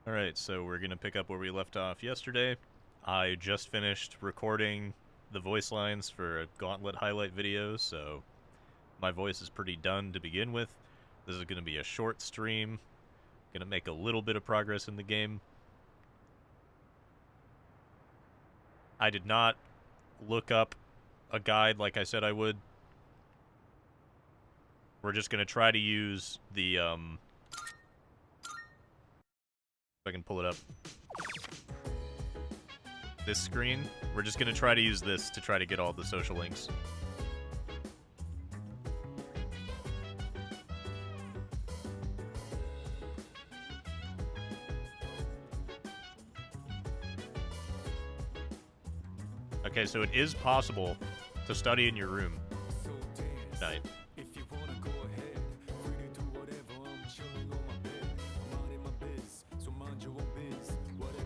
Alright, so we're going to pick up where we left off yesterday. I just finished recording the voice lines for a Gauntlet highlight video, so my voice is pretty done to begin with. This is going to be a short stream. Going to make a little bit of progress in the game. I did not look up a guide like I said I would. We're just going to try to use the, if I can pull it up. This screen. We're just going to try to use this to try to get all the social links. Okay, so it is possible to study in your room tonight.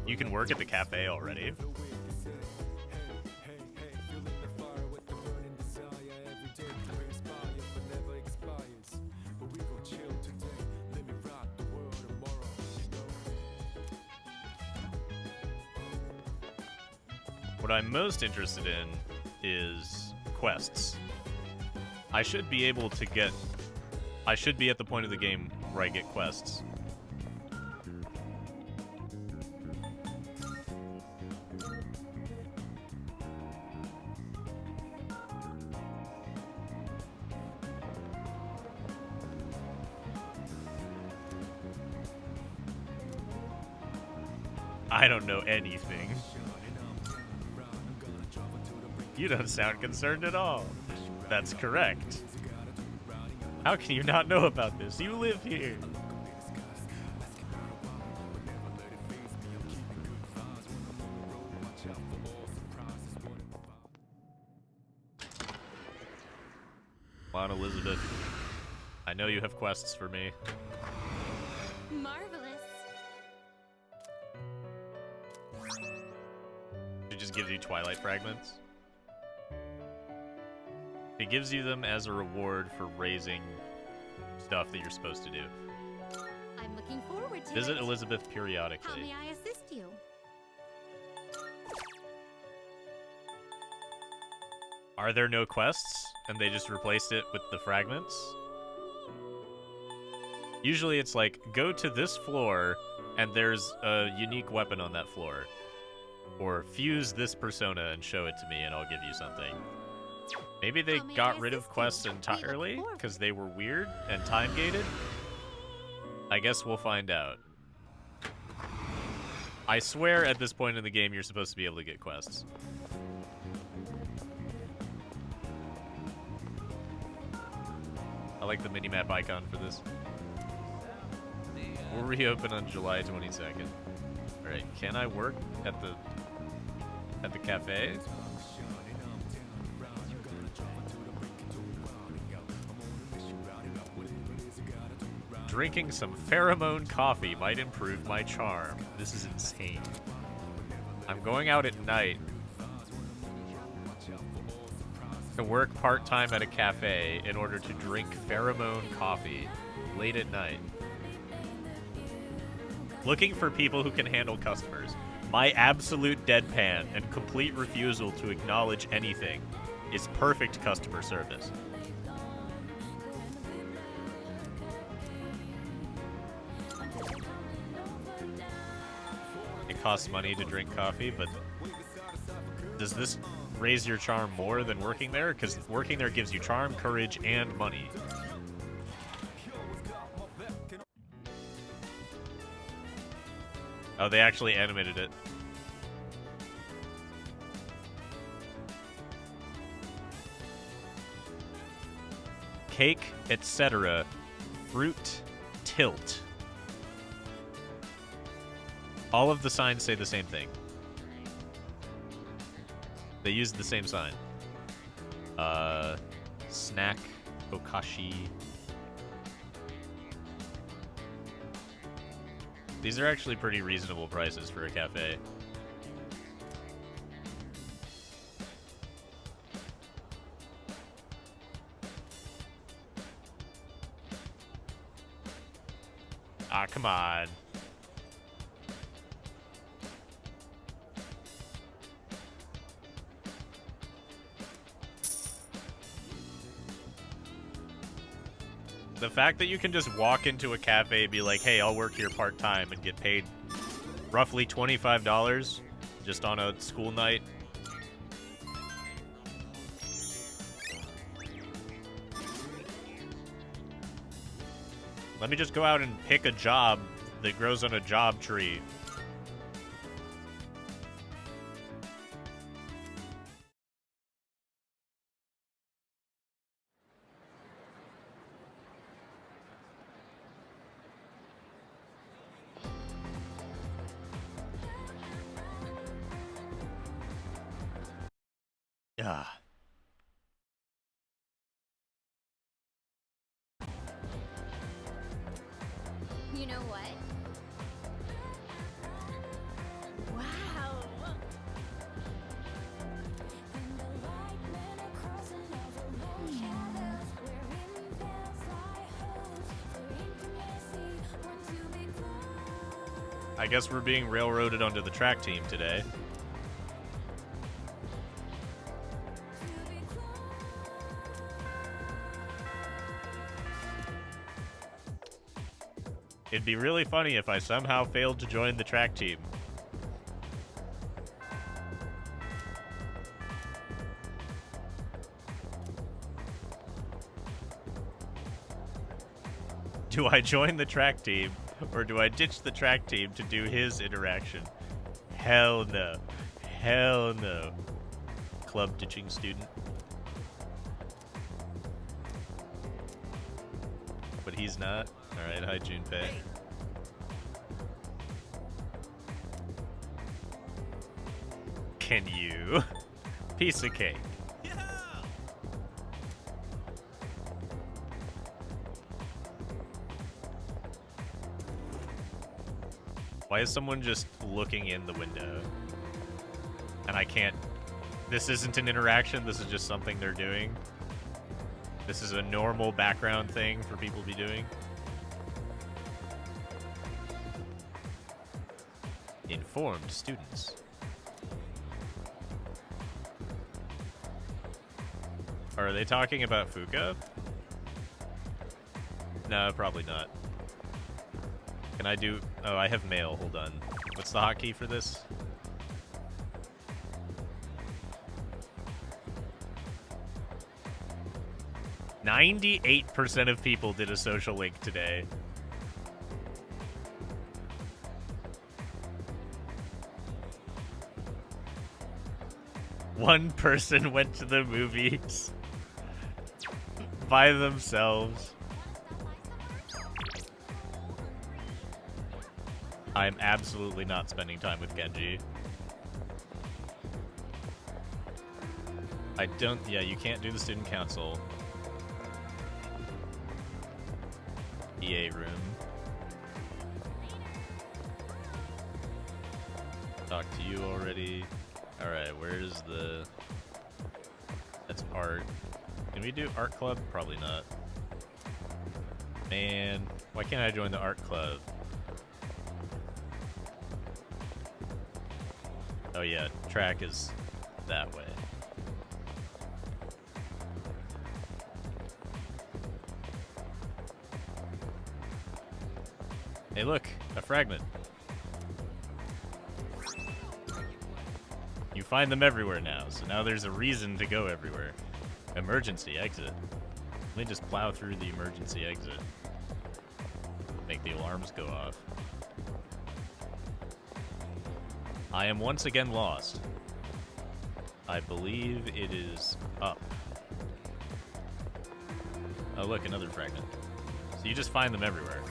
You can work at the cafe already. What I'm most interested in is quests. I should be able to get... I should be at the point of the game where I get quests. I don't know anything. You don't sound concerned at all. That's correct. How can you not know about this? You live here. Come on, Elizabeth. I know you have quests for me. Marvelous. It just gives you Twilight Fragments. It gives you them as a reward for raising stuff that you're supposed to do. I'm looking forward to Visit it. Elizabeth How periodically. may I assist you? Are there no quests? And they just replaced it with the fragments? Usually it's like, go to this floor, and there's a unique weapon on that floor. Or fuse this persona and show it to me, and I'll give you something. Maybe they How may got I rid of assist you? quests We look entirely forward. because they were weird and time-gated? I guess we'll find out. I swear at this point in the game you're supposed to be able to get quests. I like the minimap icon for this. We'll reopen on July 22nd. Alright, can I work at the cafe? Drinking some pheromone coffee might improve my charm. This is insane. I'm going out at night to work part-time at a cafe in order to drink pheromone coffee late at night. Looking for people who can handle customers. My absolute deadpan and complete refusal to acknowledge anything is perfect customer service. It costs money to drink coffee, but does this raise your charm more than working there? Because working there gives you charm, courage, and money. Oh, they actually animated it. Cake, etc. Fruit, tilt. All of the signs say the same thing. They use the same sign. Snack, Okashi. These are actually pretty reasonable prices for a cafe. Ah, come on. The fact that you can just walk into a cafe and be like, hey, I'll work here part-time and get paid roughly $25 just on a school night. Let me just go out and pick a job that grows on a job tree. Yeah. You know what? Wow. I guess we're being railroaded onto the track team today. It'd be really funny if I somehow failed to join the track team. Do I join the track team, or do I ditch the track team to do his interaction? Hell no. Hell no. Club ditching student. But he's not. Alright, hi Junpei. Can you? Piece of cake. Why is someone just looking in the window? And I can't... This isn't an interaction, this is just something they're doing. This is a normal background thing for people to be doing. Informed students. Are they talking about Fuka? No, probably not. Can I do... Oh, I have mail. Hold on. What's the hotkey for this? %98 of people did a social link today. One person went to the movies by themselves. I'm absolutely not spending time with Genji. I don't... Yeah, you can't do the student council. EA room. Talked to you already. Alright, where's the... That's art. Can we do art club? Probably not. Man, why can't I join the art club? Oh yeah, track is that way. Hey look, a fragment. You find them everywhere now, so now there's a reason to go everywhere. Emergency exit. Let me just plow through the emergency exit. Make the alarms go off. I am once again lost. I believe it is up. Oh look, another fragment. So you just find them everywhere.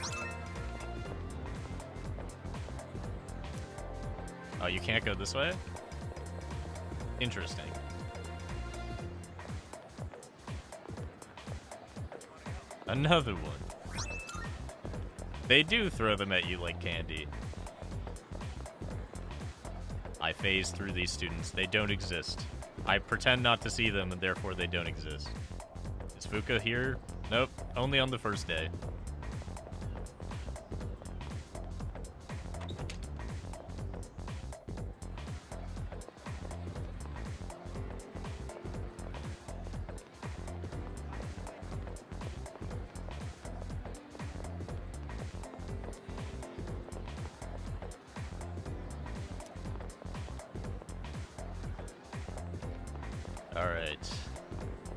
Oh, you can't go this way? Interesting. Another one. They do throw them at you like candy. I phase through these students. They don't exist. I pretend not to see them, and therefore they don't exist. Is Fuka here? Nope. Only on the first day. Alright.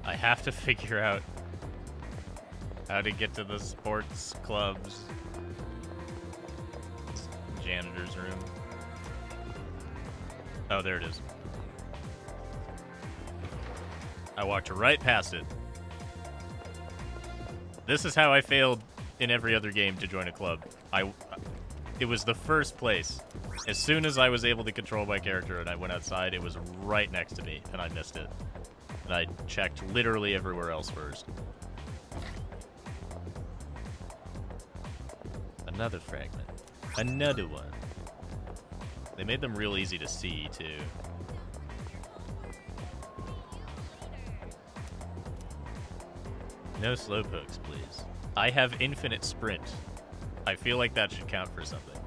I have to figure out how to get to the sports club's janitor's room. Oh, there it is. I walked right past it. This is how I failed in every other game to join a club. It was the first place. As soon as I was able to control my character and I went outside, it was right next to me, and I missed it. And I checked literally everywhere else first. Another fragment. Another one. They made them real easy to see, too. No slowpokes, please. I have infinite sprint. I feel like that should count for something.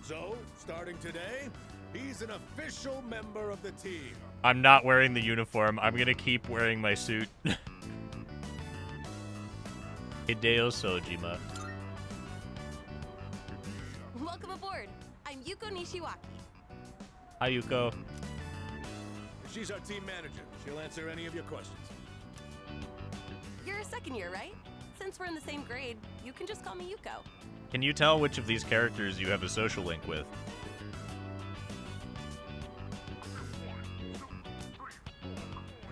So, starting today, he's an official member of the team. I'm not wearing the uniform. I'm gonna keep wearing my suit. Hideo Sojima. Welcome aboard. I'm Yuko Nishiwaki. Hi, Yuko. She's our team manager. She'll answer any of your questions. You're a second year, right? Since we're in the same grade, you can just call me Yuko. Can you tell which of these characters you have a social link with?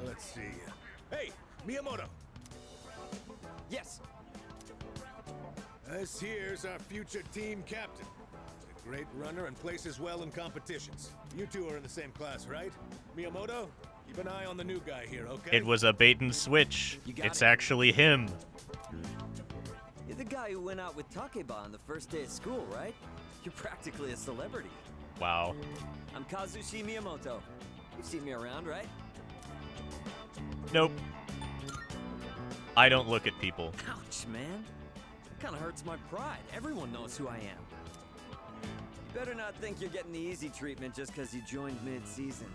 Let's see. Hey, Miyamoto. Yes. This here's our future team captain. He's a great runner and places well in competitions. You two are in the same class, right? Miyamoto, keep an eye on the new guy here, okay? It was a bait and switch. You got It's it. actually him. You're the guy who went out with Takeba on the first day of school, right? You're practically a celebrity. Wow. I'm Kazushi Miyamoto. You've seen me around, right? Nope. I don't look at people. Ouch, man. Kind of hurts my pride. Everyone knows who I am. You better not think you're getting the easy treatment just because you joined mid-season.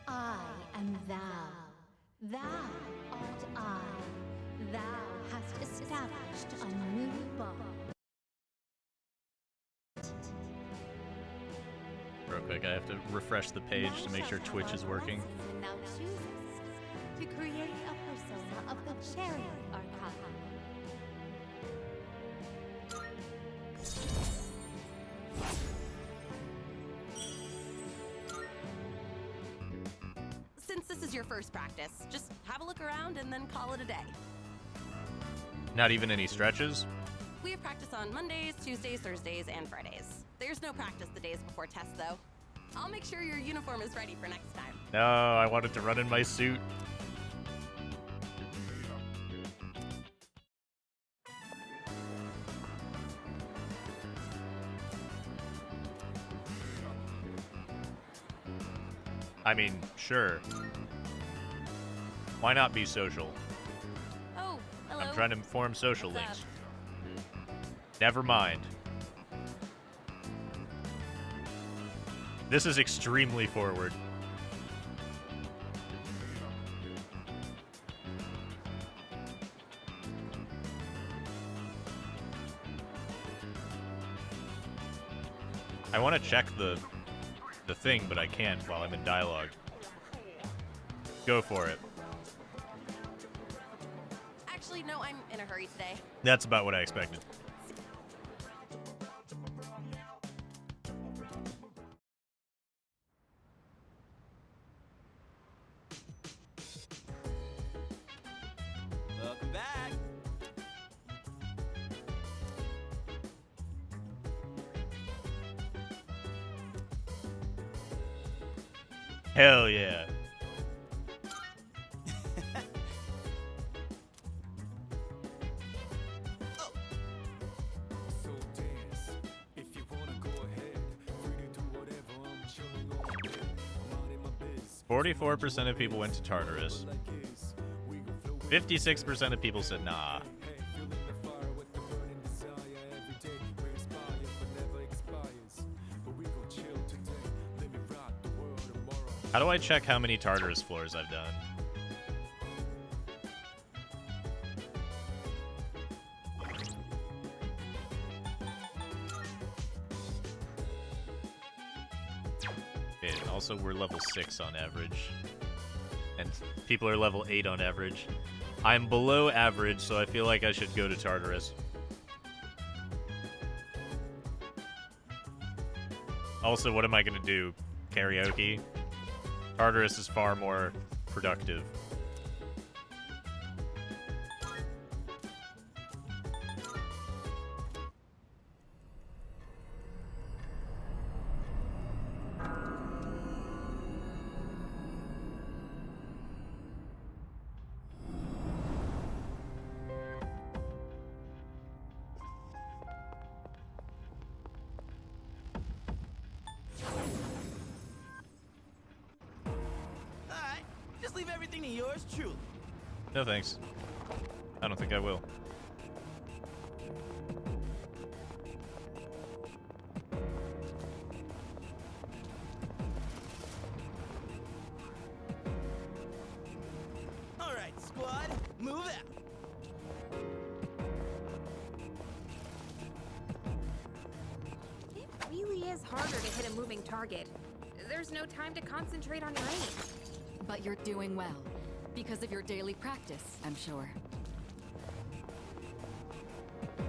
I am thou. Thou art I. Thou hast established a new bond. Real quick, I have to refresh the page to make sure Twitch is working. And thou choosest to create a persona of the Chariot Arcana. Since this is your first practice, just have a look around and then call it a day. Not even any stretches? We have practice on Mondays, Tuesdays, Thursdays, and Fridays. There's no practice the days before tests, though. I'll make sure your uniform is ready for next time. No, I wanted to run in my suit. I mean, sure. Why not be social? Oh, hello. I'm trying to form social What's links. Never mind. This is extremely forward. I want to check the thing, but I can't while I'm in dialogue. Go for it. Actually, no, I'm in a hurry today. That's about what I expected. Welcome back. Hell yeah. So dance, if you wanna go ahead, free to do whatever, I'm chilling on my bed, minding my biz. 44% of people went to Tartarus. Like this, we gon' flow with 56% of people said nah. hey, feeling the fire with the burning desire every day, we inspire but never expires. But we gon' chill today, let me rock the world, I'm How do I check how many Tartarus floors I've done? Okay, and also we're level 6 on average. And people are level 8 on average. I'm below average, so I feel like I should go to Tartarus. Also, what am I gonna do? Karaoke? Tartarus is far more productive. Alright, just leave everything to yours truly. No thanks. I don't think I will. Alright, squad, move out. It really is harder to hit a moving target. There's no time to concentrate on your aim. But you're doing well. Because of your daily practice, I'm sure.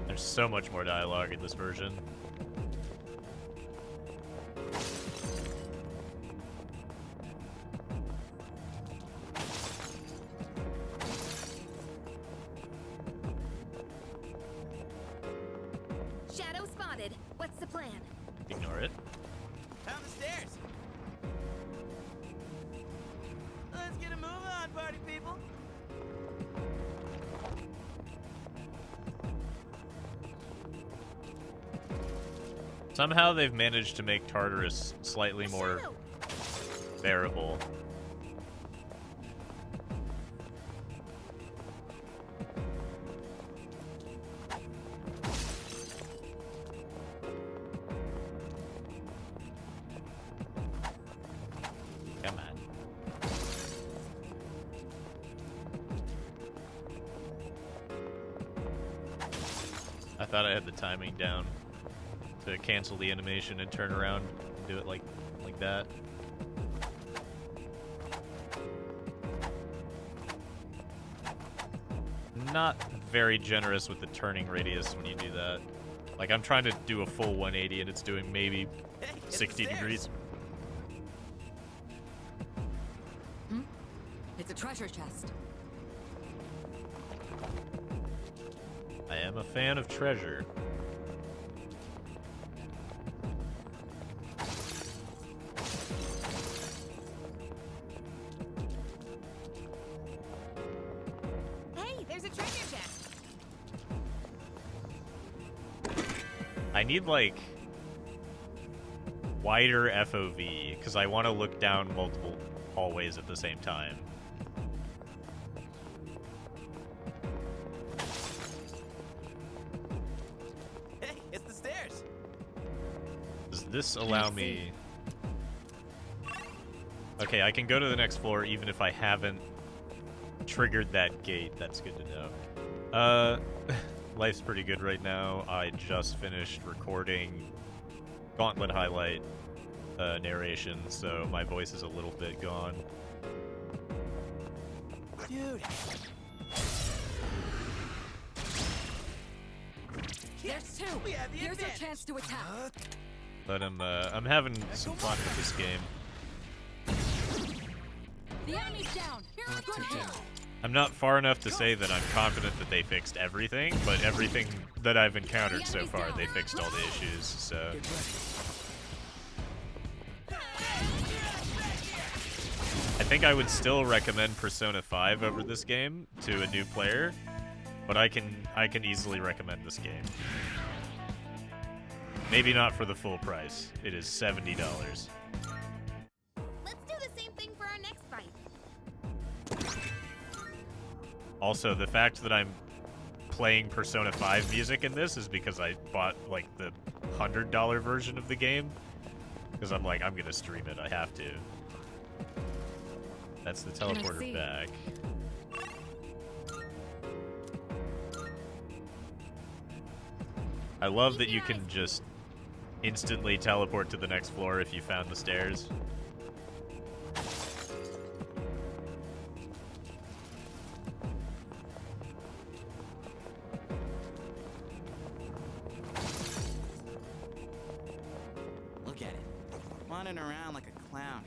There's so much more dialogue in this version. Shadow spotted. What's the plan? Ignore it. Down the stairs. Let's get a move on, party people. Somehow they've managed to make Tartarus slightly more Shadow! bearable. Come on. I thought I had the timing down to cancel the animation and turn around and do it like that. Not very generous with the turning radius when you do that. Like, I'm trying to do a full 180 and it's doing maybe Hey, hit the 60 stairs. degrees. It's a treasure chest. I am a fan of treasure. Hey, there's a treasure chest. I need, like, wider FOV, because I want to look down multiple hallways at the same time. Hey, it's the stairs. Does this allow me... Okay, I can go to the next floor even if I haven't triggered that gate. That's good to know. Life's pretty good right now. I just finished recording Gauntlet highlight narration, so my voice is a little bit gone. Dude. There's two. We have the Here's your advantage. chance to attack. But I'm having some fun with this game. The enemy's down. Good hit. I'm not far enough to say that I'm confident that they fixed everything, but everything that I've encountered so far, they fixed all the issues, so... I think I would still recommend Persona 5 over this game to a new player, but I can easily recommend this game. Maybe not for the full price. It is $70. Let's do the same thing for our next fight. Also, the fact that I'm playing Persona 5 music in this is because I bought, like, the $100 version of the game. Because I'm like, I'm gonna stream it, I have to. That's the Let's teleporter see. back. I love that you can just instantly teleport to the next floor if you found the stairs. Look at it. Wandering around like a clown.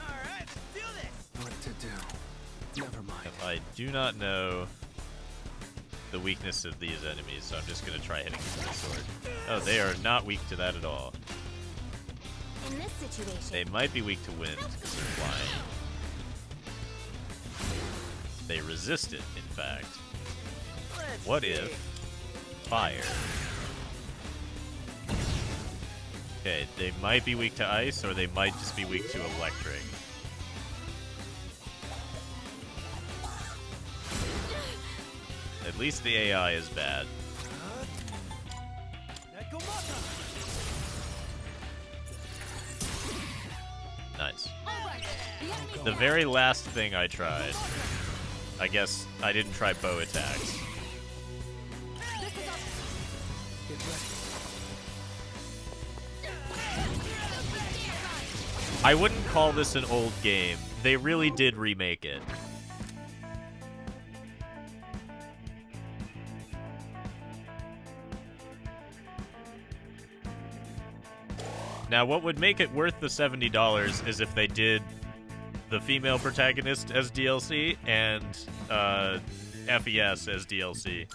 Alright, let's do this! What to do? Never mind. I do not know the weakness of these enemies, so I'm just going to try hitting them with my sword. Oh, they are not weak to that at all. In this situation, They might be weak to wind because they're flying. They resist it, in fact. Let's What see. if fire? Okay, they might be weak to ice, or they might just be weak to electric. At least the AI is bad. Nice. The very last thing I tried, I guess I didn't try bow attacks. Get ready. I wouldn't call this an old game. They really did remake it. Now, what would make it worth the $70 is if they did the female protagonist as DLC and FES as DLC.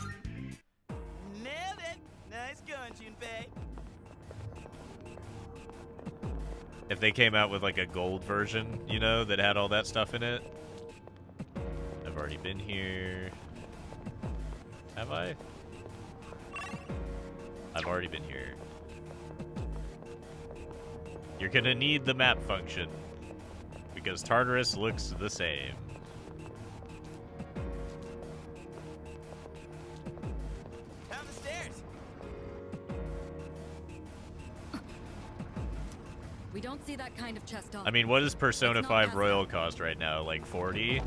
Nailed it! Nice going, Junpei. If they came out with like a gold version, you know, that had all that stuff in it. I've already been here. Have I? I've already been here. You're gonna need the map function, because Tartarus looks the same. Down the stairs! We don't see that kind of chest on. I mean, what does Persona It's not 5 fast Royal enough. cost right now? Like 40?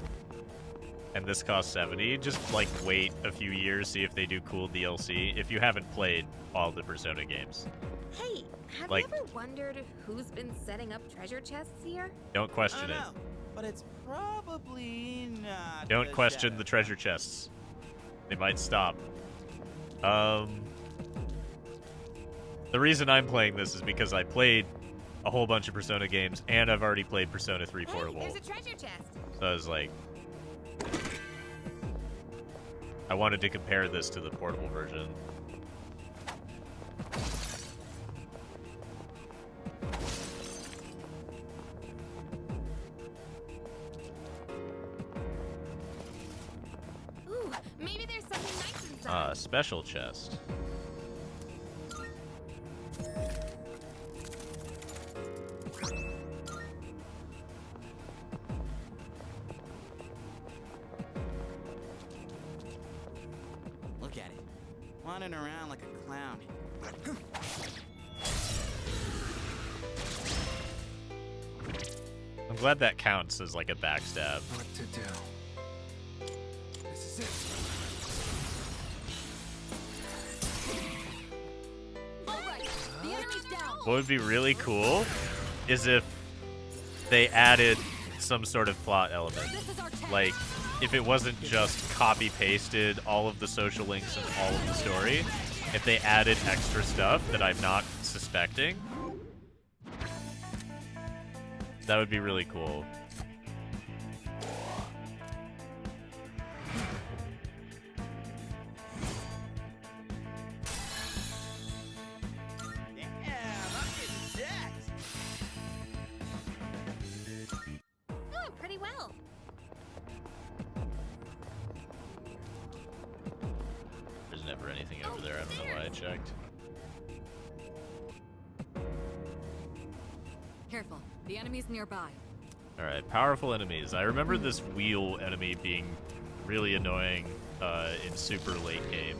And this costs 70? Just, like, wait a few years, see if they do cool DLC, if you haven't played all the Persona games. Hey, have Like- you ever wondered who's been setting up treasure chests here? Don't I question don't it. know, but it's probably not. Don't the question shadow. the treasure chests. They might stop. The reason I'm playing this is because I played a whole bunch of Persona games, and I've already played Persona 3 Hey, Portable. there's a treasure chest. So I was like, I wanted to compare this to the portable version. Ooh, maybe there's something nice inside. Special chest. Look at it. Wandering around like a clown. I'm glad that counts as like a backstab. What to do? This is it. All right, the enemy's down. What would be really cool is if they added some sort of plot element. This is our chance. Like, if it wasn't just copy-pasted all of the social links and all of the story, if they added extra stuff that I'm not suspecting, that would be really cool. Damn, I'm getting jacked. Oh, pretty well. There's never anything over there. I don't know why I checked. Careful, the enemy's nearby. Alright, powerful enemies. I remember this wheel enemy being really annoying in super late game.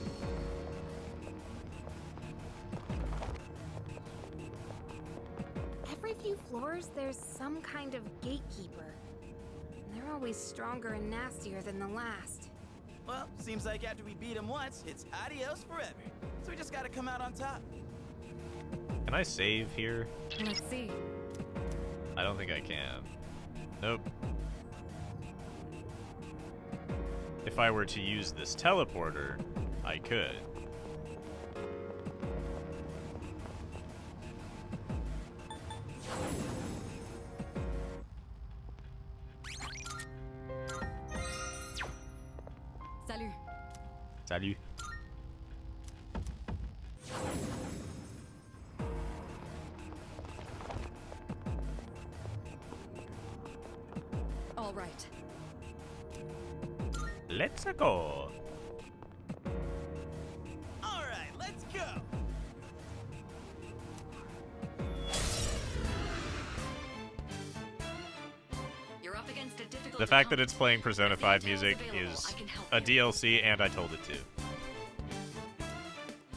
few floors, there's some kind of gatekeeper. They're always stronger and nastier than the last. Well, seems like after we beat him once, it's adios forever. So we just gotta come out on top. Can I save here? Let's see. I don't think I can. Nope. If I were to use this teleporter, I could. Salut. Salut. All right. Let's go. All right, let's go. You're up against a difficult The fact that opponent. it's playing Persona If the 5 intel's music available, is I can help a you. DLC, and I told it to.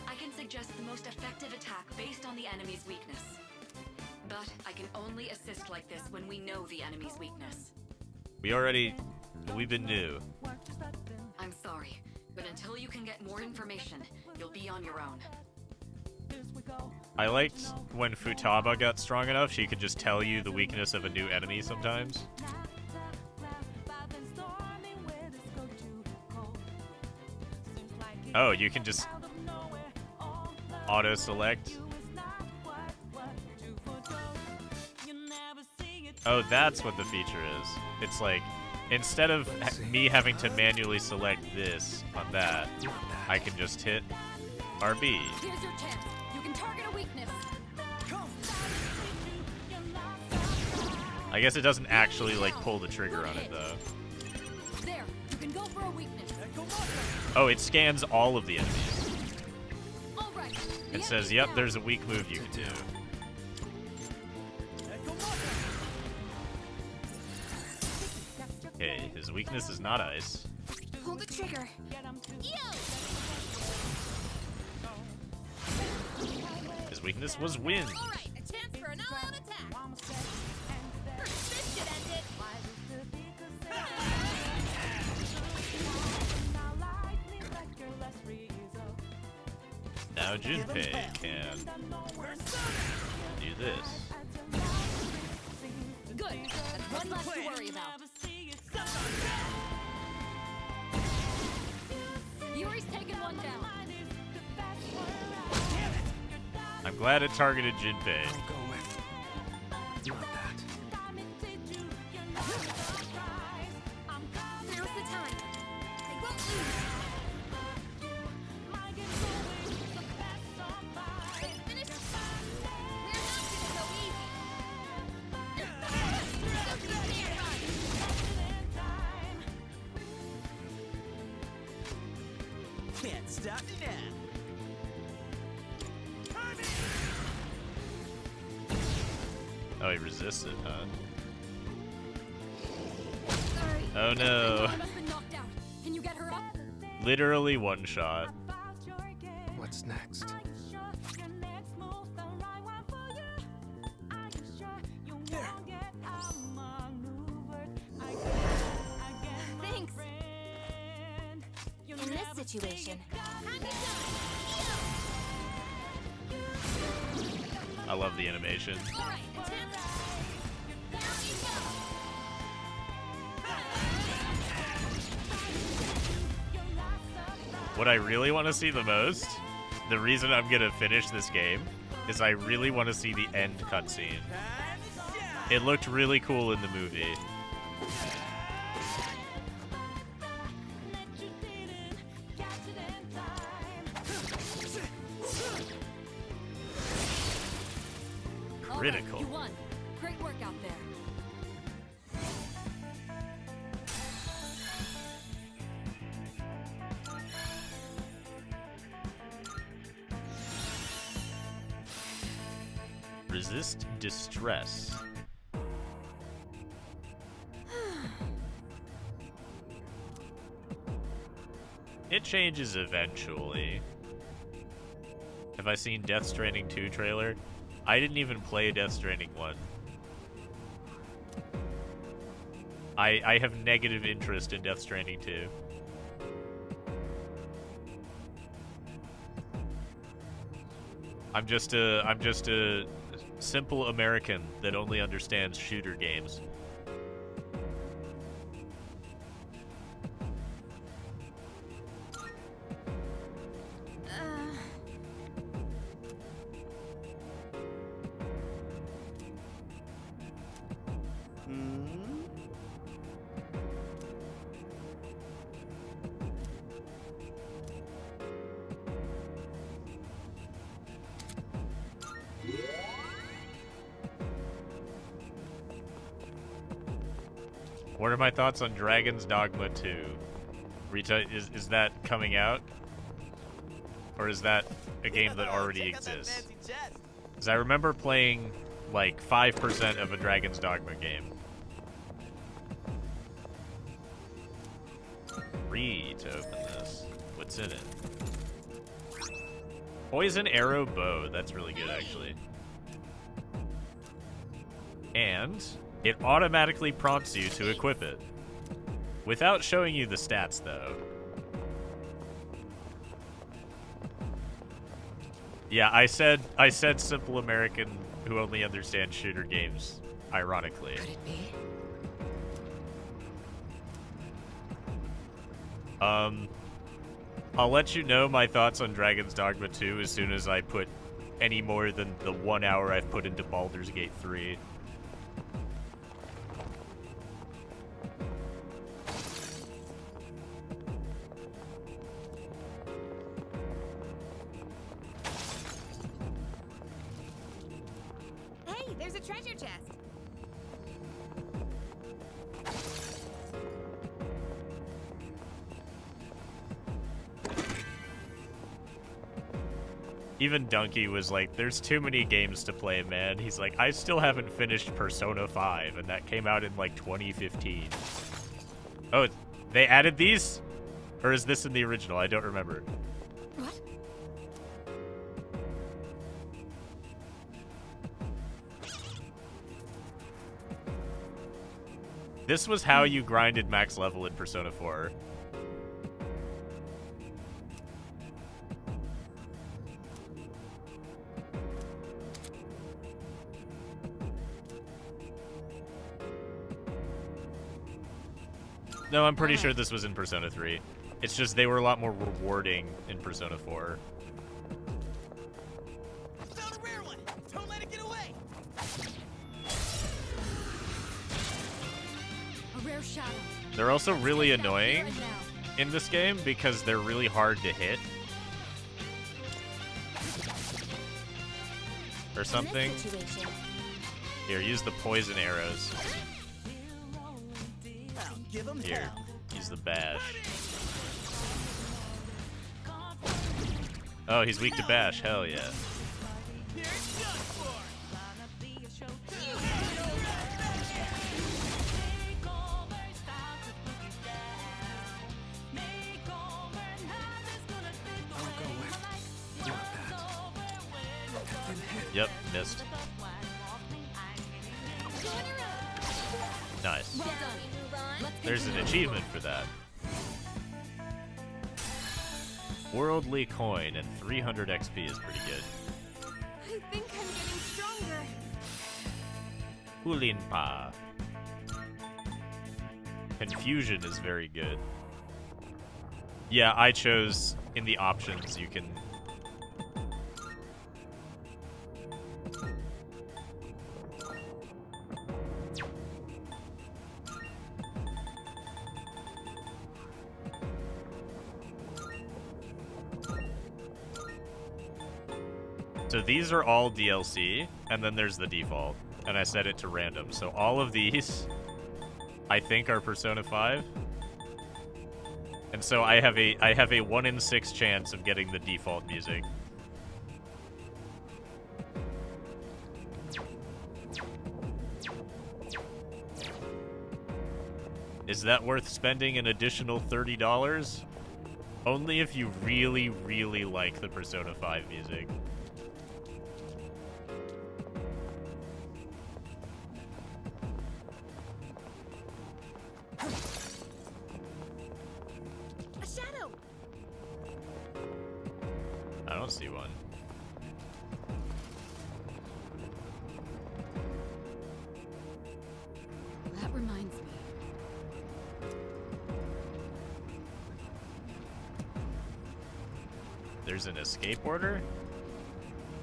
I can suggest the most effective attack based on the enemy's weakness. But I can only assist like this when we know the enemy's weakness. We've been new. I'm sorry, but until you can get more information, you'll be on your own. I liked when Futaba got strong enough, she could just tell you the weakness of a new enemy sometimes. Oh, you can just auto-select. Oh, that's what the feature is. It's like, instead of me having to manually select this on that, I can just hit RB. Here's your chance. You can target a weakness. I guess it doesn't actually, like, pull the trigger on it, though. There, you can go for a weakness. Oh, it scans all of the enemies. All right. the It says, enemy's yep, down. there's a weak move you can do. Okay, his weakness is not ice. Pull the trigger. His weakness was wind. All right, a chance for an all-out attack. First, this should end it. Now Junpei can do this. Good. That's one less to worry about. Yuri's taken one down. I'm glad it targeted Junpei. Don't go away. Not that. Now's the time. They won't lose. They finished. We're not gonna go easy. Can't stop me now. Oh, he resisted, huh? Sorry. Oh no. Nora must've been knocked out. Can you get her up? Literally one shot. What's next? Thanks. In this situation, I love the animation. All right, a chance. What I really want to see the most, the reason I'm gonna finish this game, is I really want to see the end cutscene. It looked really cool in the movie. All right, Critical. you won. Great work out there. Resist distress. It changes eventually. Have I seen Death Stranding 2 trailer? I didn't even play Death Stranding 1. I have negative interest in Death Stranding 2. I'm just a simple American that only understands shooter games. What are my thoughts on Dragon's Dogma 2? Rita, is that coming out? Or is that a game that already exists? Because I remember playing like 5% of a Dragon's Dogma game. Read to open this. What's in it? Poison Arrow Bow. That's really good, actually. And it automatically prompts you to equip it. Without showing you the stats, though. Yeah, I said simple American who only understands shooter games, ironically. Could it be? I'll let you know my thoughts on Dragon's Dogma 2 as soon as I put any more than the 1 hour I've put into Baldur's Gate 3. Hey, there's a treasure chest. Even Donkey was like, there's too many games to play, man. He's like, I still haven't finished Persona 5, and that came out in like 2015. Oh, they added these? Or is this in the original? I don't remember. What? This was how you grinded max level in Persona 4. No, I'm pretty sure this was in Persona 3. It's just they were a lot more rewarding in Persona 4. Found a rare one. Don't let it get away. A rare shadow. They're also really annoying Here and now. in this game because they're really hard to hit. Or something. In this situation, Here, use the poison arrows. Now, give 'em Here, hell. use the bash. Oh, he's weak to bash. Hell yeah. Here it goes for. Don't go away. Not that. Have been hit. Yep, missed. Nice. well done. Let's There's an continue. achievement for that. Worldly coin and 300 XP is pretty good. I think I'm getting stronger. Hulinpa. Confusion is very good. Yeah, I chose in the options you can... So these are all DLC, and then there's the default. And I set it to random. So all of these, I think, are Persona 5. And so I have a 1 in 6 chance of getting the default music. Is that worth spending an additional $30? Only if you really, really like the Persona 5 music. see one. That reminds me. There's an escape order?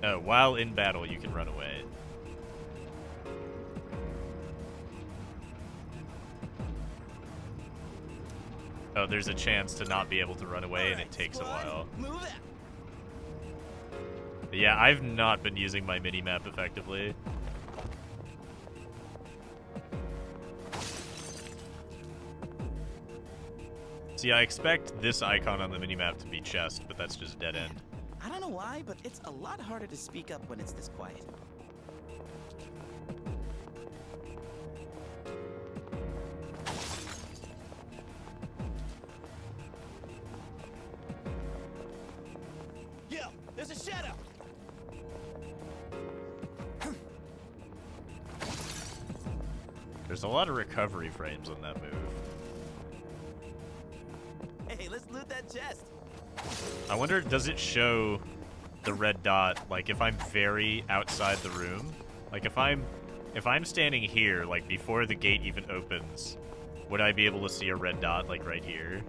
Oh, while in battle, you can run away. Oh, there's a chance to not be able to run away, and it takes a while. Move it. But yeah, I've not been using my minimap effectively. See, I expect this icon on the minimap to be chest, but that's just dead end. I don't know why, but it's a lot harder to speak up when it's this quiet. Yo, there's a shadow. There's a lot of recovery frames on that move. Hey, let's loot that chest. I wonder, does it show the red dot, like, if I'm very outside the room? Like, if I'm standing here, like, before the gate even opens, would I be able to see a red dot, like, right here?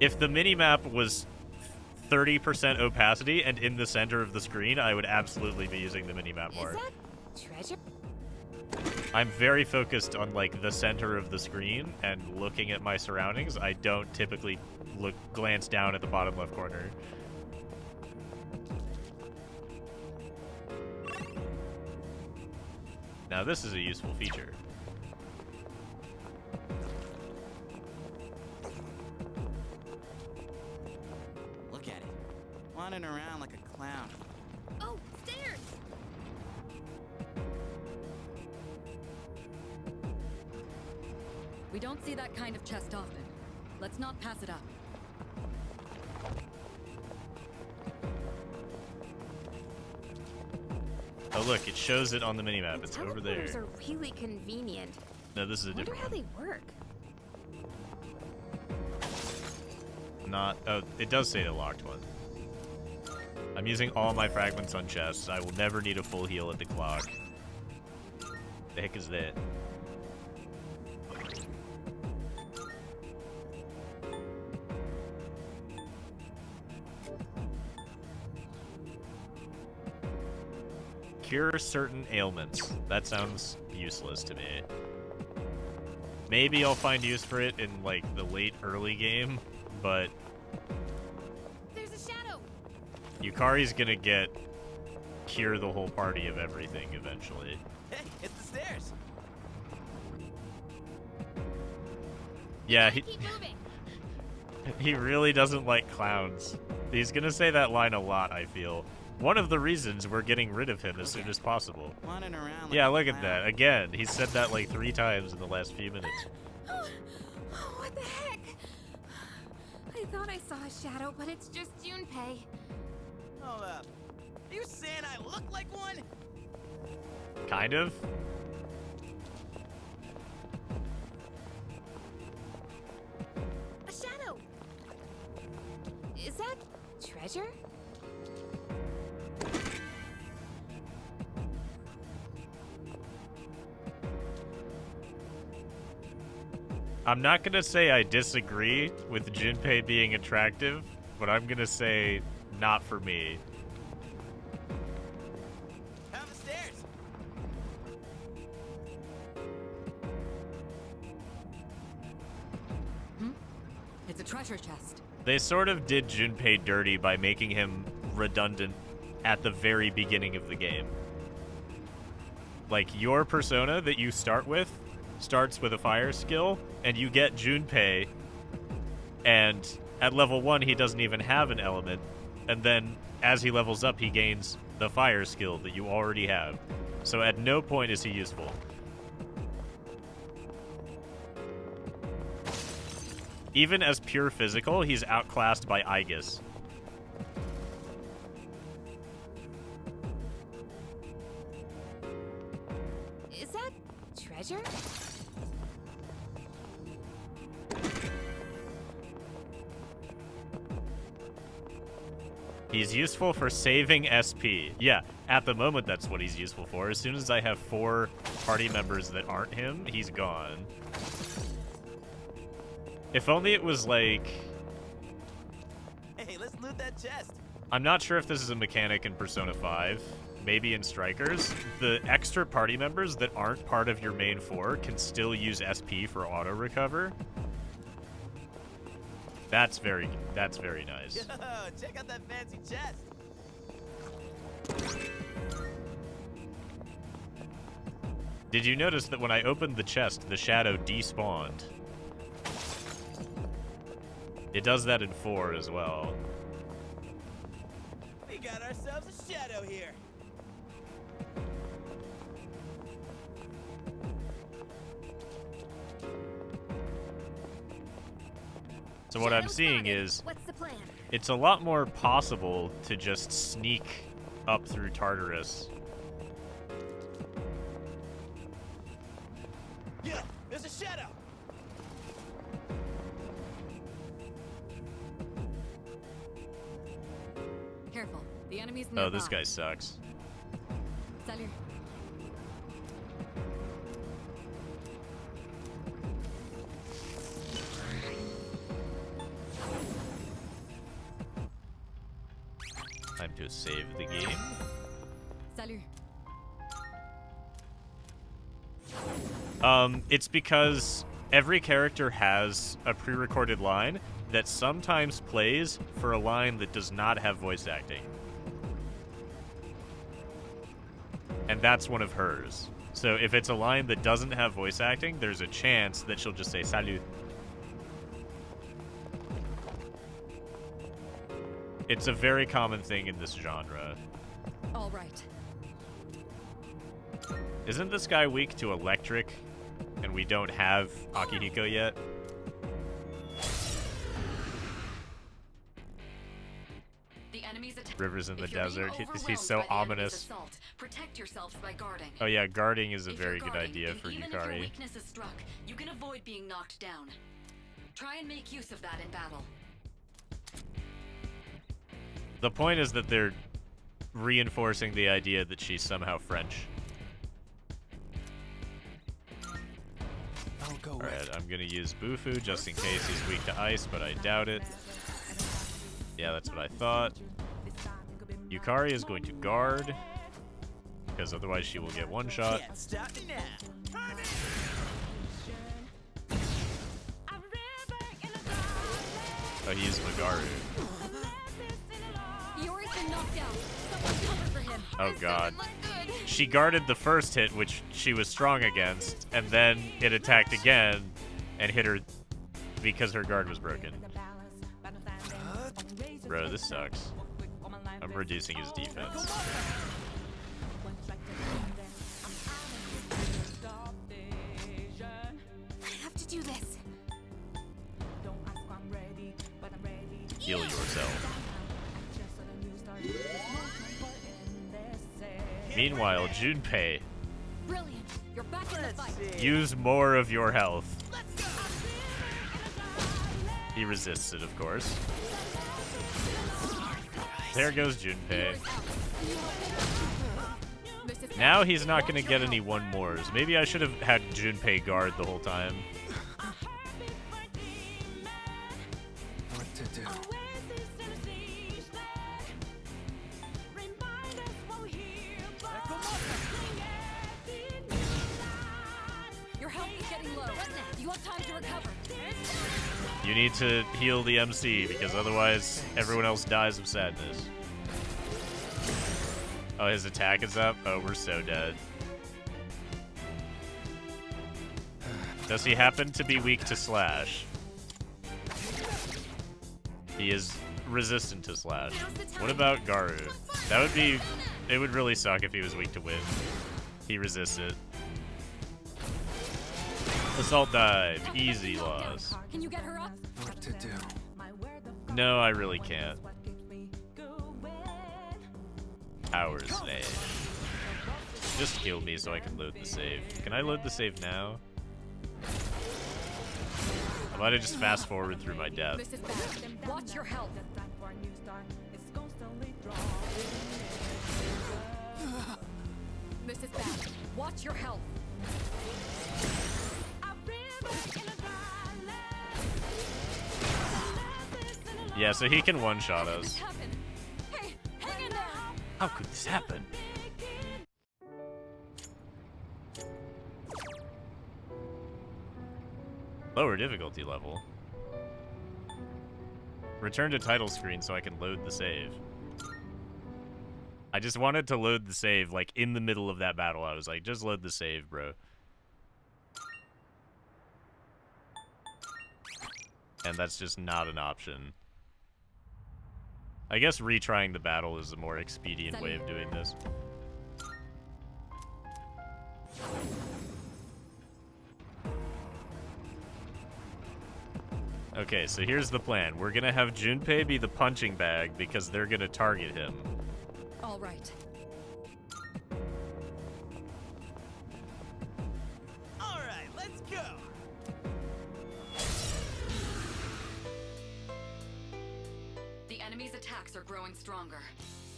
If the minimap was 30% opacity and in the center of the screen, I would absolutely be using the minimap more. Is that treasure? I'm very focused on, like, the center of the screen and looking at my surroundings. I don't typically glance down at the bottom left corner. Now this is a useful feature. Look at it. Wandering around like a clown. Oh, stairs! We don't see that kind of chest often. Let's not pass it up. Oh look, it shows it on the minimap. It's over there. Teleporters are really convenient. No, this is a I wonder different how one. they work. Not. Oh, it does say the locked one. I'm using all my fragments on chests. I will never need a full heal at the clock. The heck is that? Cure certain ailments. That sounds useless to me. Maybe I'll find use for it in, like, the late early game, but There's a shadow! Yukari's gonna get cure the whole party of everything eventually. Hey, it's the stairs. Yeah, Keep moving! he really doesn't like clowns. He's gonna say that line a lot, I feel. One of the reasons we're getting rid of him as soon as possible. Wandering around like Yeah, a look at clown. that. Again, he said that like 3 times in the last few minutes. Oh, what the heck? I thought I saw a shadow, but it's just Junpei. Hold up. Are you saying I look like one? Kind of. A shadow! Is that treasure? I'm not gonna say I disagree with Junpei being attractive, but I'm gonna say not for me. Down the stairs. It's a treasure chest. They sort of did Junpei dirty by making him redundant at the very beginning of the game. Like, your persona that you start with starts with a fire skill, and you get Junpei, and at level 1 he doesn't even have an element, and then as he levels up he gains the fire skill that you already have. So at no point is he useful. Even as pure physical, he's outclassed by Aegis. Is that treasure? He's useful for saving SP. Yeah, at the moment that's what he's useful for. As soon as I have 4 party members that aren't him, he's gone. If only it was like... Hey, let's loot that chest. I'm not sure if this is a mechanic in Persona 5. Maybe in Strikers. The extra party members that aren't part of your main 4 can still use SP for auto recover. That's very nice. Yo, check out that fancy chest. Did you notice that when I opened the chest, the shadow despawned? It does that in 4 as well. We got ourselves a shadow here. So what I'm seeing is, What's the plan? it's a lot more possible to just sneak up through Tartarus. Yeah, there's a shadow. Careful. The enemy's Oh, nearby. this guy sucks. Salut. Time to save the game. Salut. It's because every character has a pre-recorded line that sometimes plays for a line that does not have voice acting. And that's one of hers. So if it's a line that doesn't have voice acting, there's a chance that she'll just say salut. It's a very common thing in this genre. All right. Isn't this guy weak to electric? And we don't have Akihiko yet? The enemy's attack. Rivers in the If you're being desert. overwhelmed He's so by the enemy's ominous. assault, protect yourselves by guarding. Oh yeah, guarding is a If you're very good guarding, idea then for even if your Yukari. weakness is struck, you can avoid being knocked down. Try and make use of that in battle. The point is that they're reinforcing the idea that she's somehow French. I'll go Alright, I'm gonna use Bufu just in case he's weak to ice, but I doubt it. Yeah, that's what I thought. Yukari is going to guard, because otherwise she will get one shot. Can't stop me now. Oh, he used Magaru. Yori's been knocked down. Someone cover for him. Oh god. Look good. She guarded the first hit, which she was strong against, and then it attacked again and hit her because her guard was broken. Bro, this sucks. I'm reducing his defense. I have to do this. Heal yourself. Meanwhile, Junpei, Brilliant. You're back in the fight. use more of your health. He resists it, of course. There goes Junpei. This is Now he's not going to get any 1-mores. Maybe I should have had Junpei guard the whole time. what to do. Your health is getting low. You have time to recover. You need to heal the MC, because otherwise everyone else dies of sadness. Oh, his attack is up? Oh, we're so dead. Does he happen to be weak to slash? He is resistant to slash. What about Garu? That would be... It would really suck if he was weak to wind. He resists it. Assault dive. Easy loss. Can you get her up? What to do. No, I really can't. Power save. Just kill me so I can load the save. Can I load the save now? I might have just fast forward through my death. This is bad. Watch your health. This is bad. Watch your health. Yeah, so he can one-shot This us. happened. Hey, hang in there. How could this happen? Lower difficulty level. Return to title screen so I can load the save. I just wanted to load the save, like, in the middle of that battle. I was like, just load the save, bro. And that's just not an option. I guess retrying the battle is a more expedient way of doing this. Okay, so here's the plan. We're gonna have Junpei be the punching bag because they're gonna target him. All right. All right, let's go. The enemy's attacks are growing stronger.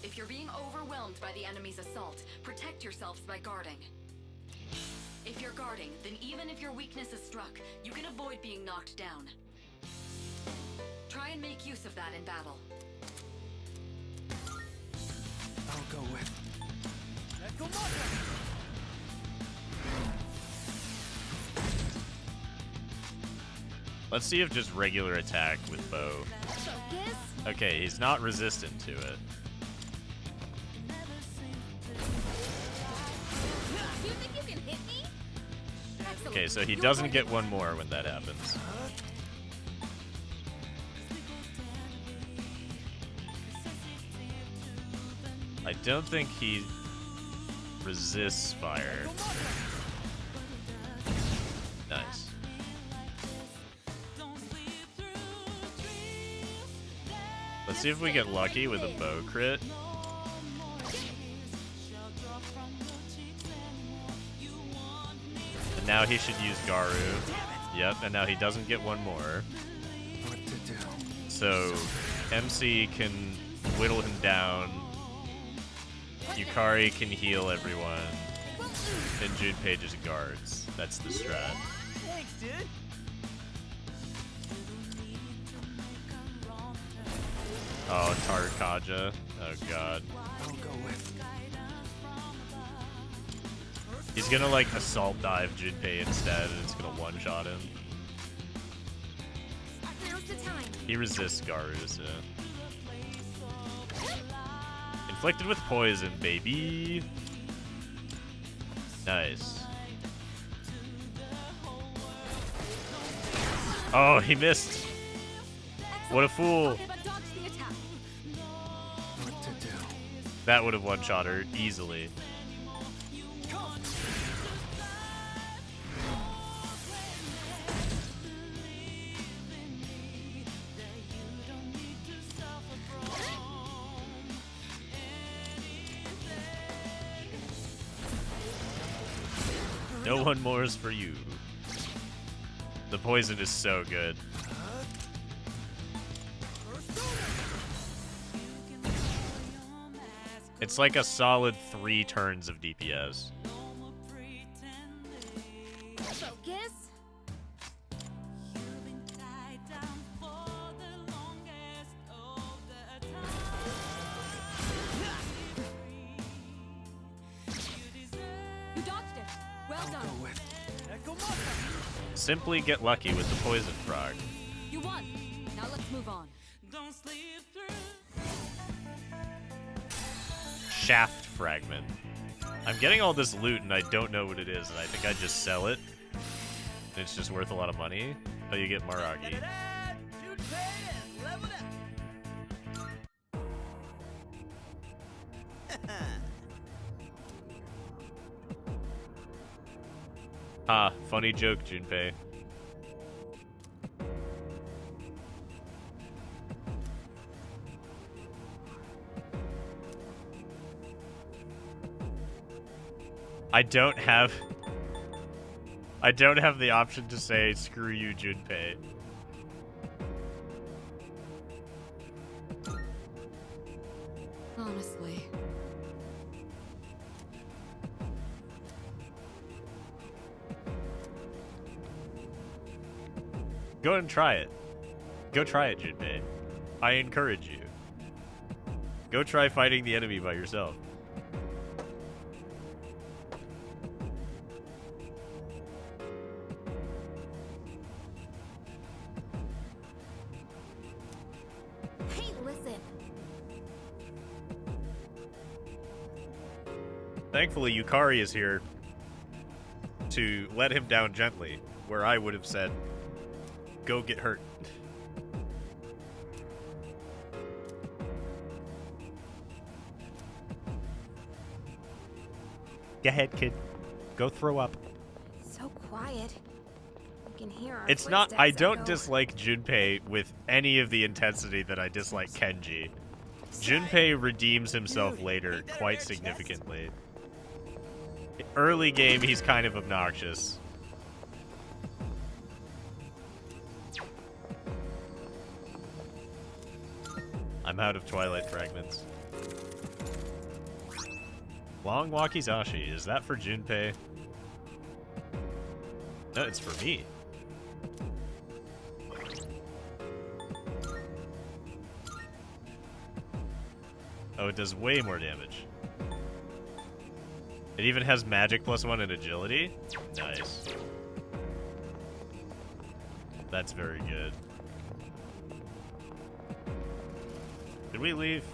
If you're being overwhelmed by the enemy's assault, protect yourselves by guarding. If you're guarding, then even if your weakness is struck, you can avoid being knocked down. Try and make use of that in battle. I'll go with. Let's see if just regular attack with bow. Focus. Okay, he's not resistant to it. You think you can hit me? Excellent. Okay, so he You're doesn't right. get one more when that happens. I don't think he resists fire. Nice. Let's see if we get lucky with a bow crit. And now he should use Garu. Yep, and now he doesn't get one more. What to do? So MC can whittle him down. Yukari can heal everyone. And Junpei just guards. That's the strat. Thanks, dude. Oh, Tarkaja. Oh god. I'll go with. He's gonna like assault dive Junpei instead, and it's gonna one-shot him. Now's the time. He resists Garu, so. Inflicted with poison, baby. Nice. Oh, he missed. What a fool. Okay, but dodge the attack. What to do? That would have one-shot her easily. No one more is for you. The poison is so good. It's like a solid 3 turns of DPS. Focus. You dodged it. Well I'll done. go with. Simply get lucky with the poison frog. You won. Now let's move on. Shaft fragment. I'm getting all this loot and I don't know what it is, and I think I just sell it. And it's just worth a lot of money. But you get Maragi. Junpei, leveled up. Ha, funny joke, Junpei. I don't have the option to say screw you, Junpei. Honestly. Go and try it. Go try it, Junpei. I encourage you. Go try fighting the enemy by yourself. Hey, listen. Thankfully, Yukari is here to let him down gently, where I would have said, go get hurt. Go ahead, kid. Go throw up. So quiet. We can hear our It's not. I footsteps don't echo. dislike Junpei with any of the intensity that I dislike Kenji. Junpei redeems himself later quite significantly. Early game, he's kind of obnoxious. I'm out of Twilight Fragments. Long Wakizashi, is that for Junpei? No, it's for me. Oh, it does way more damage. It even has magic +1 and agility? Nice. That's very good. Did we leave?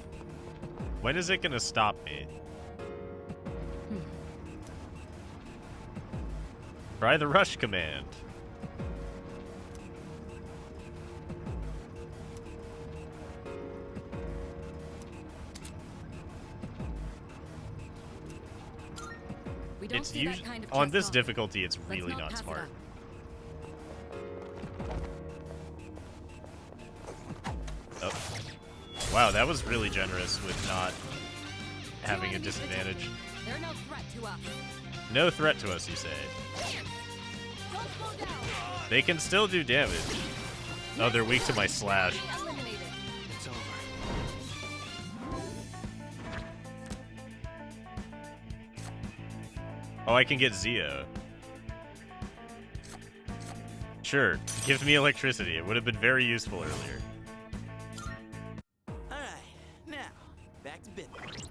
When is it gonna stop me? Try the rush command. We don't It's see that usually kind of on chest this often. difficulty. It's Let's really not pass it smart. up. Oh. Wow, that was really generous with not having a disadvantage. They're no threat to us. No threat to us, you say. Don't slow down. They can still do damage. Oh, they're weak to my slash. Eliminated. It's over. Oh, I can get Zio. Sure, give me electricity. It would have been very useful earlier. Alright, now, back to business.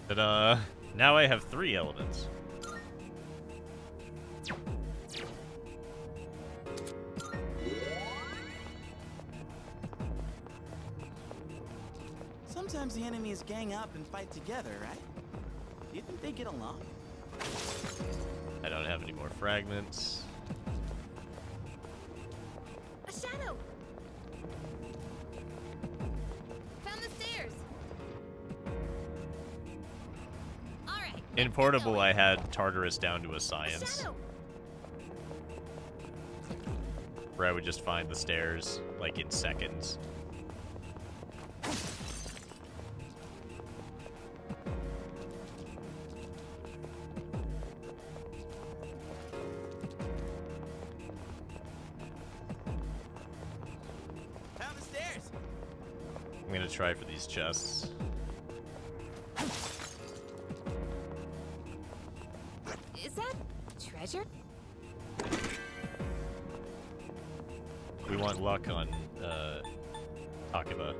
Ta-da! Now I have 3 elements. Sometimes the enemies gang up and fight together, right? Do you think they get along? I don't have any more fragments. A shadow. Found the stairs. All right. In Portable, I had Tartarus down to a science, Shadow. where I would just find the stairs, like, in seconds. Found the stairs. I'm gonna try for these chests. Is that treasure? We want luck on, Takiba.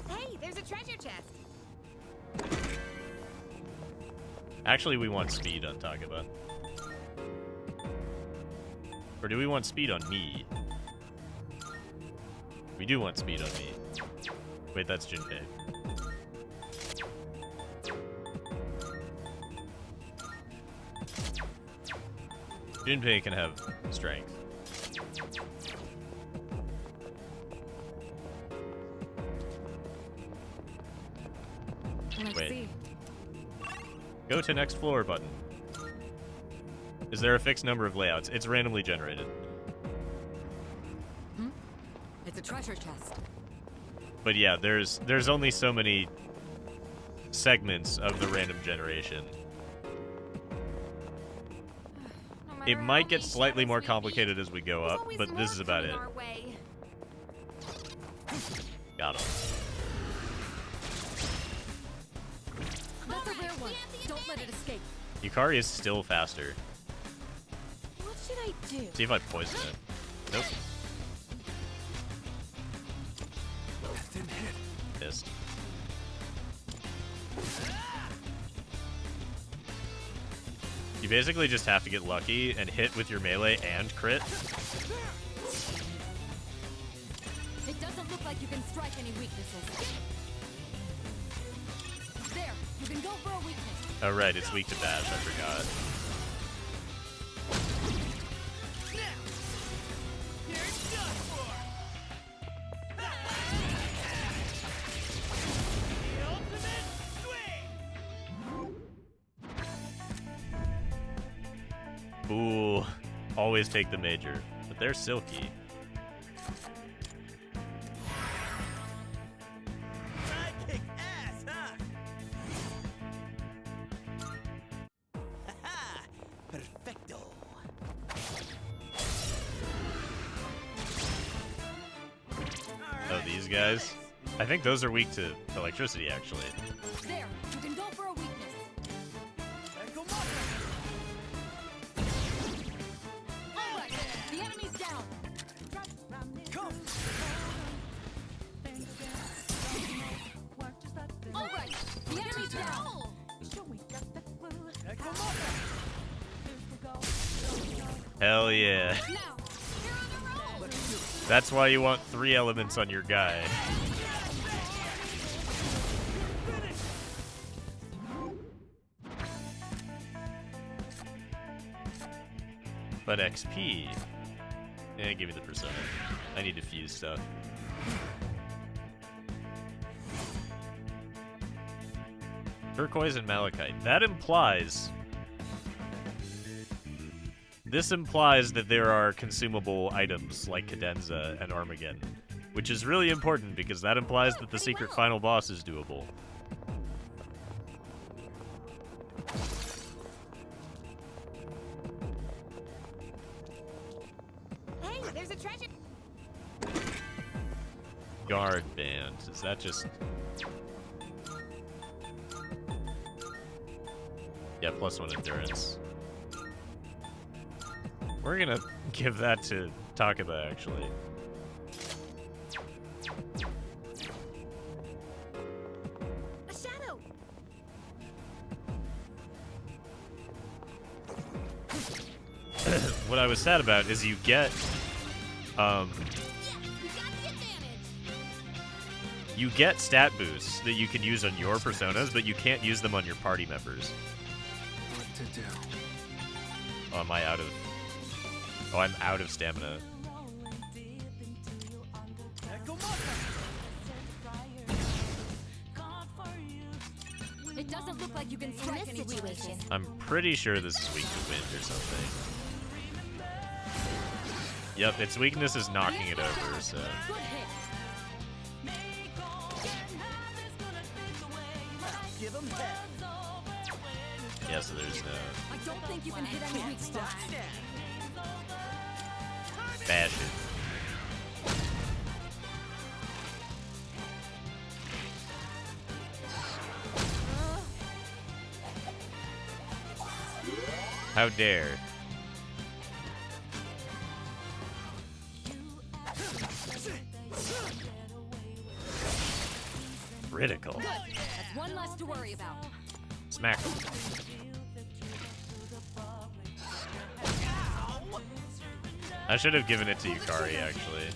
Hey, there's a treasure chest. Actually, we want speed on Takiba. Or do we want speed on me? We do want speed on me. Wait, that's Junpei. Junpei can have strength. Let's Wait. see. Go to next floor button. Is there a fixed number of layouts? It's randomly generated. It's a treasure chest. But yeah, there's only so many segments of the random generation. No matter It how might get many slightly shadows more we complicated meet, as we go there's up, always but this more is about coming it. our way. Got him. That's a rare one. Don't let it escape. Yukari is still faster. What should I do? See if I poison it. Nope. Didn't hit. Missed. You basically just have to get lucky and hit with your melee and crit. It doesn't look like you can strike any weaknesses. There, you can go for a weakness. Oh right, it's weak to bash, I forgot. Ooh, always take the major. But they're silky. I kick ass, huh? Haha! Perfecto. Oh, these guys? I think those are weak to electricity, actually. There, you can go for a weakness. All right, the enemy's down. Come! All right, the enemy's down. Hell yeah. Now, you're on the roll. That's why you want 3 elements on your guy. But XP... Eh, give me the persona. I need to fuse stuff. Turquoise and Malachite. That implies... This implies that there are consumable items like Cadenza and Armageddon, which is really important because that implies that the secret final boss is doable. Hey, there's a treasure. Guard band. Is that just... Yeah, +1 endurance. We're gonna give that to Takeba, actually. A shadow. What I was sad about is you get, you get stat boosts that you can use on your personas, but you can't use them on your party members. What to do? Oh, am I out of... Oh, I'm out of stamina. It doesn't look like you can In strike this any situation, weaknesses. I'm pretty sure this is weak to wind or something. Yep, its weakness is knocking it over, so... Good hit. Give him hell. Yeah, so there's no... I don't think you can hit any weak spots. Bash it. How dare. Critical. Good. That's one less to worry about. Smack him. I should have given it to Yukari, actually.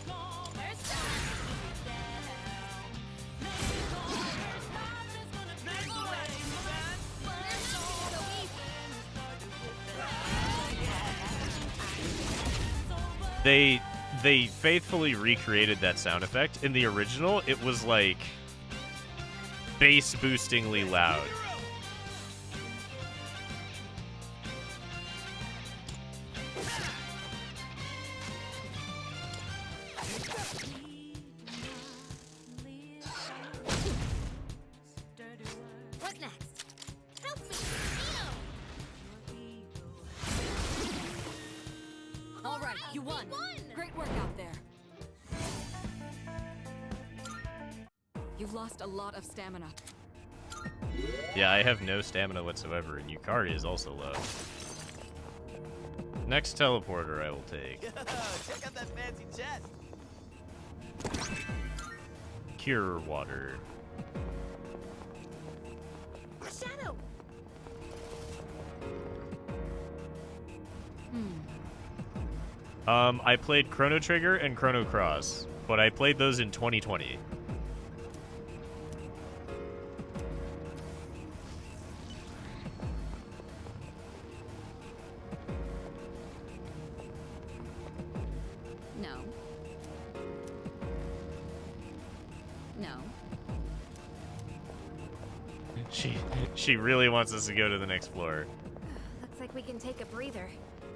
They faithfully recreated that sound effect. In the original, it was like bass boostingly loud. Help me! All right, you won. Great work out there. You've lost a lot of stamina. Yeah, I have no stamina whatsoever, and Yukari is also low. Next teleporter I will take. Yo, check out that fancy chest. Cure water. A shadow! I played Chrono Trigger and Chrono Cross, but I played those in 2020. No. No. She really wants us to go to the next floor. Looks like we can take a breather.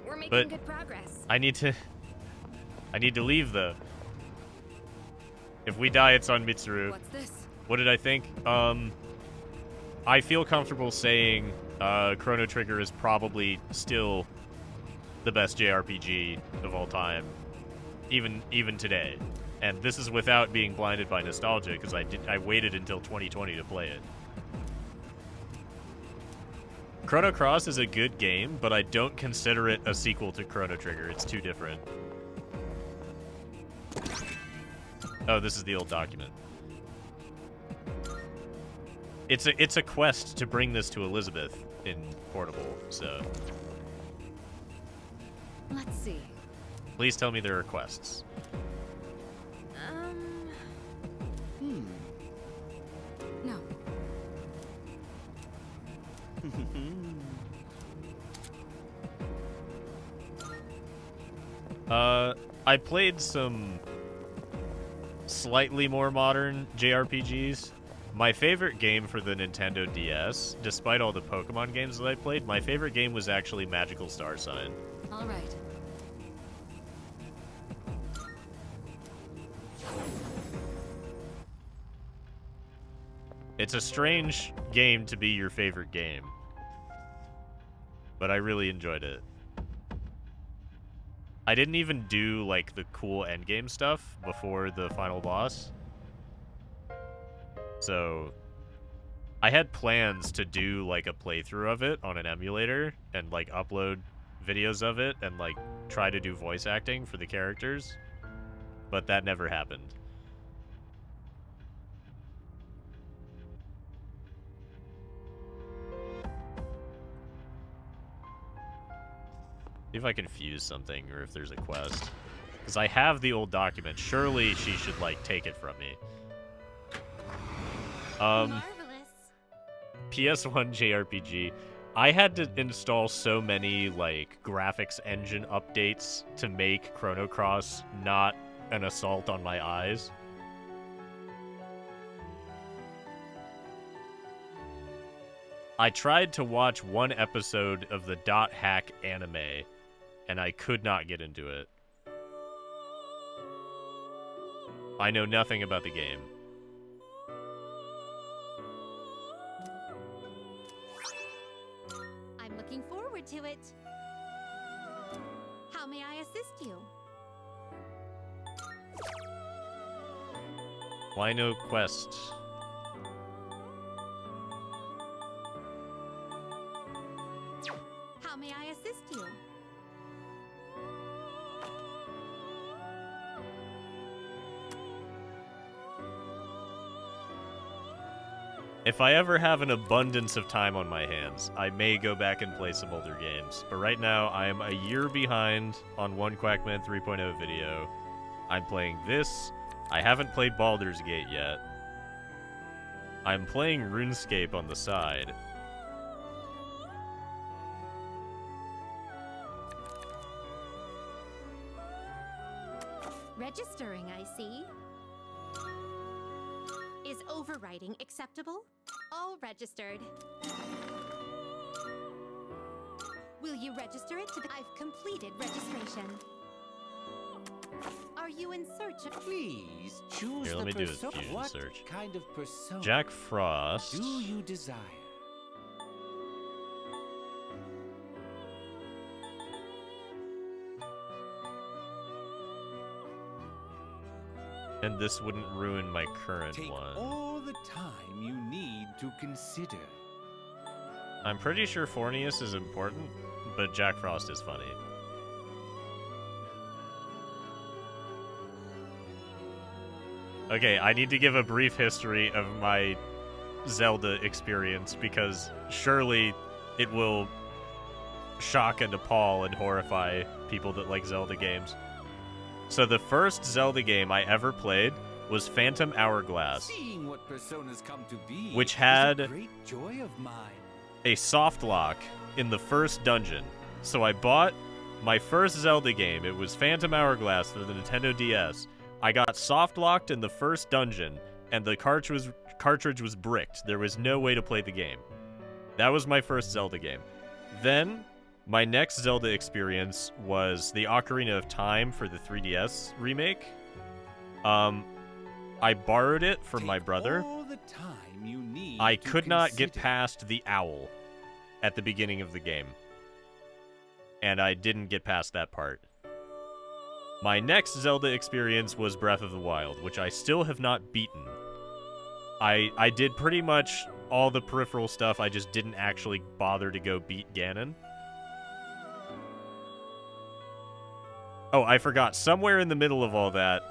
We're making But- good progress. I need to leave though. If we die, it's on Mitsuru. What's this? What did I think? I feel comfortable saying Chrono Trigger is probably still the best JRPG of all time, even today. And this is without being blinded by nostalgia, because I waited until 2020 to play it. Chrono Cross is a good game, but I don't consider it a sequel to Chrono Trigger. It's too different. Oh, this is the old document. It's a quest to bring this to Elizabeth in Portable, so Let's see. please tell me there are quests. No. I played some slightly more modern JRPGs. My favorite game for the Nintendo DS, despite all the Pokemon games that I played, my favorite game was actually Magical Star Sign. All right. It's a strange game to be your favorite game, but I really enjoyed it. I didn't even do, like, the cool endgame stuff before the final boss. So, I had plans to do, like, a playthrough of it on an emulator and, like, upload videos of it and, like, try to do voice acting for the characters, but that never happened. See if I can fuse something or if there's a quest. Because I have the old document. Surely she should, like, take it from me. Marvelous. PS1 JRPG. I had to install so many, like, graphics engine updates to make Chrono Cross not an assault on my eyes. I tried to watch one episode of the Dot Hack anime, and I could not get into it. I know nothing about the game. I'm looking forward to it. How may I assist you? Why no quest? How may I assist you? If I ever have an abundance of time on my hands, I may go back and play some older games. But right now, I am a year behind on One Quackman 3.0 video. I'm playing this. I haven't played Baldur's Gate yet. I'm playing RuneScape on the side. Registering, I see. Is overwriting acceptable? All registered. Will you register it to the... I've completed registration. Are you in search of... Please choose Here, let the me do this persona. fusion What search. kind of persona Jack Frost. do you desire? And this wouldn't ruin my current Take one. all the time you need to consider. I'm pretty sure Fornius is important, but Jack Frost is funny. Okay, I need to give a brief history of my Zelda experience because surely it will shock and appall and horrify people that like Zelda games. So the first Zelda game I ever played was Phantom Hourglass, Seeing what personas come to be which is had a great joy of mine. a soft lock in the first dungeon. So I bought my first Zelda game. It was Phantom Hourglass for the Nintendo DS. I got soft locked in the first dungeon, and the cartridge was bricked. There was no way to play the game. That was my first Zelda game. Then my next Zelda experience was the Ocarina of Time for the 3DS remake. I borrowed it from my brother. All the time you need I to could not get consider. past the owl at the beginning of the game. And I didn't get past that part. My next Zelda experience was Breath of the Wild, which I still have not beaten. I did pretty much all the peripheral stuff, I just didn't actually bother to go beat Ganon. Oh, I forgot. Somewhere in the middle of all that,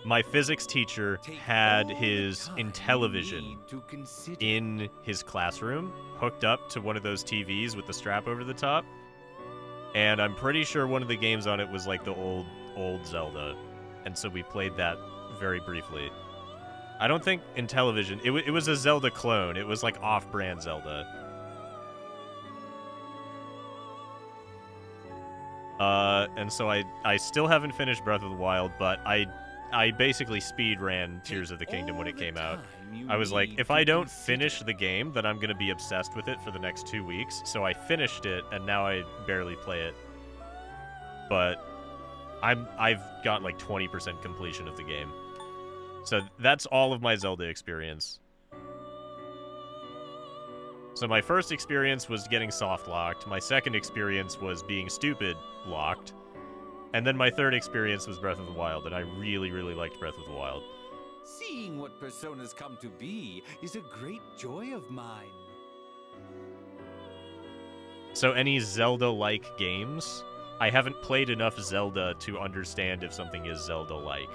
my physics teacher Take had all the his time you Intellivision need to consider. in his classroom, hooked up to one of those TVs with the strap over the top. And I'm pretty sure one of the games on it was like the old Zelda. And so we played that very briefly. I don't think Intellivision... It was a Zelda clone. It was like off-brand Zelda. And so I still haven't finished Breath of the Wild, but I basically speed ran Tears of the Kingdom when it came out. I was like, if I don't finish the game, then I'm going to be obsessed with it for the next 2 weeks. So I finished it, and now I barely play it. But I've got like 20% completion of the game. So that's all of my Zelda experience. So my first experience was getting soft locked. My second experience was being stupid locked. And then my third experience was Breath of the Wild, and I really, really liked Breath of the Wild. Seeing what personas come to be is a great joy of mine. So any Zelda-like games? I haven't played enough Zelda to understand if something is Zelda-like.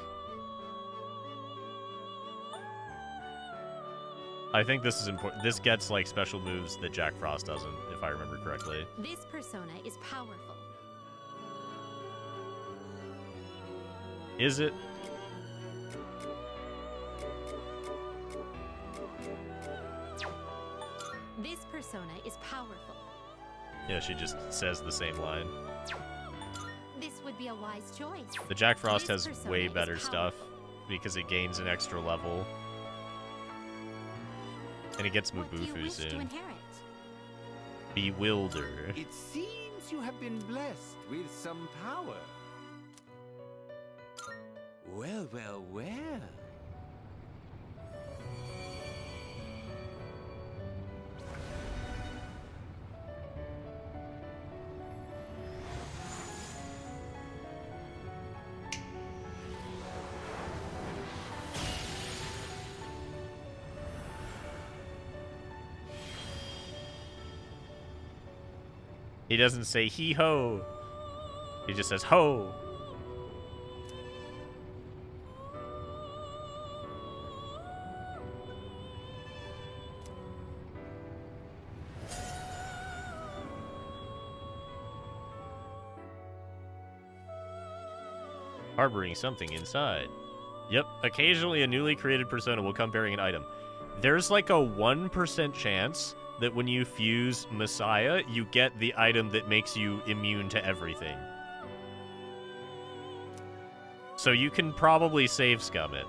I think this is important. This gets like special moves that Jack Frost doesn't, if I remember correctly. This persona is powerful. Is it? This persona is powerful. Yeah, she just says the same line. This would be a wise choice. The Jack Frost This has persona way is better stuff powerful. because it gains an extra level. And it gets What do you Mabufu wish to soon. inherit? Bewilder. It seems you have been blessed with some power. Well, well, well. He doesn't say hee-ho. He just says ho. Harboring something inside. Yep, occasionally a newly created persona will come bearing an item. There's like a 1% chance that when you fuse Messiah, you get the item that makes you immune to everything. So you can probably save scum it.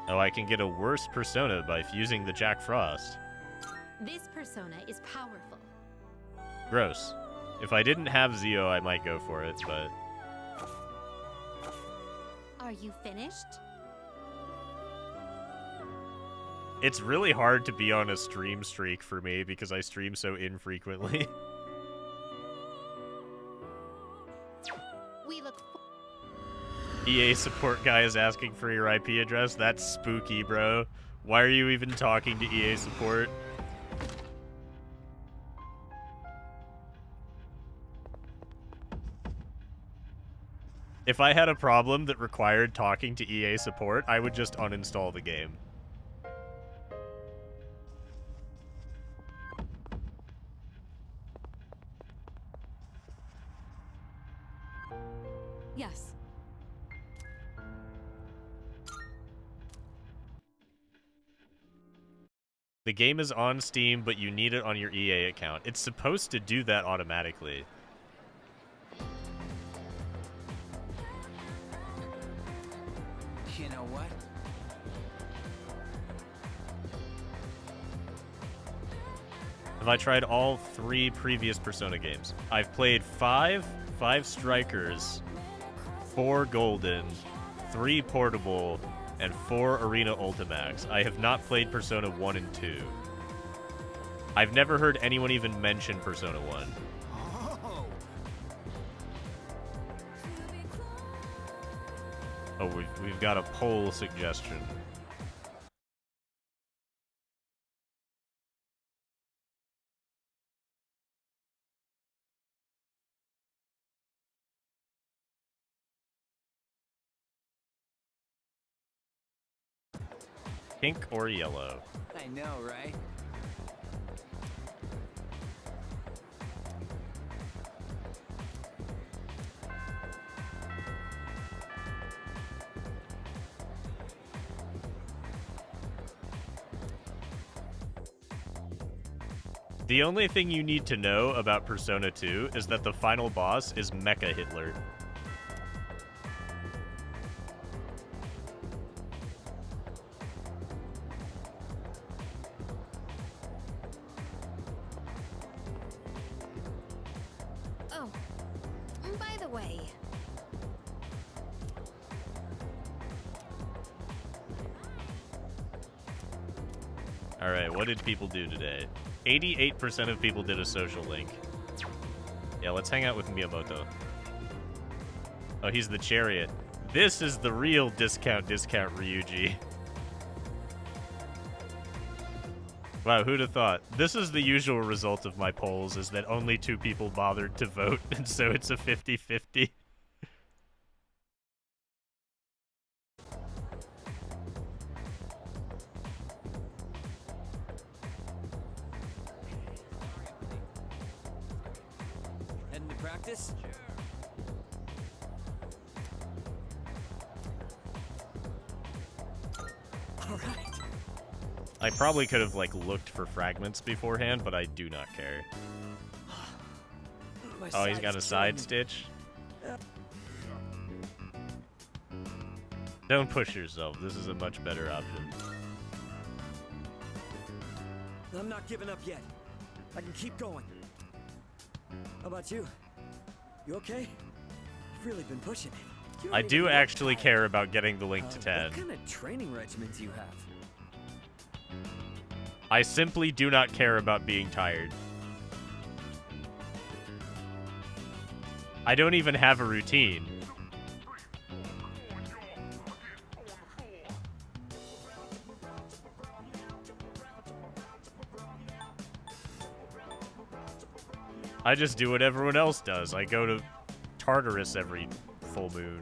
Oh, I can get a worse persona by fusing the Jack Frost. This persona is powerful. Gross. If I didn't have Zio, I might go for it, but... Are you finished? It's really hard to be on a stream streak for me because I stream so infrequently. We look EA support guy is asking for your IP address? That's spooky, bro. Why are you even talking to EA support? If I had a problem that required talking to EA support, I would just uninstall the game. Yes. The game is on Steam, but you need it on your EA account. It's supposed to do that automatically. You know what? Have I tried all 3 previous Persona games? I've played 5 Strikers, 4 Golden, 3 Portable, and 4 Arena Ultimax. I have not played Persona 1 and 2. I've never heard anyone even mention Persona 1. Oh, we've got a poll suggestion. Pink or yellow? I know, right? The only thing you need to know about Persona 2 is that the final boss is Mecha Hitler. Oh, by the way, Alright, what did people do today? 88% of people did a social link. Yeah, let's hang out with Miyamoto. Oh, he's the chariot. This is the real discount Ryuji. Wow, who'd have thought? This is the usual result of my polls, is that only 2 people bothered to vote, and so it's a 50-50. Heading to practice? All right. I probably could have, like, looked for fragments beforehand, but I do not care. My Oh, he's side got a is side killing me. stitch? Don't push yourself. This is a much better option. I'm not giving up yet. I can keep going. How about you? You okay? You've really been pushing it. You I don't do even look actually tired. care about getting the link to 10. What kind of training regimen do you have? I simply do not care about being tired. I don't even have a routine. I just do what everyone else does. I go to Tartarus every full moon.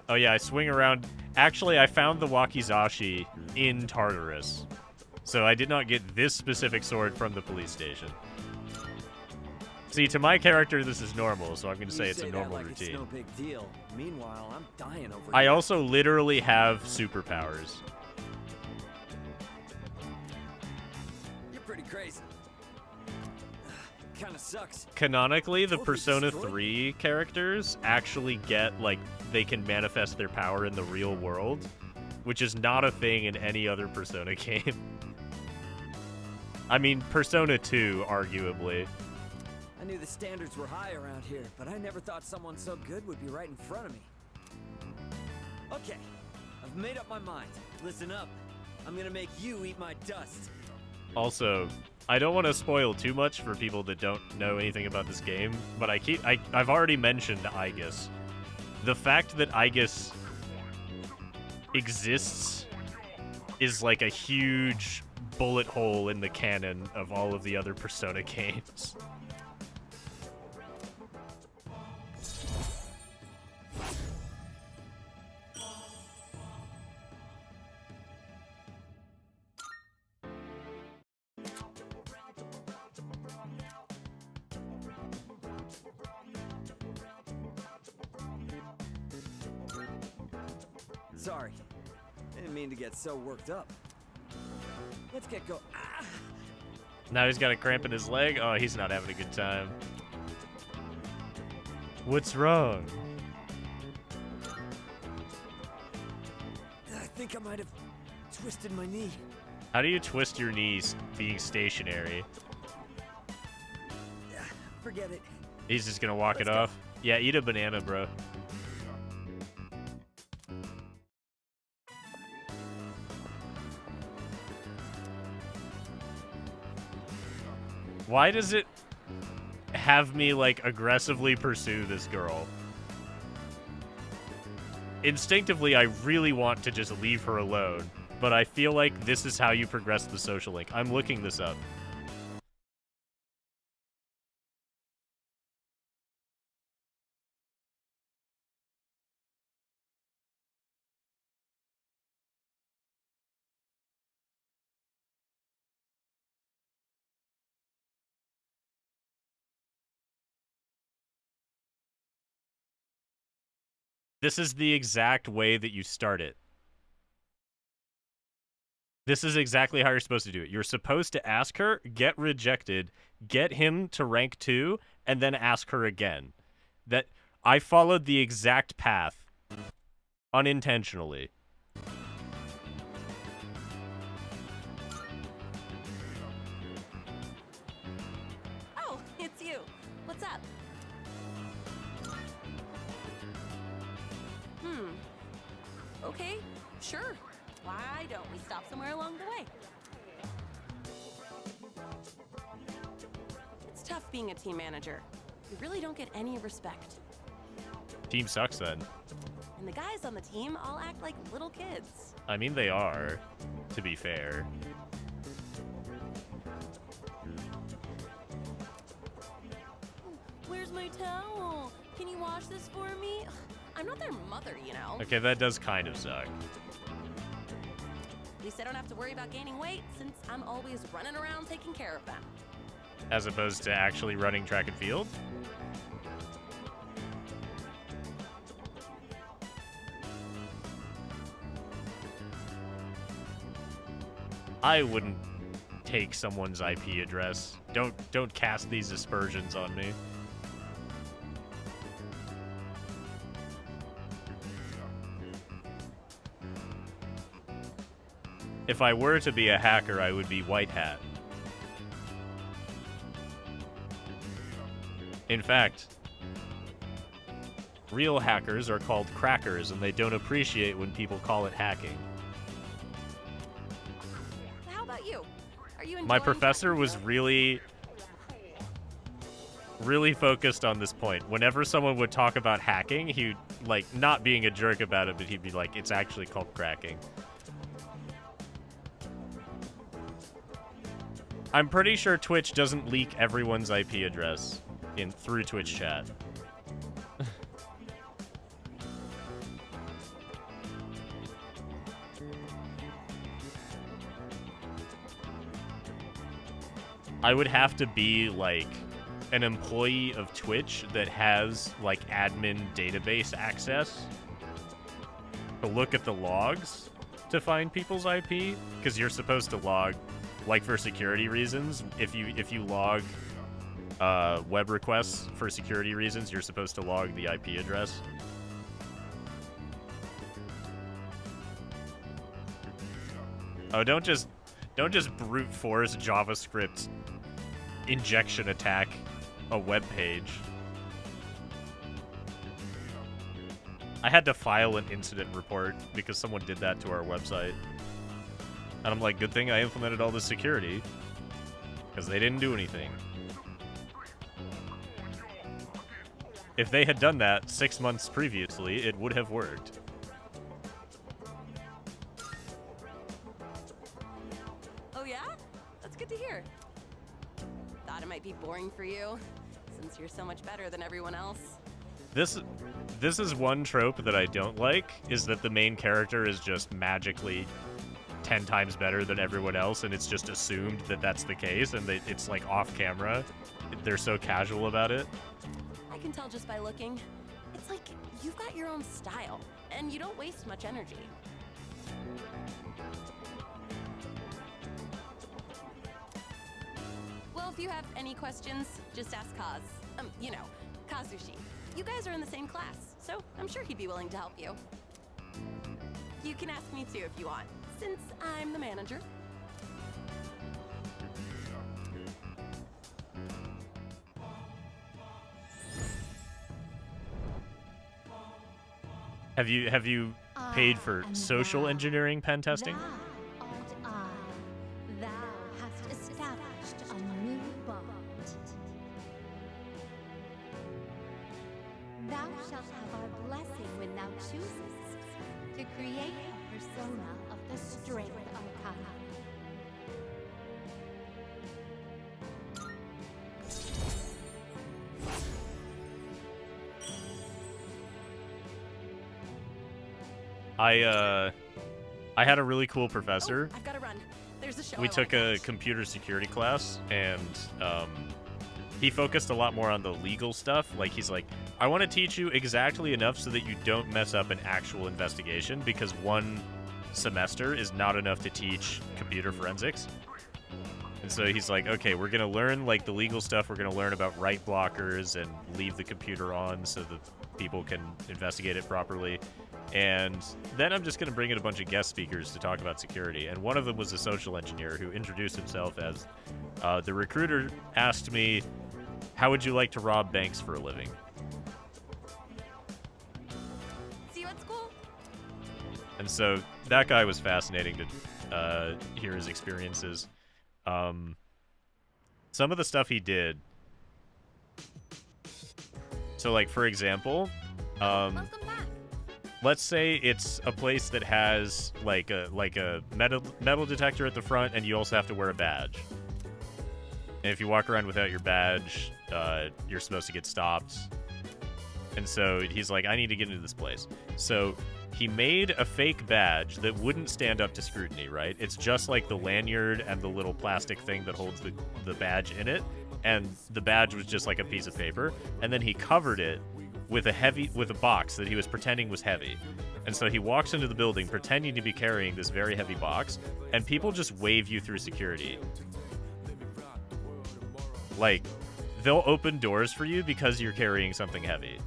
Oh yeah, I swing around. Actually, I found the Wakizashi in Tartarus. So I did not get this specific sword from the police station. See, to my character, this is normal, so I'm going to say You it's a that normal like routine. It's no big deal. Meanwhile, I'm dying over I here. also literally have superpowers. You're pretty crazy. Kinda sucks. Canonically, the Totally Persona destroyed 3 characters actually get, like, they can manifest their power in the real world, which is not a thing in any other Persona game. I mean, Persona 2, arguably. I knew the standards were high around here, but I never thought someone so good would be right in front of me. Okay, I've made up my mind. Listen up. I'm gonna make you eat my dust. Also, I don't want to spoil too much for people that don't know anything about this game, but I've already mentioned Aegis. The fact that Aegis exists is like a huge bullet hole in the canon of all of the other Persona games. Sorry. Didn't mean to get so worked up. Let's get go. Ah! Now he's got a cramp in his leg. Oh, he's not having a good time. What's wrong? I think I might have twisted my knee. How do you twist your knees being stationary? Forget it. He's just gonna walk it off. Yeah, eat a banana, bro. Why does it have me, like, aggressively pursue this girl? Instinctively, I really want to just leave her alone, but I feel like this is how you progress the social link. I'm looking this up. This is the exact way that you start it. This is exactly how you're supposed to do it. You're supposed to ask her, get rejected, get him to rank 2, and then ask her again. That I followed the exact path unintentionally. Oh, it's you. What's up? Okay, sure. Why don't we stop somewhere along the way? It's tough being a team manager. You really don't get any respect. Team sucks then. And the guys on the team all act like little kids. I mean, they are, to be fair. Where's my towel? Can you wash this for me? I'm not their mother, you know. Okay, that does kind of suck. At least I don't have to worry about gaining weight since I'm always running around taking care of them. As opposed to actually running track and field? I wouldn't take someone's IP address. Don't cast these aspersions on me. If I were to be a hacker, I would be White Hat. In fact, real hackers are called crackers, and they don't appreciate when people call it hacking. How about you? Are you enjoying My professor was really focused on this point. Whenever someone would talk about hacking, he'd, like, not being a jerk about it, but he'd be like, it's actually called cracking. I'm pretty sure Twitch doesn't leak everyone's IP address through Twitch chat. I would have to be, like, an employee of Twitch that has, like, admin database access to look at the logs to find people's IP, because you're supposed to log, like, for security reasons. If you log web requests for security reasons, you're supposed to log the IP address. Oh, don't just brute force JavaScript injection attack a web page. I had to file an incident report because someone did that to our website. And I'm like, good thing I implemented all this security, because they didn't do anything. If they had done that 6 months previously, it would have worked. Oh yeah? That's good to hear. Thought it might be boring for you, since you're so much better than everyone else. This is one trope that I don't like, is that the main character is just magically 10 times better than everyone else, and it's just assumed that that's the case, and it's like off camera. They're so casual about it. I can tell just by looking. It's like you've got your own style, and you don't waste much energy. Well, if you have any questions, just ask Kaz. You know, Kazushi. You guys are in the same class, so I'm sure he'd be willing to help you. You can ask me too if you want, since I'm the manager. Have you paid for am social thou. engineering pen testing? Thou art I. Thou hast established a new bond. Thou shalt have our blessing when thou choosest to create a persona of the Strength Arcana. I had a really cool professor. Oh, I've got to run. There's a show. We I took wanna a watch. computer security class, and he focused a lot more on the legal stuff. Like, he's like, I want to teach you exactly enough so that you don't mess up an actual investigation, because one semester is not enough to teach computer forensics. And so he's like, okay, we're going to learn, like, the legal stuff. We're going to learn about write blockers and leave the computer on so that people can investigate it properly. And then I'm just going to bring in a bunch of guest speakers to talk about security. And one of them was a social engineer who introduced himself as, the recruiter asked me, how would you like to rob banks for a living? See you at school. And so that guy was fascinating to hear his experiences. Some of the stuff he did. So, like, for example, Welcome back. let's say it's a place that has like a metal detector at the front, and you also have to wear a badge. And if you walk around without your badge, you're supposed to get stopped. And so he's like, I need to get into this place. So he made a fake badge that wouldn't stand up to scrutiny, right? It's just like the lanyard and the little plastic thing that holds the badge in it. And the badge was just like a piece of paper. And then he covered it with a box that he was pretending was heavy. And so he walks into the building pretending to be carrying this very heavy box, and people just wave you through security. Like, they'll open doors for you because you're carrying something heavy.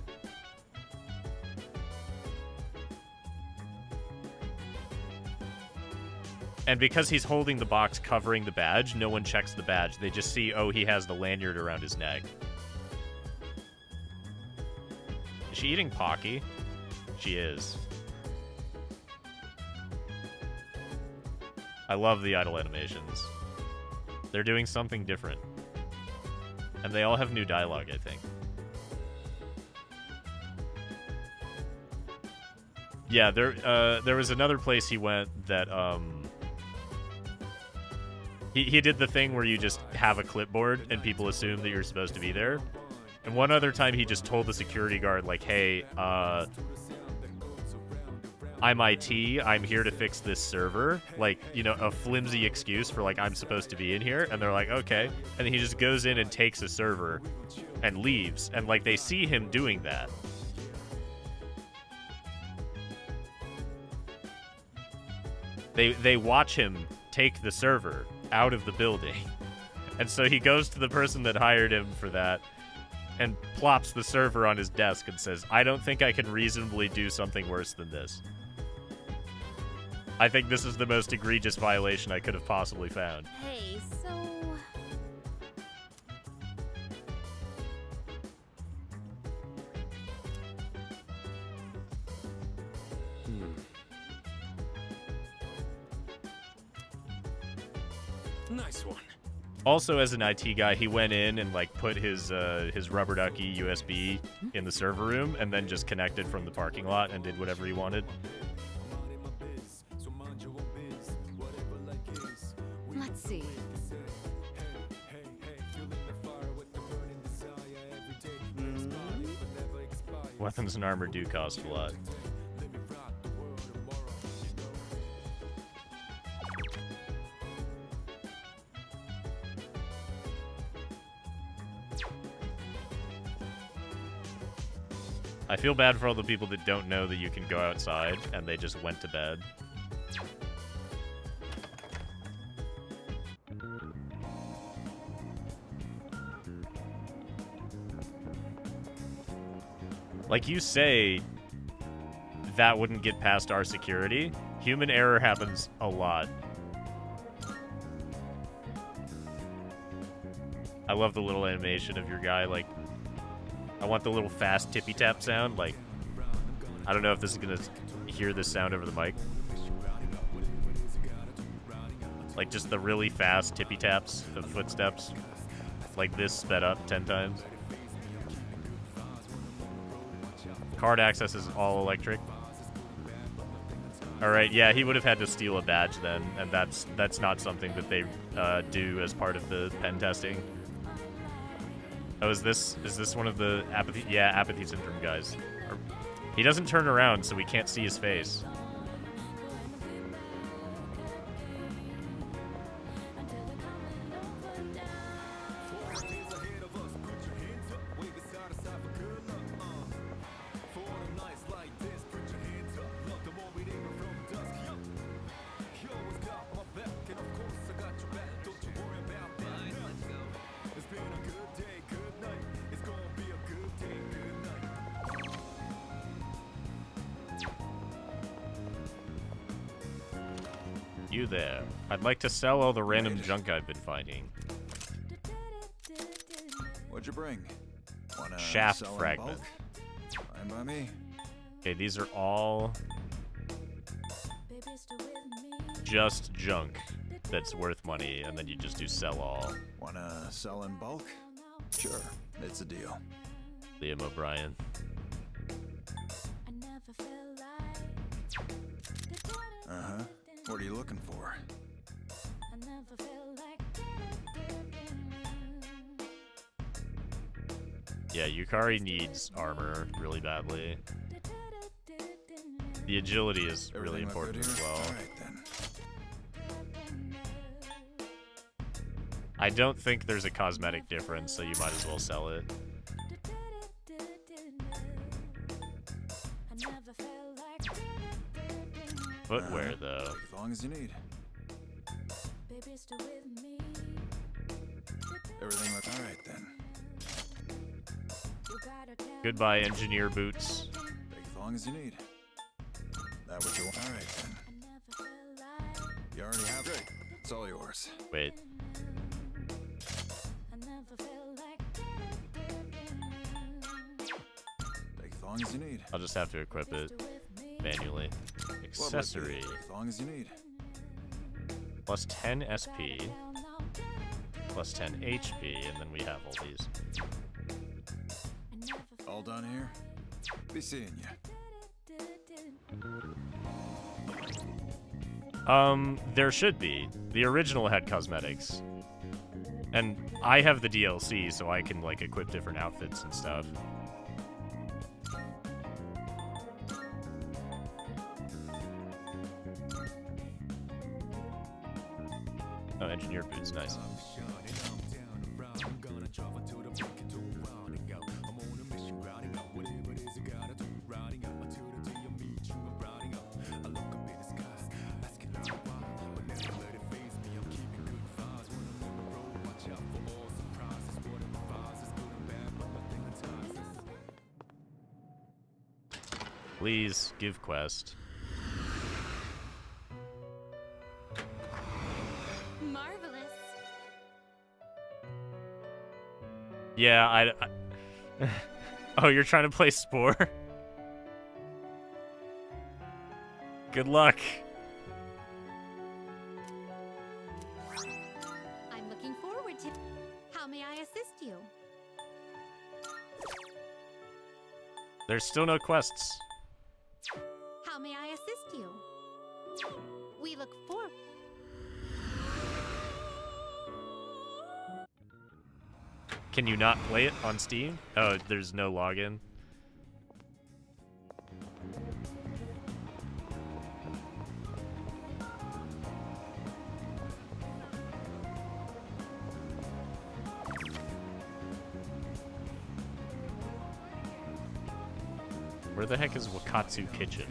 And because he's holding the box covering the badge, no one checks the badge. They just see, oh, he has the lanyard around his neck. Is she eating Pocky? She is. I love the idle animations. They're doing something different. And they all have new dialogue, I think. Yeah, there was another place he went that, He did the thing where you just have a clipboard and people assume that you're supposed to be there. And one other time he just told the security guard, like, hey, I'm IT, I'm here to fix this server. Like, you know, a flimsy excuse for, like, I'm supposed to be in here. And they're like, okay. And then he just goes in and takes a server and leaves. And, like, they see him doing that. They watch him take the server out of the building. And so he goes to the person that hired him for that and plops the server on his desk and says, I don't think I can reasonably do something worse than this. I think this is the most egregious violation I could have possibly found. Hey, so... Nice one. Also, as an IT guy, he went in and like put his rubber ducky USB in the server room, and then just connected from the parking lot and did whatever he wanted. Let's see. Weapons and armor do cost a lot. I feel bad for all the people that don't know that you can go outside and they just went to bed. Like you say, that wouldn't get past our security. Human error happens a lot. I love the little animation of your guy, like, I want the little fast tippy tap sound, like, I don't know if this is gonna hear this sound over the mic. Like, just the really fast tippy taps of footsteps. Like this sped up 10 times. Card access is all electric. Alright, yeah, he would have had to steal a badge then, and that's not something that they do as part of the pen testing. Oh, is this one of the apathy? Yeah, apathy syndrome guys. He doesn't turn around, so we can't see his face. You there. I'd like to sell all the random junk I've been finding. What'd you bring? Wanna Shaft sell in fragment. bulk? Fine by me. Okay, these are all just junk that's worth money, and then you just do sell all. Wanna sell in bulk? Sure, it's a deal. Liam O'Brien. Uh-huh. What are you looking for? Yeah, Yukari needs armor really badly. The agility is really Everything look important good as here? well. All right, then. I don't think there's a cosmetic difference, so you might as well sell it. Footwear, though. Take as long as you need. Everything look all right, then. Goodbye, engineer boots. Take as long as you need. That what you want? All right, then. You already have it. It's all yours. Wait. Take as long as you need. I'll just have to equip it manually. What would it be? Accessory. As long as you need. Plus 10 SP. Plus 10 HP, and then we have all these. All done here? Be seeing you. There should be. The original had cosmetics. And I have the DLC, so I can, like, equip different outfits and stuff. Oh, engineer boots, nice. Please give quest. Marvelous. Yeah, I Oh, you're trying to play Spore? Good luck. There's still no quests. How may I assist you? We look forward. Can you not play it on Steam? Oh, there's no login. Where the heck is Wakatsu Kitchen?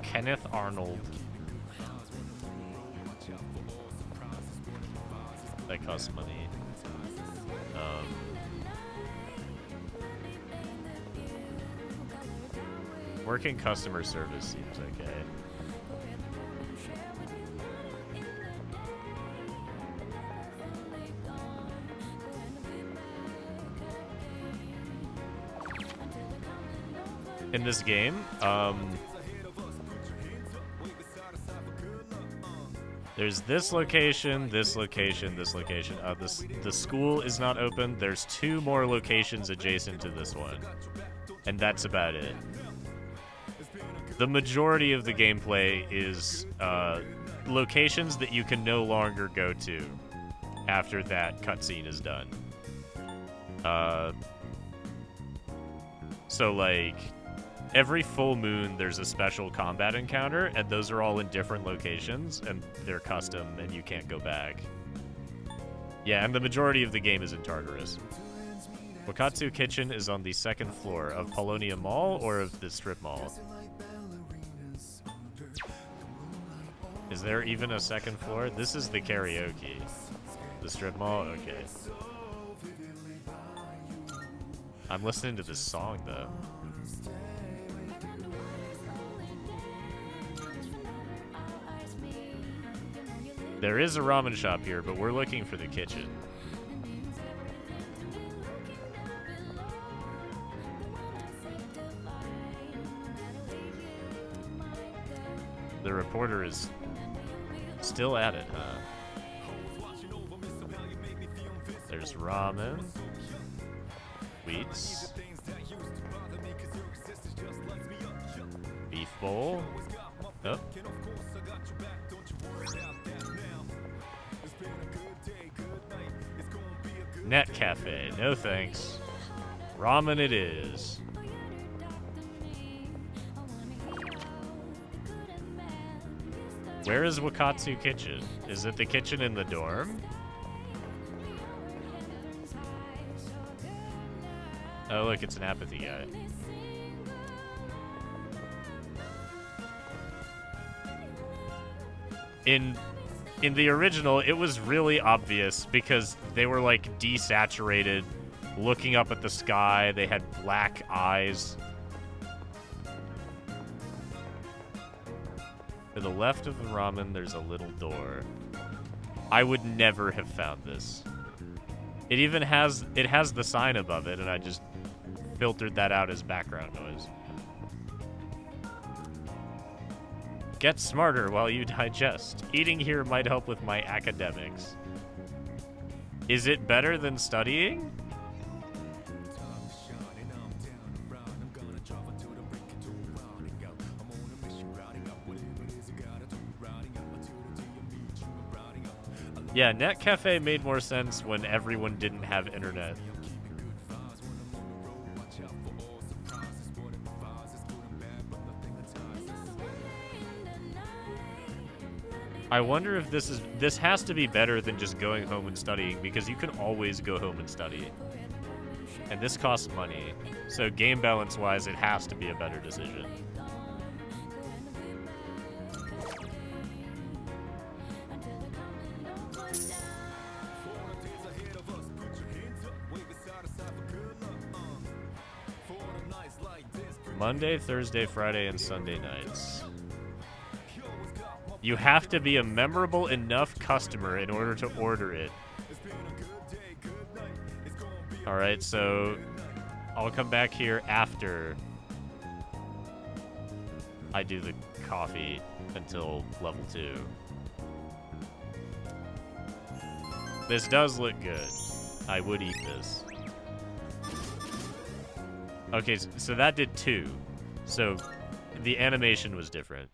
Kenneth Arnold. That costs money. Working customer service seems okay. In this game, there's this location, this location, this location. The school is not open. There's 2 more locations adjacent to this one. And that's about it. The majority of the gameplay is locations that you can no longer go to after that cutscene is done. So, like, every full moon there's a special combat encounter, and those are all in different locations, and they're custom, and you can't go back. Yeah, and the majority of the game is in Tartarus. Wakatsu Kitchen is on the 2nd floor of Polonia Mall or of the strip mall. Is there even a 2nd floor? This is the karaoke. The strip mall? Okay. I'm listening to this song, though. There is a ramen shop here, but we're looking for the kitchen. The reporter is still at it, huh? There's ramen. Wheats. Beef bowl. Oh. Net Cafe. No thanks. Ramen it is. Where is Wakatsu Kitchen? Is it the kitchen in the dorm? Oh, look, it's an apathy guy. In the original, it was really obvious because they were, like, desaturated, looking up at the sky. They had black eyes. To the left of the ramen, there's a little door. I would never have found this. It even has the sign above it, and I just filtered that out as background noise. Get smarter while you digest. Eating here might help with my academics. Is it better than studying? Yeah, Net Cafe made more sense when everyone didn't have internet. I wonder if this has to be better than just going home and studying, because you can always go home and study. And this costs money. So game balance wise, it has to be a better decision. Monday, Thursday, Friday, and Sunday nights. You have to be a memorable enough customer in order to order it. Alright, so I'll come back here after I do the coffee until level 2. This does look good. I would eat this. Okay, so that did 2. So the animation was different.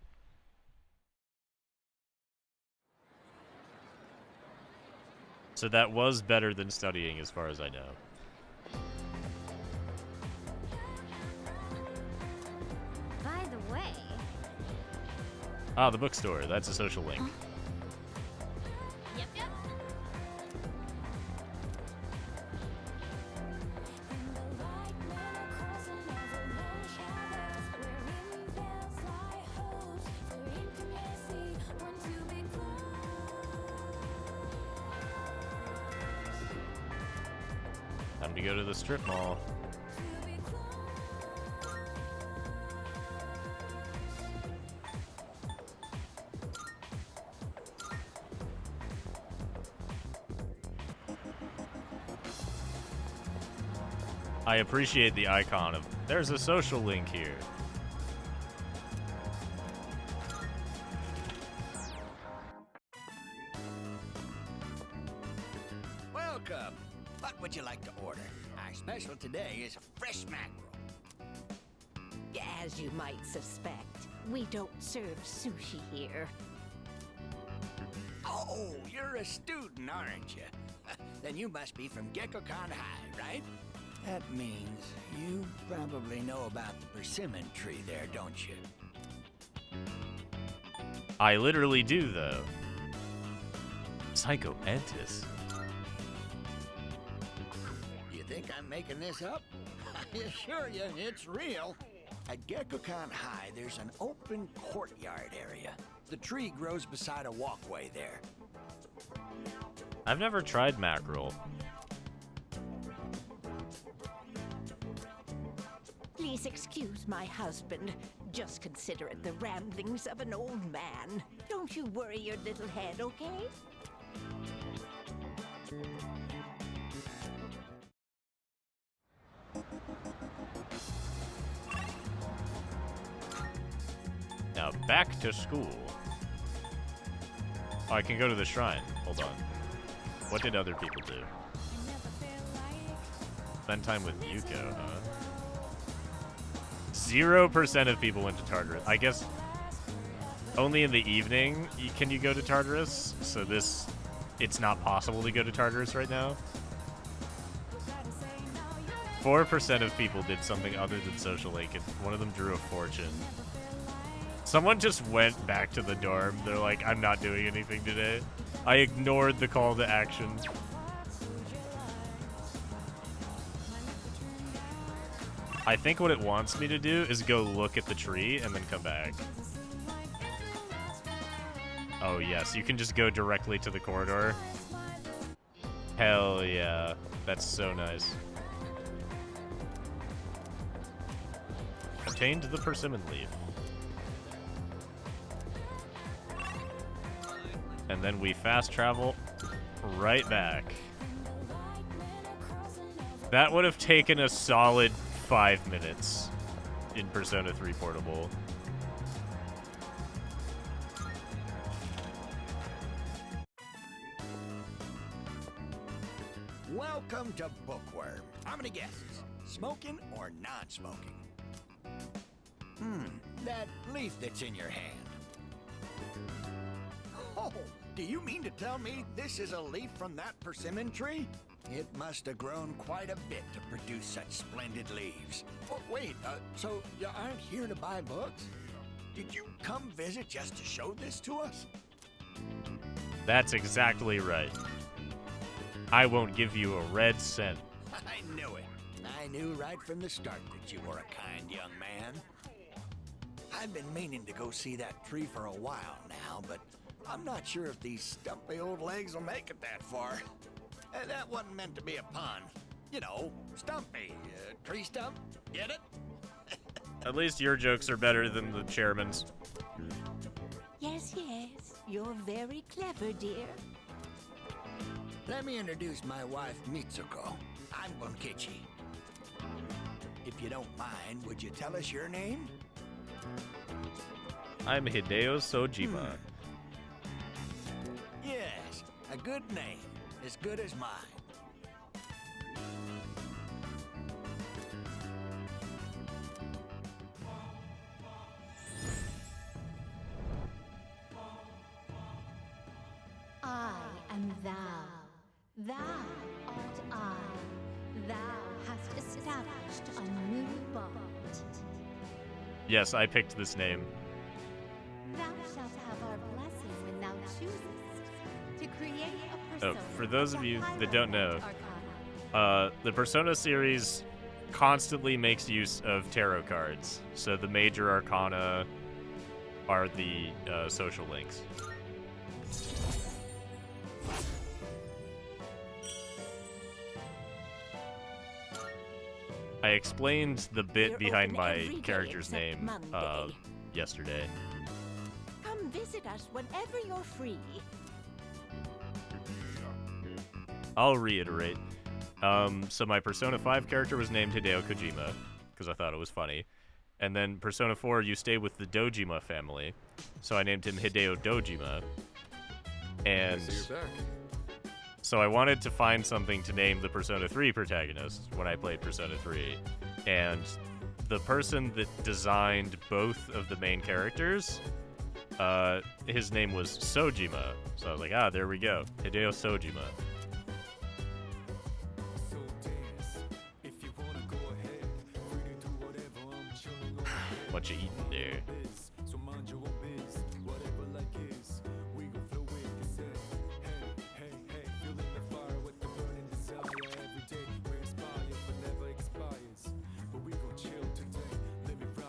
So that was better than studying as far as I know. By the way, Ah, the bookstore. That's a social link. yep. Time to go to the strip mall. I appreciate the icon of, there's a social link here. Welcome. What would you like to order? Our special today is fresh mackerel. As you might suspect, we don't serve sushi here. Oh, you're a student, aren't you? Then you must be from Gekkoukan High, right? That means you probably know about the persimmon tree there, don't you? I literally do, though. Psycho Mantis. You think I'm making this up? I assure you, it's real. At Gekkoukan High, there's an open courtyard area. The tree grows beside a walkway there. I've never tried mackerel. Please excuse my husband. Just consider it the ramblings of an old man. Don't you worry your little head, okay? Now back to school. Oh, I can go to the shrine. Hold on. What did other people do? Spend time with Yuko, huh? 0% of people went to Tartarus. I guess only in the evening can you go to Tartarus, so it's not possible to go to Tartarus right now. 4% of people did something other than Social Link, and one of them drew a fortune. Someone just went back to the dorm. They're like, I'm not doing anything today. I ignored the call to action. I think what it wants me to do is go look at the tree and then come back. Oh yes, you can just go directly to the corridor. Hell yeah, that's so nice. Obtained the persimmon leaf. And then we fast travel right back. That would have taken a solid 5 minutes in Persona 3 Portable. Welcome to Bookworm. How many guesses? Smoking or non-smoking? That leaf that's in your hand. Oh, do you mean to tell me this is a leaf from that persimmon tree? It must have grown quite a bit to produce such splendid leaves. Oh, wait, so you aren't here to buy books? Did you come visit just to show this to us? That's exactly right. I won't give you a red cent. I knew it. I knew right from the start that you were a kind young man. I've been meaning to go see that tree for a while now, but I'm not sure if these stumpy old legs will make it that far. That wasn't meant to be a pun. You know, stumpy. Tree stump? Get it? At least your jokes are better than the chairman's. Yes, yes. You're very clever, dear. Let me introduce my wife, Mitsuko. I'm Bunkichi. If you don't mind, would you tell us your name? I'm Hideo Sojima. Yes, a good name. As good as mine. I am thou. Thou art I. Thou hast established a new bond. Yes, I picked this name. Thou shalt have our blessing when thou choosest to create a Oh, persona. for those of you that don't know, Arcana. the Persona series constantly makes use of tarot cards. So the major arcana are the social links. I explained the bit They're behind open my every day character's except name Monday. yesterday. Come visit us whenever you're free. I'll reiterate. So my Persona 5 character was named Hideo Kojima, because I thought it was funny. And then Persona 4, you stay with the Dojima family, so I named him Hideo Dojima. And so I wanted to find something to name the Persona 3 protagonist when I played Persona 3. And the person that designed both of the main characters, his name was Sojima. So I was like, ah, there we go. Hideo Sojima. What you eating there?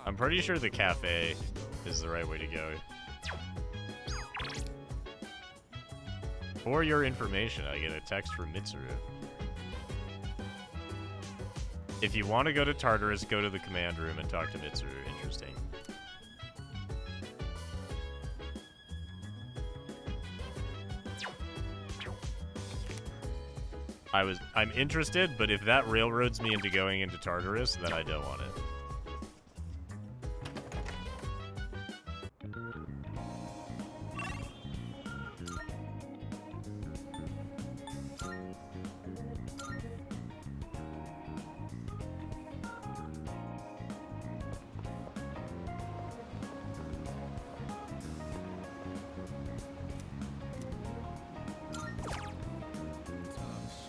I'm pretty sure the cafe is the right way to go. For your information, I get a text from Mitsuru. If you want to go to Tartarus, go to the command room and talk to Mitsuru. Interesting. I'm interested, but if that railroads me into going into Tartarus, then I don't want it.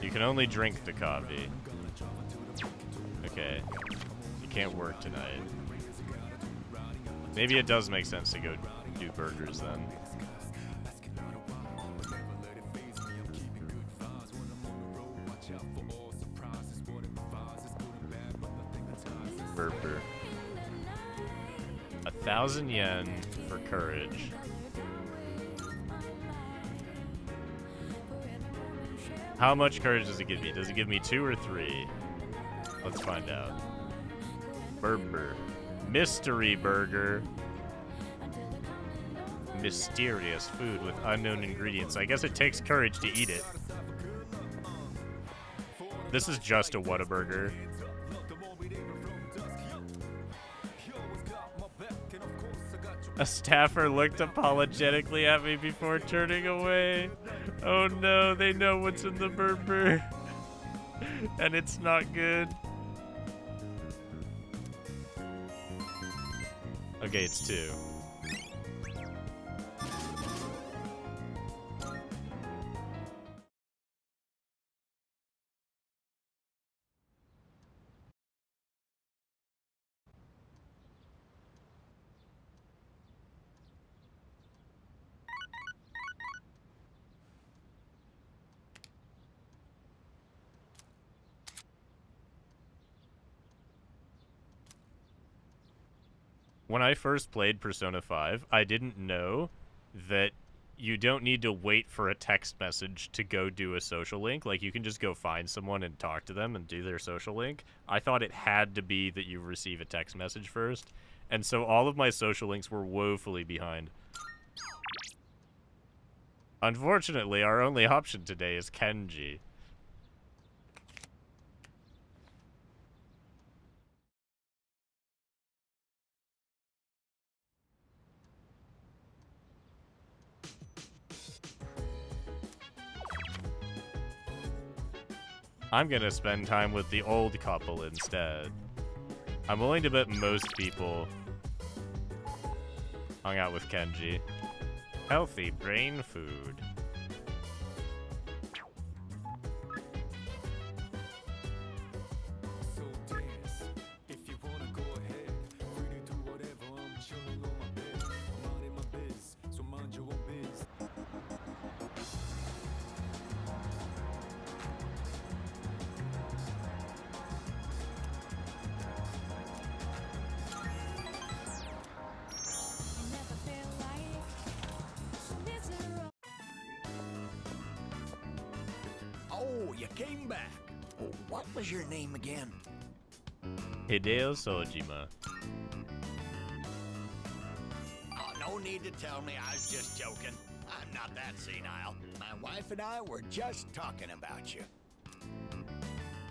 You can only drink the coffee. Okay. You can't work tonight. Maybe it does make sense to go do burgers then. Burger. 1,000 yen for courage. How much courage does it give me? Does it give me 2 or 3? Let's find out. Burger. Mystery burger. Mysterious food with unknown ingredients. I guess it takes courage to eat it. This is just a Whataburger. A staffer looked apologetically at me before turning away. Oh no, they know what's in the burger. And it's not good. Okay, it's 2. When I first played Persona 5, I didn't know that you don't need to wait for a text message to go do a social link. Like, you can just go find someone and talk to them and do their social link. I thought it had to be that you receive a text message first. And so all of my social links were woefully behind. Unfortunately, our only option today is Kenji. I'm gonna spend time with the old couple instead. I'm willing to bet most people hung out with Kenji. Healthy brain food. So dance. If you wanna go ahead, free to do whatever. I'm chilling on my bed. I'm minding my biz, so mind your own biz. Oh, you came back. Oh, what was your name again? Hideo Sojima. Oh, no need to tell me. I was just joking. I'm not that senile. My wife and I were just talking about you.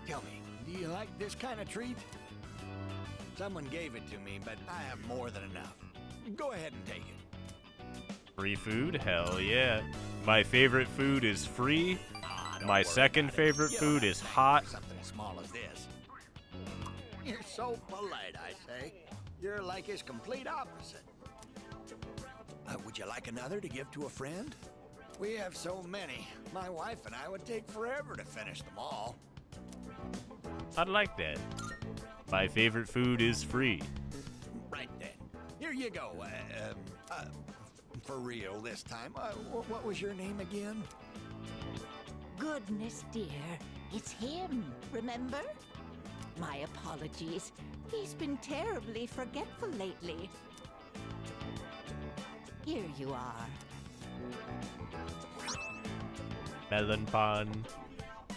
Tell me, do you like this kind of treat? Someone gave it to me, but I have more than enough. Go ahead and take it. Free food? Hell yeah. My favorite food is free. Don't My worry second about it. favorite You food don't is have to hot. for something as small as this. You're so polite, I say. You're like his complete opposite. Would you like another to give to a friend? We have so many. My wife and I would take forever to finish them all. I'd like that. My favorite food is free. Right then. Here you go. For real this time. What was your name again? Goodness, dear. It's him, remember? My apologies. He's been terribly forgetful lately. Here you are. Melon Pond.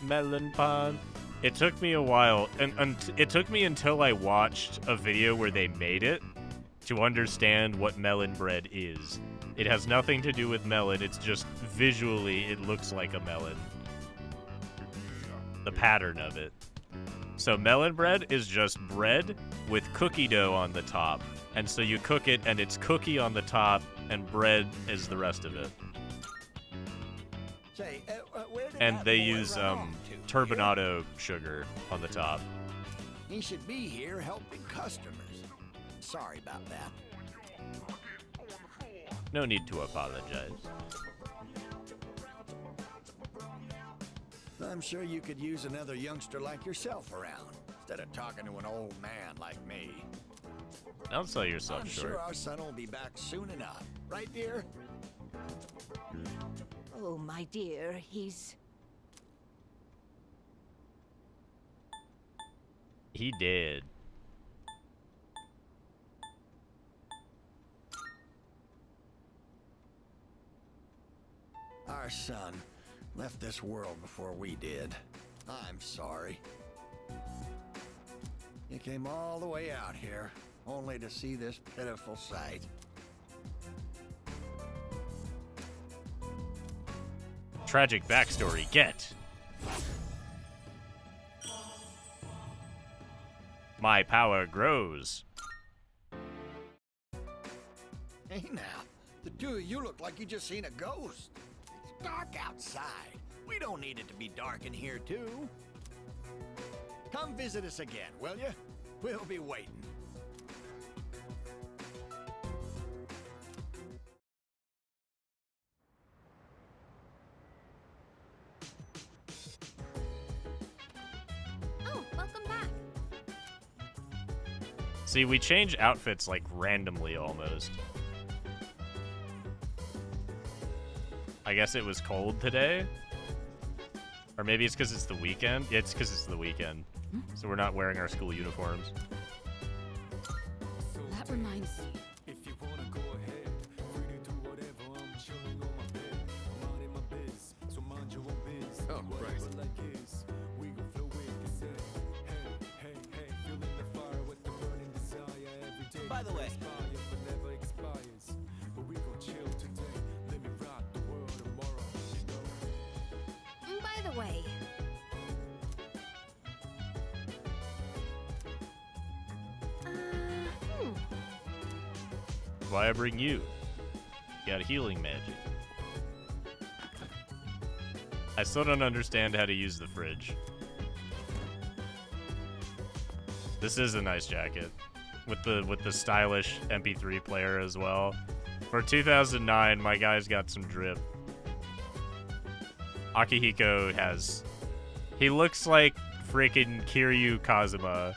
Melon Pond. It took me a while, and it took me until I watched a video where they made it to understand what melon bread is. It has nothing to do with melon, it's just visually it looks like a melon. The pattern of it. So melon bread is just bread with cookie dough on the top. And so you cook it and it's cookie on the top and bread is the rest of it. Say, where did And that they boy use run off to, turbinado sugar on the top. He should be here helping customers. Sorry about that. No need to apologize. I'm sure you could use another youngster like yourself around, instead of talking to an old man like me. Don't sell yourself I'm short. sure our son will be back soon enough. Right, dear? Oh, my dear, he's... He did. Our son left this world before we did. I'm sorry. You came all the way out here, only to see this pitiful sight. Tragic backstory, get. My power grows. Hey now, the two of you look like you just seen a ghost. It's dark outside. We don't need it to be dark in here too. Come visit us again, will you? We'll be waiting. Oh, welcome back. See, we change outfits like randomly almost. I guess it was cold today. Or maybe it's because it's the weekend. Yeah, it's because it's the weekend. So we're not wearing our school uniforms. That reminds me. If you wanna go ahead, free to do whatever. I'm chilling on my bed. I'm minding my biz, so mind your own biz. Oh, Whatever right. like is, we gon' flow with the set. Hey, feeling the fire with the burning desire every day. By the way. Inspire, but never expires. But we gon' chill today. Let me rock the world tomorrow. You know. By the way, Why I bring you? You got healing magic. I still don't understand how to use the fridge. This is a nice jacket with the stylish MP3 player as well. For 2009, my guy's got some drip. Akihiko has... He looks like freaking Kiryu Kazuma.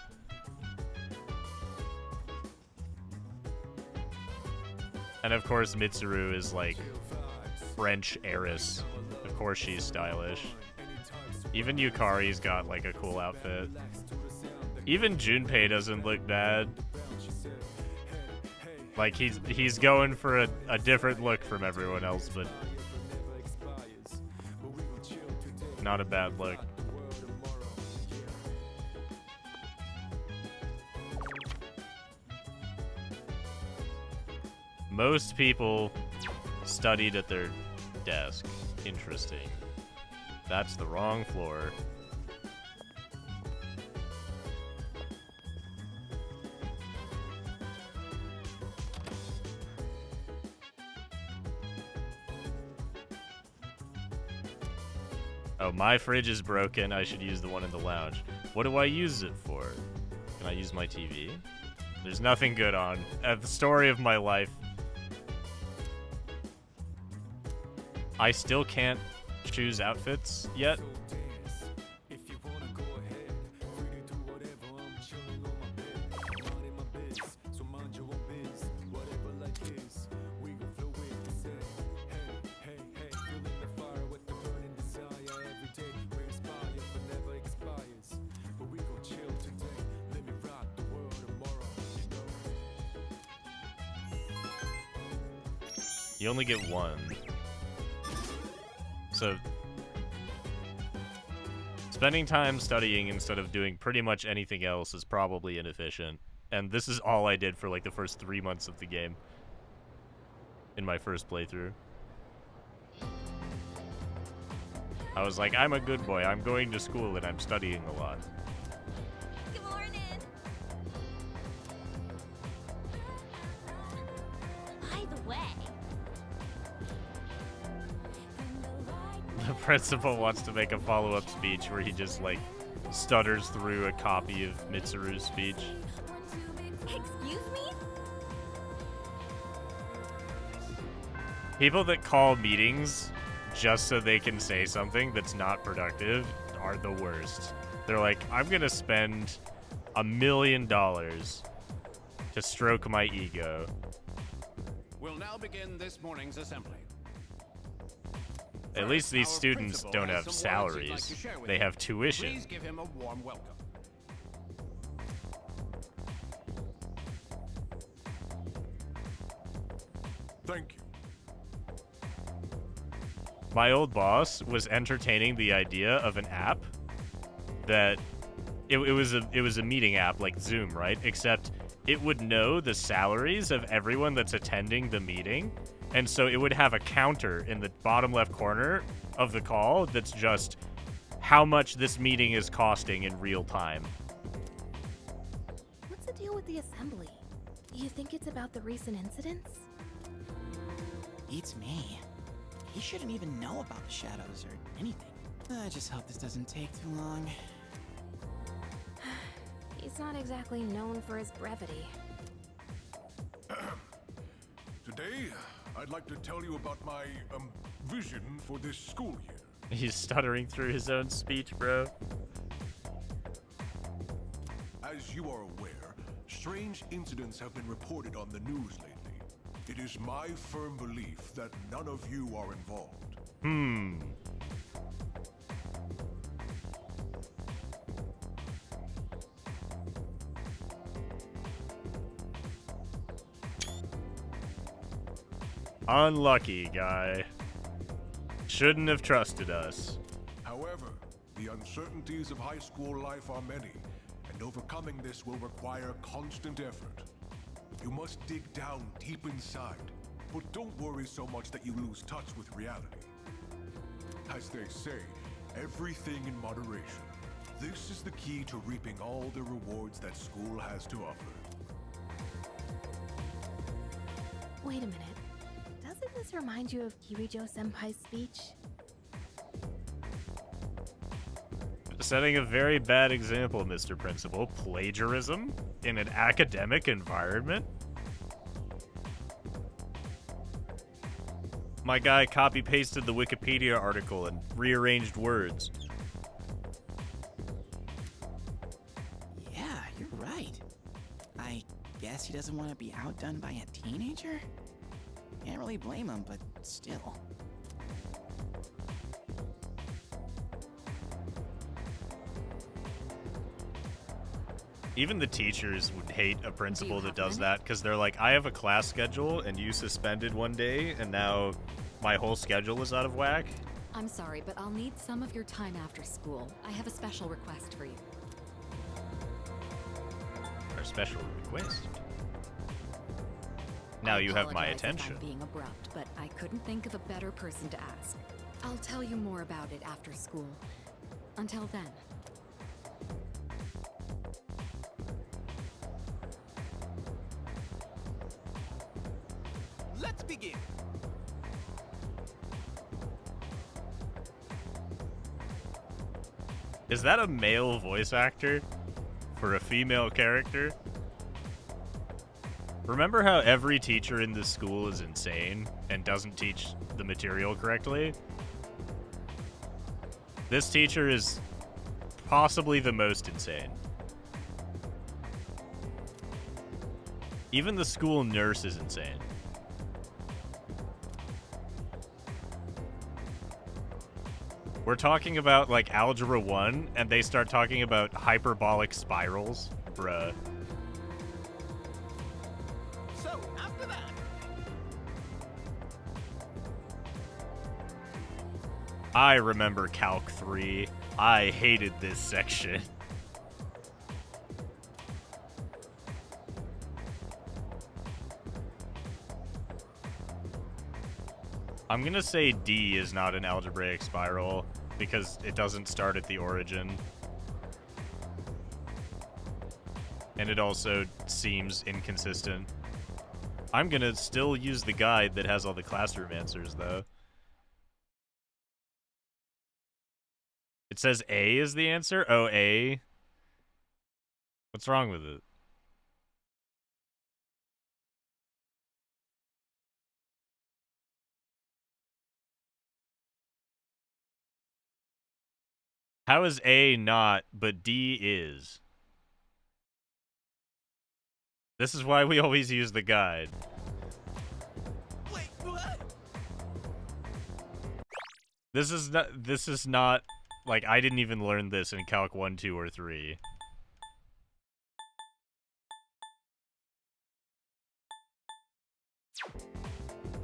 And of course, Mitsuru is like French heiress. Of course she's stylish. Even Yukari's got like a cool outfit. Even Junpei doesn't look bad. Like he's going for a different look from everyone else, but not a bad look. Most people studied at their desk. Interesting. That's the wrong floor. Oh, my fridge is broken. I should use the one in the lounge. What do I use it for? Can I use my TV? There's nothing good on. The story of my life. I still can't choose outfits yet. You only get one. So, spending time studying instead of doing pretty much anything else is probably inefficient. And this is all I did for like the first 3 months of the game. In my first playthrough. I was like, I'm a good boy, I'm going to school and I'm studying a lot. Good morning. By the way, The principal wants to make a follow-up speech where he just, like, stutters through a copy of Mitsuru's speech. Excuse me? People that call meetings just so they can say something that's not productive are the worst. They're like, I'm gonna spend $1 million to stroke my ego. We'll now begin this morning's assembly. At least these Our students principal don't has have some words he'd like salaries. to share with They you. have tuition. Please give him a warm welcome. Thank you. My old boss was entertaining the idea of an app that it was a meeting app like Zoom, right? Except it would know the salaries of everyone that's attending the meeting, and so it would have a counter in the bottom left corner of the call that's just how much this meeting is costing in real time. What's the deal with the assembly? You think it's about the recent incidents? Beats me. He shouldn't even know about the shadows or anything. I just hope this doesn't take too long. He's not exactly known for his brevity. Today, I'd like to tell you about my vision for this school year. He's stuttering through his own speech, bro. As you are aware, strange incidents have been reported on the news lately. It is my firm belief that none of you are involved. Unlucky guy. Shouldn't have trusted us. However, the uncertainties of high school life are many, and overcoming this will require constant effort. You must dig down deep inside, but don't worry so much that you lose touch with reality. As they say, everything in moderation. This is the key to reaping all the rewards that school has to offer. Wait a minute. Doesn't this remind you of Kirijo Senpai's speech? Setting a very bad example, Mr. Principal. Plagiarism in an academic environment? My guy copy-pasted the Wikipedia article and rearranged words. Yeah, you're right. I guess he doesn't want to be outdone by a teenager? Can't really blame him, but still. Even the teachers would hate a principal that does that, because they're like, I have a class schedule and you suspended one day and now my whole schedule is out of whack. I'm sorry, but I'll need some of your time after school. I have a special request for you. Our special request? Now you have my attention. I'm being abrupt, but I couldn't think of a better person to ask. I'll tell you more about it after school. Until then. Let's begin. Is that a male voice actor for a female character? Remember how every teacher in this school is insane and doesn't teach the material correctly? This teacher is possibly the most insane. Even the school nurse is insane. We're talking about, like, Algebra 1, and they start talking about hyperbolic spirals. Bruh. So, after that... I remember Calc 3. I hated this section. I'm gonna say D is not an algebraic spiral because it doesn't start at the origin. And it also seems inconsistent. I'm gonna still use the guide that has all the classroom answers, though. It says A is the answer? Oh, A? What's wrong with it? How is A not, but D is? This is why we always use the guide. Wait, what? This is not, like, I didn't even learn this in Calc 1, 2, or 3.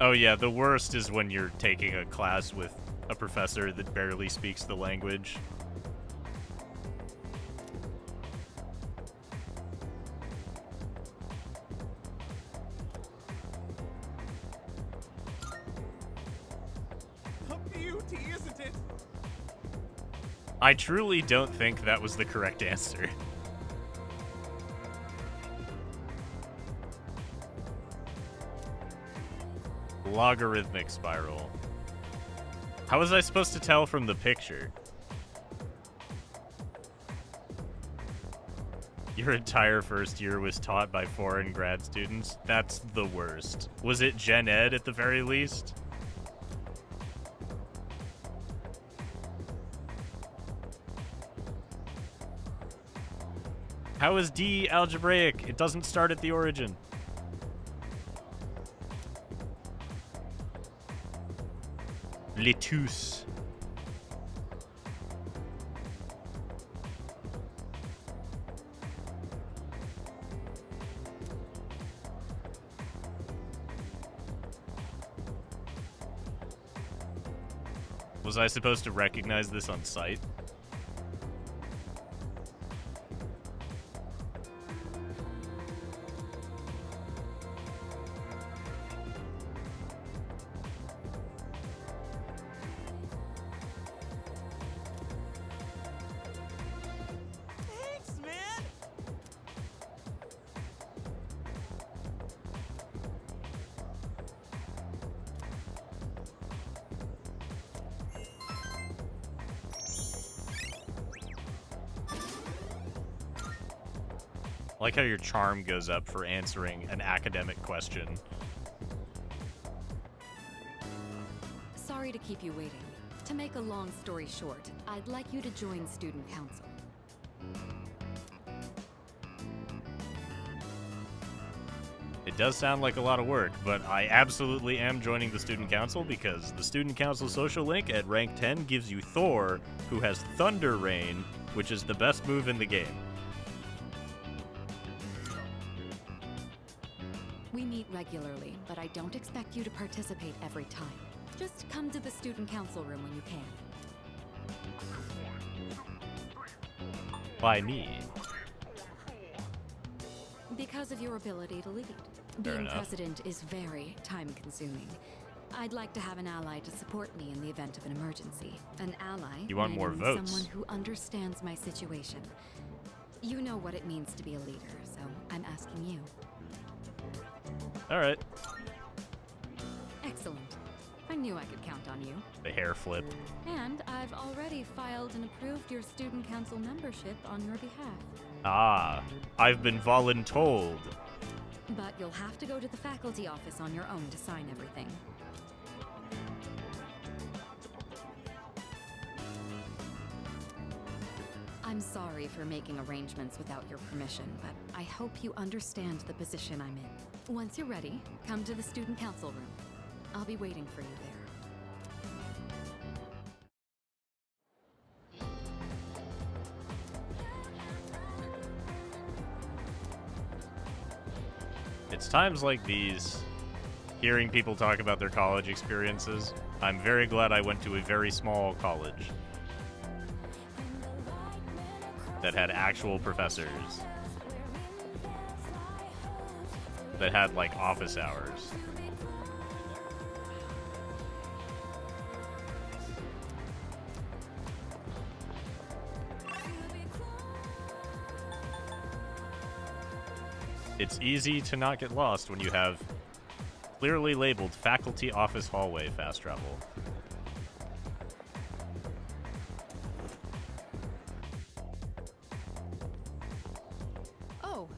Oh yeah, the worst is when you're taking a class with a professor that barely speaks the language. A beauty, isn't it? I truly don't think that was the correct answer. Logarithmic spiral. How was I supposed to tell from the picture? Your entire first year was taught by foreign grad students? That's the worst. Was it Gen Ed at the very least? How is D algebraic? It doesn't start at the origin. Lettuce. Was I supposed to recognize this on sight? Thanks, man! I like how your charm goes up for answering an academic question. Sorry to keep you waiting. To make a long story short, I'd like you to join Student Council. It does sound like a lot of work, but I absolutely am joining the Student Council because the Student Council social link at rank 10 gives you Thor, who has Thunder Rain, which is the best move in the game. We meet regularly, but I don't expect you to participate every time. Just come to the Student Council room when you can. By me. Because of your ability to lead. Fair Being enough. president is very time-consuming. I'd like to have an ally to support me in the event of an emergency. An ally You want more meaning votes. someone who understands my situation. You know what it means to be a leader, so I'm asking you. All right. Excellent. I knew I could count on you. The hair flip. And I've already filed and approved your student council membership on your behalf. Ah, I've been voluntold. But you'll have to go to the faculty office on your own to sign everything. I'm sorry for making arrangements without your permission, but I hope you understand the position I'm in. Once you're ready, come to the student council room. I'll be waiting for you there. It's times like these, hearing people talk about their college experiences, I'm very glad I went to a very small college that had actual professors, that had, like, office hours. It's easy to not get lost when you have clearly labeled faculty office hallway fast travel. Oh,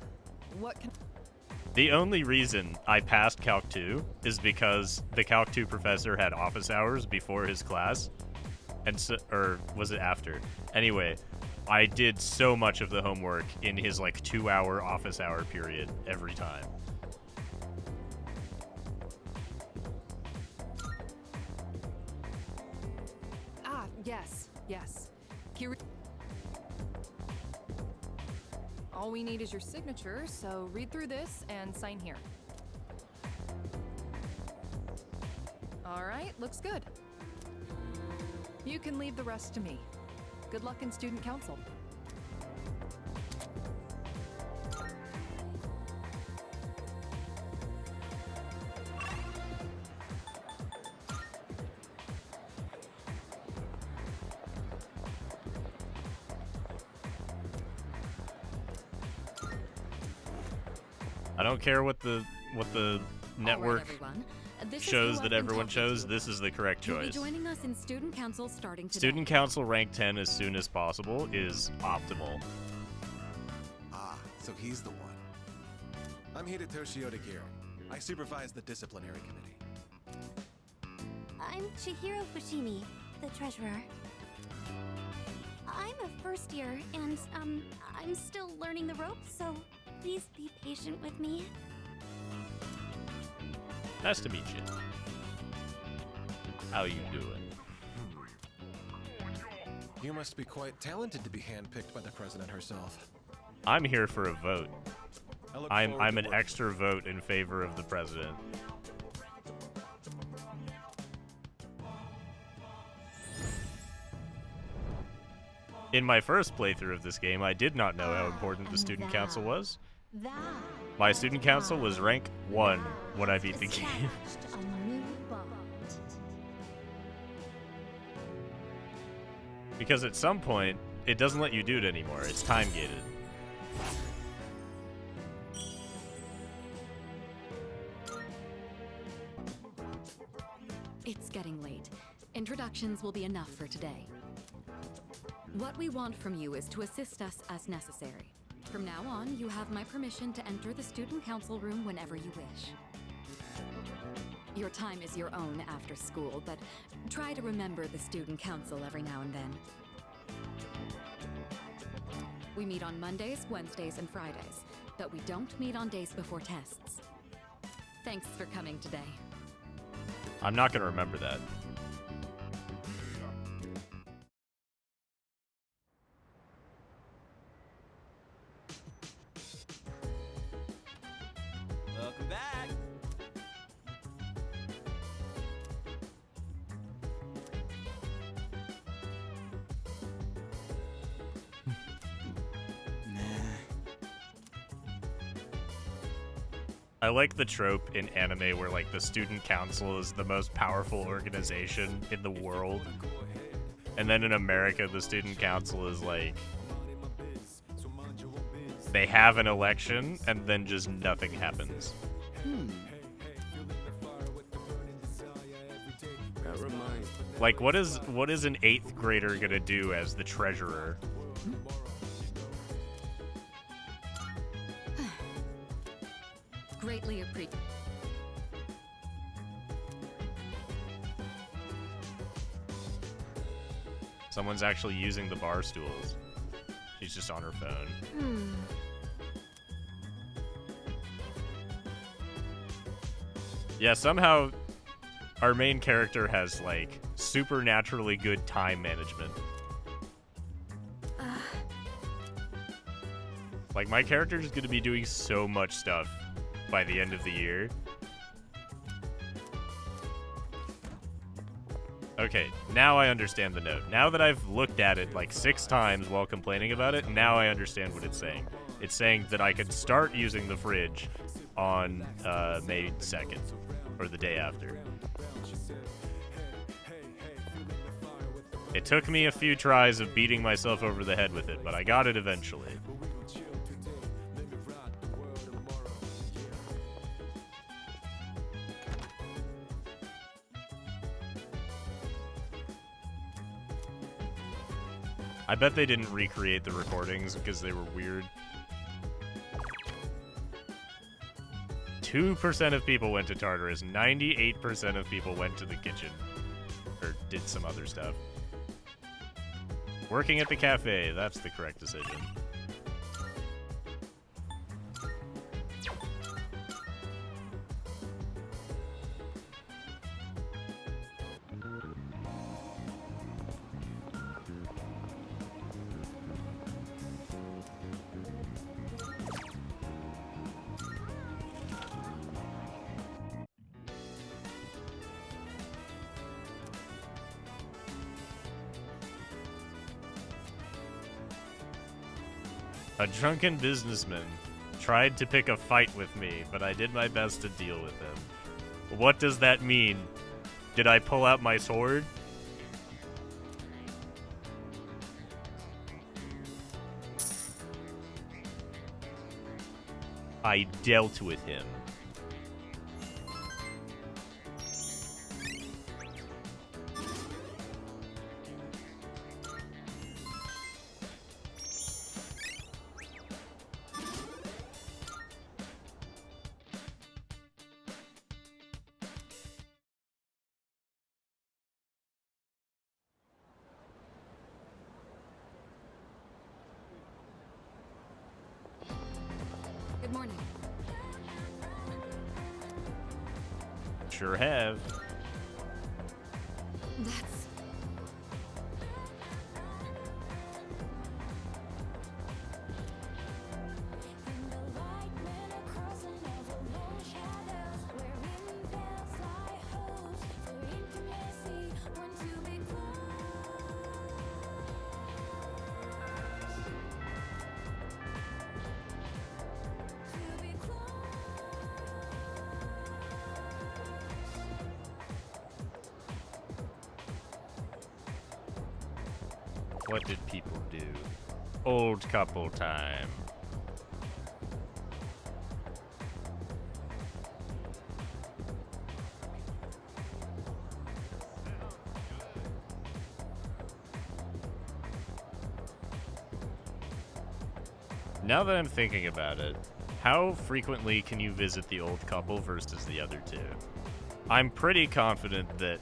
what can... The only reason I passed Calc 2 is because the Calc 2 professor had office hours before his class, and so, or was it after? Anyway, I did so much of the homework in his like 2-hour office hour period every time. Ah, yes, yes. Here. All we need is your signature, so read through this and sign here. All right, looks good. You can leave the rest to me. Good luck in student council. I don't care what the network everyone. This is shows who that I've been everyone talking chose. to. This is the correct You'll be choice. joining us in student council starting today. Student Council rank 10 as soon as possible is optimal. Ah, so he's the one. I'm Hidetoshi Odagiri. I supervise the disciplinary committee. I'm Chihiro Fushimi, the treasurer. I'm a first year, and, I'm still learning the ropes, so please be patient with me. Nice to meet you. How you doing? You must be quite talented to be handpicked by the president herself. I'm here for a vote. I look I'm forward to an working extra vote in favor of the president. In my first playthrough of this game, I did not know how important the student council was. Thou My student council was rank 1 when I beat the game. established a new bond. Because at some point, it doesn't let you do it anymore. It's time gated. It's getting late. Introductions will be enough for today. What we want from you is to assist us as necessary. From now on, you have my permission to enter the student council room whenever you wish. Your time is your own after school, but try to remember the student council every now and then. We meet on Mondays, Wednesdays, and Fridays, but we don't meet on days before tests. Thanks for coming today. I'm not gonna remember that. Welcome back. I like the trope in anime where like the student council is the most powerful organization in the world. And then in America, the student council is like, they have an election and then just nothing happens. That reminds me. Like, what is an 8th grader gonna do as the treasurer? Greatly appreciated. Someone's actually using the bar stools. She's just on her phone. Yeah, somehow our main character has, like, supernaturally good time management. Like, my character is going to be doing so much stuff by the end of the year. Okay, now I understand the note. Now that I've looked at it like 6 times while complaining about it, now I understand what it's saying. It's saying that I could start using the fridge on May 2nd, or the day after. It took me a few tries of beating myself over the head with it, but I got it eventually. I bet they didn't recreate the recordings because they were weird. 2% of people went to Tartarus. 98% of people went to the kitchen. Or did some other stuff. Working at the cafe, that's the correct decision. A drunken businessman tried to pick a fight with me, but I did my best to deal with him. What does that mean? Did I pull out my sword? I dealt with him. Good morning. Sure have. That's... What did people do? Old couple time. Now that I'm thinking about it, how frequently can you visit the old couple versus the other two? I'm pretty confident that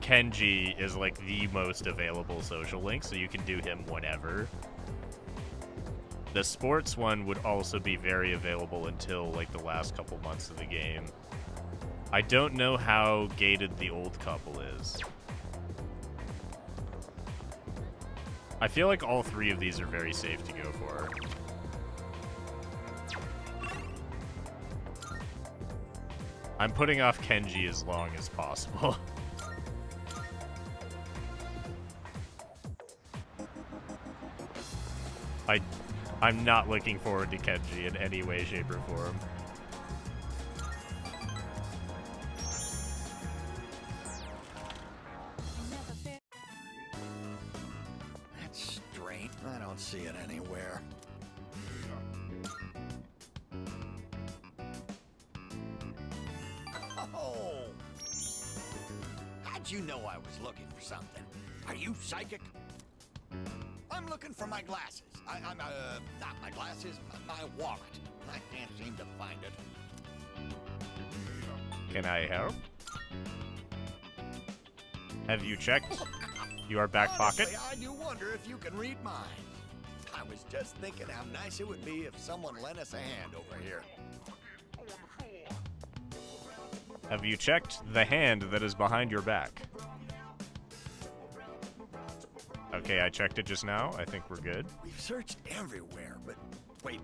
Kenji is like the most available social link, so you can do him whenever. The sports one would also be very available until like the last couple months of the game. I don't know how gated the old couple is. I feel like all three of these are very safe to go for. I'm putting off Kenji as long as possible. I'm not looking forward to Kenji in any way, shape, or form. That's strange. I don't see it anywhere. Oh! How'd you know I was looking for something? Are you psychic? I'm looking for my glasses. Not my glasses, my wallet. I can't seem to find it. Can I help? Have you checked your back pocket? Honestly, I do wonder if you can read mine. I was just thinking how nice it would be if someone lent us a hand over here. Have you checked the hand that is behind your back? Okay, I checked it just now. I think we're good. We've searched everywhere, but wait,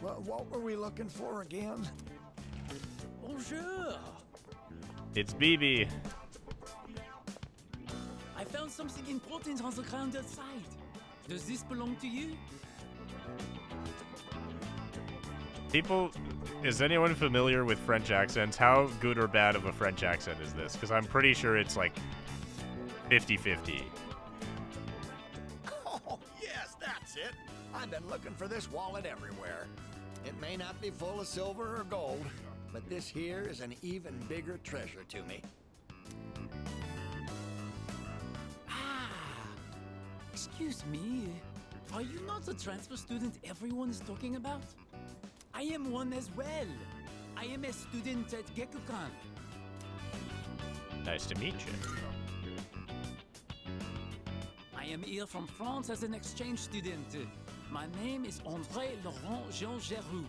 what were we looking for again? Bonjour. It's BB. I found something important on the ground outside. Does this belong to you? People, is anyone familiar with French accents? How good or bad of a French accent is this? Because I'm pretty sure it's like 50-50. Oh, yes, that's it. I've been looking for this wallet everywhere. It may not be full of silver or gold, but this here is an even bigger treasure to me. Excuse me. Are you not the transfer student everyone is talking about? I am one as well. I am a student at Gekukan. Nice to meet you. I am here from France as an exchange student. My name is André Laurent Jean Geroux.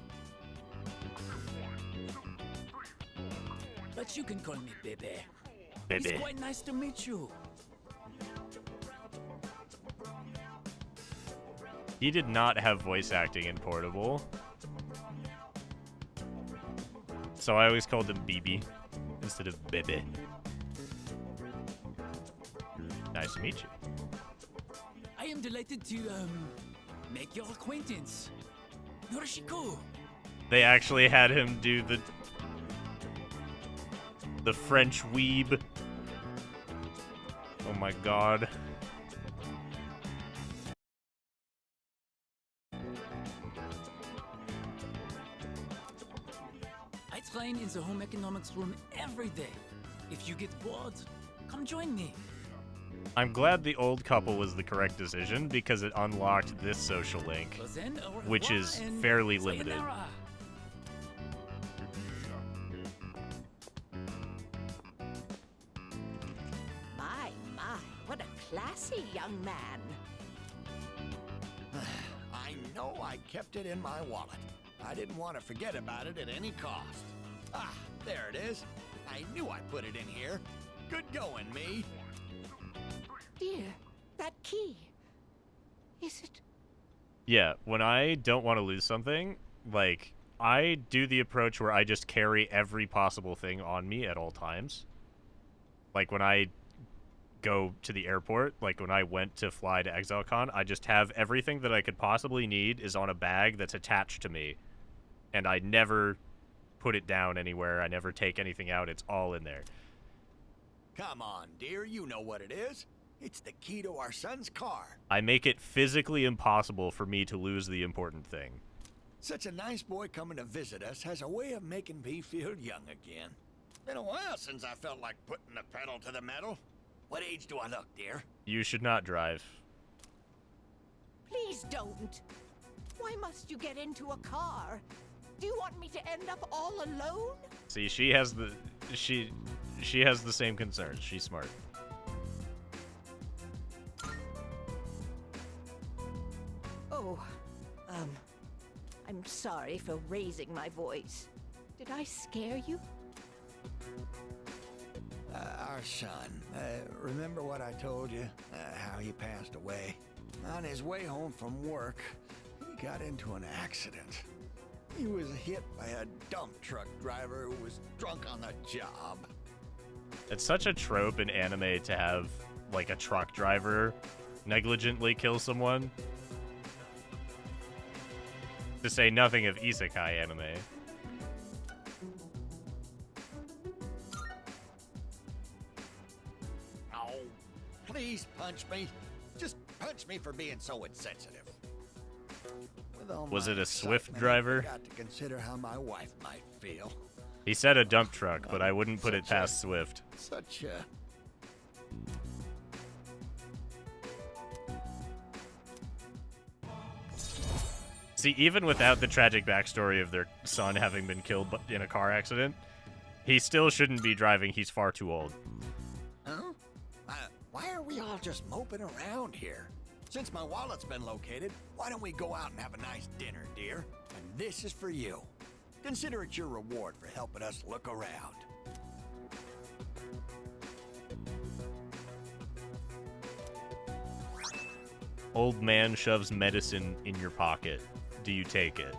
But you can call me Bebe. Bebe. It's quite nice to meet you. He did not have voice acting in Portable. So I always called him BB instead of Bebe. Nice to meet you. I am delighted to, make your acquaintance. Norishiko. They actually had him do the French weeb. Oh my god. I train in the home economics room every day. If you get bored, come join me. I'm glad the old couple was the correct decision because it unlocked this social link, which is fairly limited. My, what a classy young man. I know I kept it in my wallet. I didn't want to forget about it at any cost. Ah, there it is. I knew I put it in here. Good going, me. Dear, that key. Is it? Yeah, when I don't want to lose something, like, I do the approach where I just carry every possible thing on me at all times. Like, when I go to the airport, like when I went to fly to ExileCon, I just have everything that I could possibly need is on a bag that's attached to me. And I never put it down anywhere. I never take anything out. It's all in there. Come on, dear. You know what it is. It's the key to our son's car. I make it physically impossible for me to lose the important thing. Such a nice boy coming to visit us has a way of making me feel young again. Been a while since I felt like putting the pedal to the metal. What age do I look, dear? You should not drive. Please don't. Why must you get into a car? Do you want me to end up all alone? See, she has the same concerns. She's smart. Oh, I'm sorry for raising my voice. Did I scare you? Our son, remember what I told you? How he passed away? On his way home from work, he got into an accident. He was hit by a dump truck driver who was drunk on the job. It's such a trope in anime to have, like, a truck driver negligently kill someone. To say nothing of isekai anime. Oh, please punch me. Just punch me for being so insensitive. Was it a Swift driver? I got to consider how my wife might feel. He said a dump truck, but I wouldn't put it past Swift. Such a... See, even without the tragic backstory of their son having been killed in a car accident, he still shouldn't be driving. He's far too old. Huh? Why are we all just moping around here? Since my wallet's been located, why don't we go out and have a nice dinner, dear? And this is for you. Consider it your reward for helping us look around. Old man shoves medicine in your pocket. Do you take it?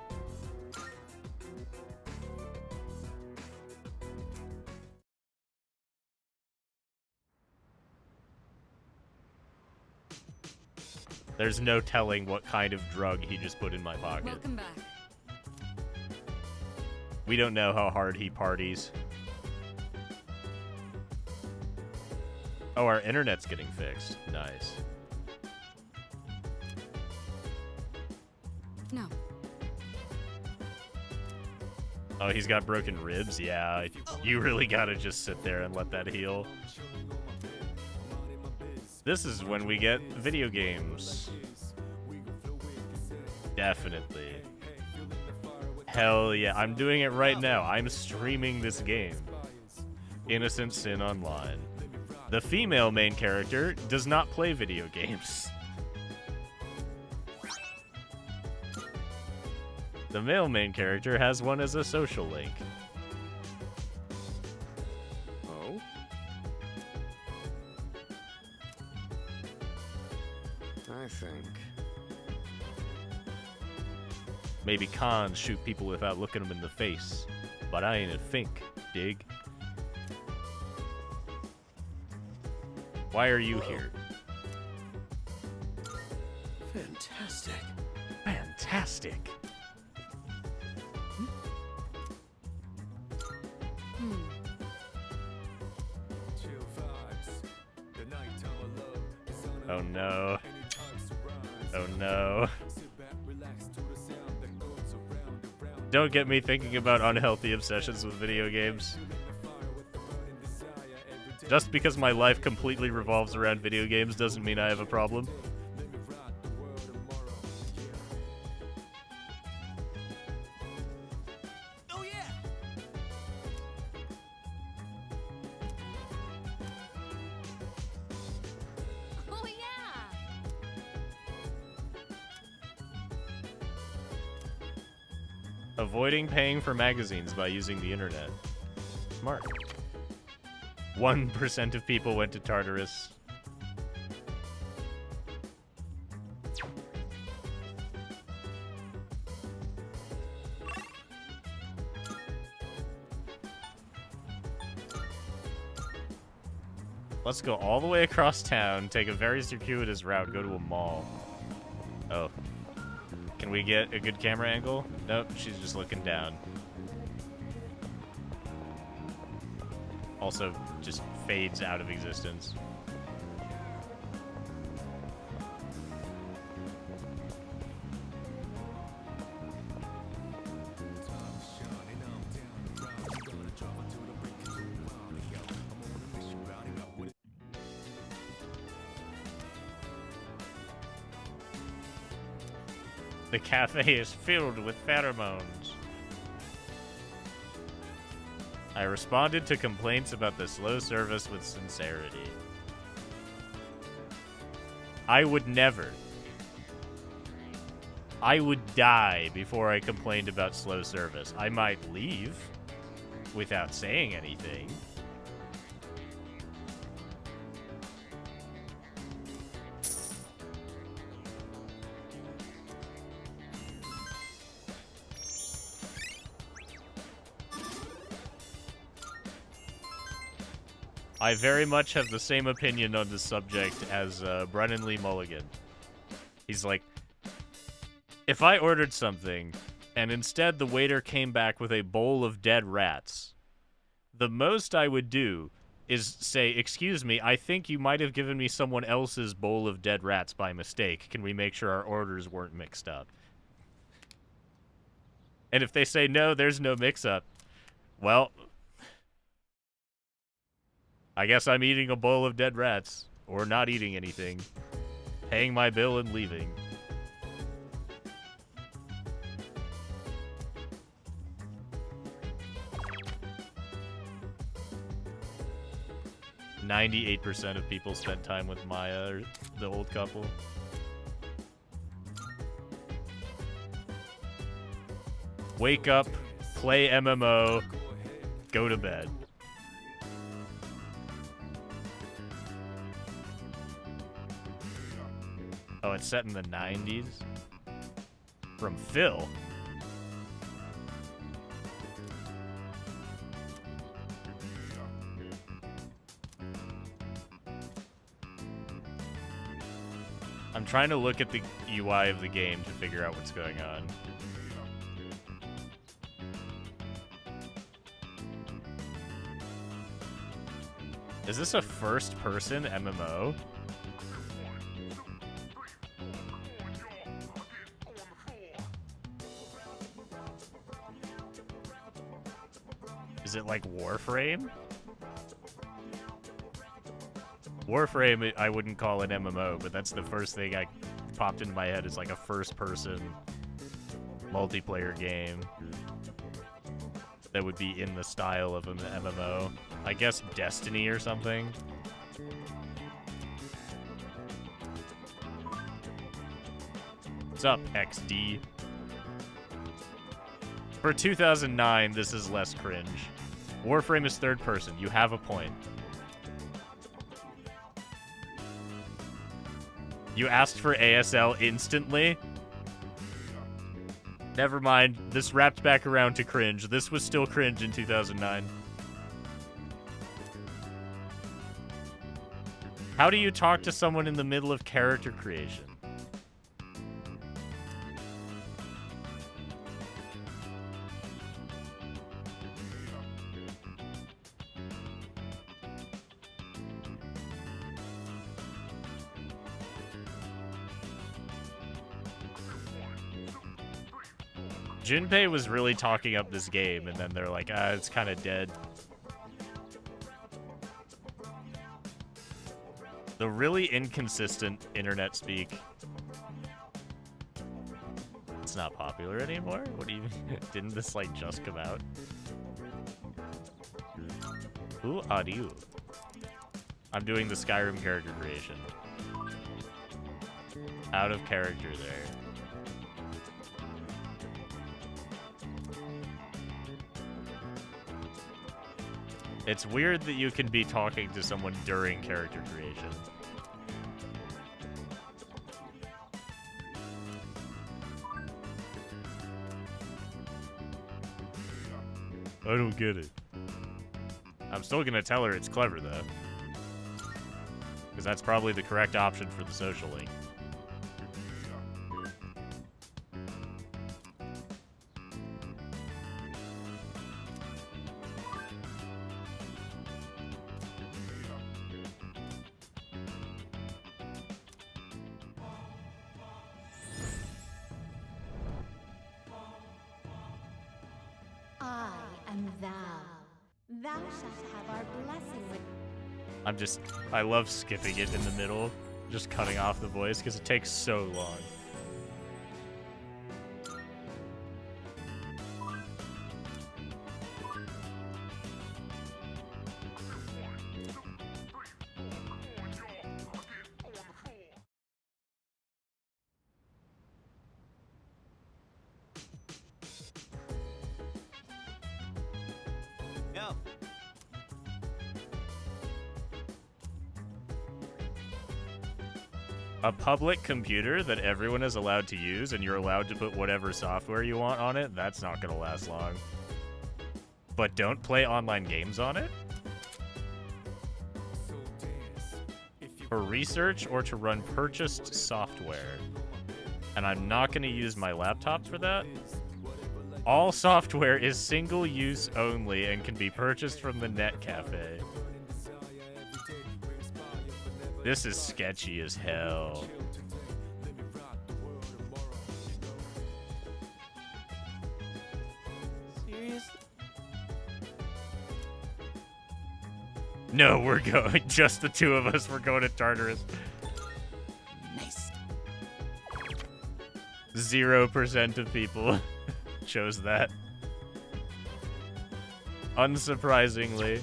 There's no telling what kind of drug he just put in my pocket. Welcome back. We don't know how hard he parties. Oh, our internet's getting fixed. Nice. No. Oh, he's got broken ribs? Yeah, you really gotta just sit there and let that heal. This is when we get video games. Definitely. Hell yeah, I'm doing it right now. I'm streaming this game. Innocent Sin Online. The female main character does not play video games. The male main character has one as a social link. Oh? I think. Maybe cons shoot people without looking them in the face. But I ain't a fink, dig? Why are you here? Fantastic. Fantastic. Oh no. Oh no. Don't get me thinking about unhealthy obsessions with video games. Just because my life completely revolves around video games doesn't mean I have a problem. Oh yeah. Oh yeah. Avoiding paying for magazines by using the internet. Smart. 1% of people went to Tartarus. Let's go all the way across town, take a very circuitous route, go to a mall. Oh. Can we get a good camera angle? Nope, she's just looking down. Also, just fades out of existence. The cafe is filled with pheromones. I responded to complaints about the slow service with sincerity. I would never. I would die before I complained about slow service. I might leave without saying anything. I very much have the same opinion on this subject as Brennan Lee Mulligan. He's like, if I ordered something and instead the waiter came back with a bowl of dead rats, the most I would do is say, excuse me, I think you might have given me someone else's bowl of dead rats by mistake. Can we make sure our orders weren't mixed up? And if they say, no, there's no mix-up, well, I guess I'm eating a bowl of dead rats, or not eating anything, paying my bill and leaving. %98% of people spent time with Maya, or the old couple. Wake up, play MMO, go to bed. Oh, it's set in the 90s? From Phil? I'm trying to look at the UI of the game to figure out what's going on. Is this a first-person MMO? Is it like Warframe? Warframe, I wouldn't call an MMO, but that's the first thing I popped into my head is like a first-person multiplayer game that would be in the style of an MMO. I guess Destiny or something. What's up, XD? For 2009, this is less cringe. Warframe is third person. You have a point. You asked for ASL instantly? Never mind. This wrapped back around to cringe. This was still cringe in 2009. How do you talk to someone in the middle of character creation? Junpei was really talking up this game, and then they're like, it's kind of dead. The really inconsistent internet speak. It's not popular anymore? What do you mean? Didn't this, like, just come out? Who are you? I'm doing the Skyrim character creation. Out of character there. It's weird that you can be talking to someone during character creation. I don't get it. I'm still gonna tell her it's clever, though. Because that's probably the correct option for the social link. I am thou. Thou shalt have our blessing with. I love skipping it in the middle, just cutting off the voice, because it takes so long. A public computer that everyone is allowed to use and you're allowed to put whatever software you want on it, that's not gonna last long. But don't play online games on it? For research or to run purchased software. And I'm not gonna use my laptop for that. All software is single use only and can be purchased from the net cafe. This is sketchy as hell. Seriously? No, we're going. Just the two of us. We're going to Tartarus. Nice. 0% of people chose that. Unsurprisingly.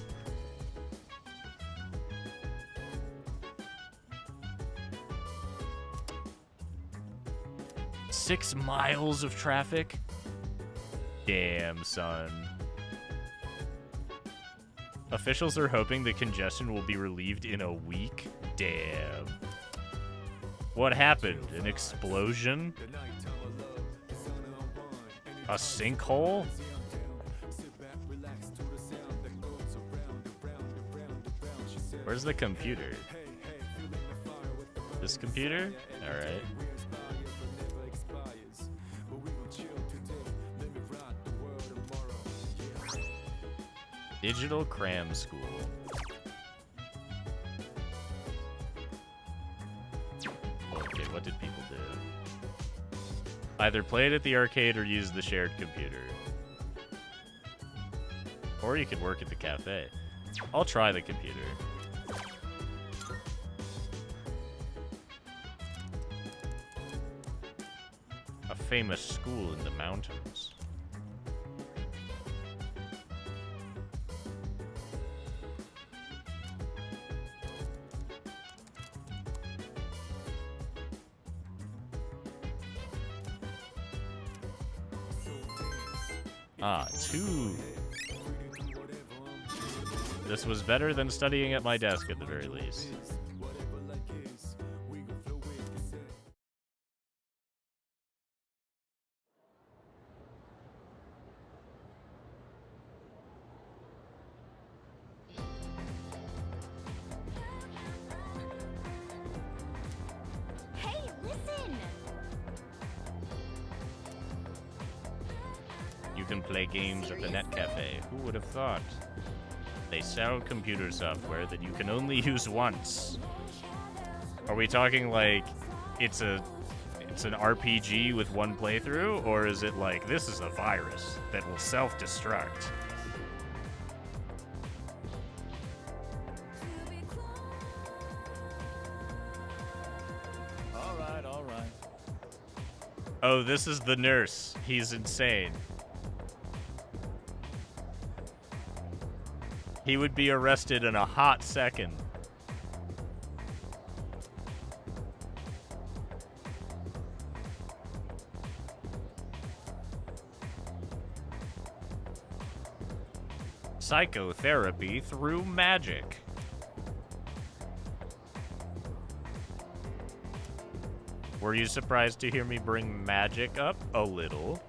Six miles of traffic? Damn, son. Officials are hoping the congestion will be relieved in a week? Damn. What happened? An explosion? A sinkhole? Where's the computer? This computer? Alright. Digital cram school. Okay, what did people do? Either play it at the arcade or use the shared computer. Or you could work at the cafe. I'll try the computer. A famous school in the mountains. Ah, 2. This was better than studying at my desk at the very least. Hey, listen! You can play games at the Net Cafe. Who would have thought? They sell computer software that you can only use once. Are we talking like it's an RPG with one playthrough, or is it like this is a virus that will self-destruct? All right. Oh, this is the nurse. He's insane. He would be arrested in a hot second. Psychotherapy through magic. Were you surprised to hear me bring magic up? A little.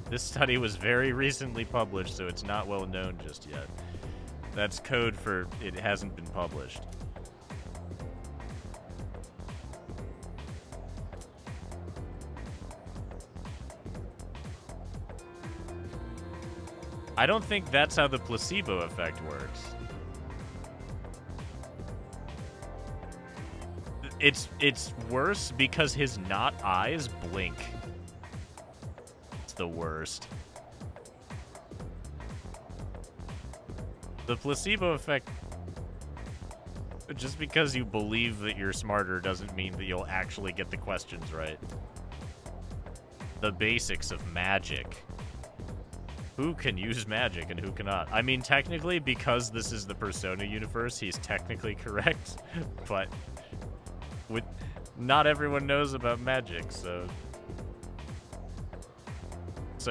This study was very recently published, so it's not well known just yet. That's code for it hasn't been published. I don't think that's how the placebo effect works. It's worse because his not eyes blink. It's the worst. The placebo effect, just because you believe that you're smarter doesn't mean that you'll actually get the questions right. The basics of magic. Who can use magic and who cannot? I mean, technically, because this is the Persona universe, he's technically correct, but not everyone knows about magic, so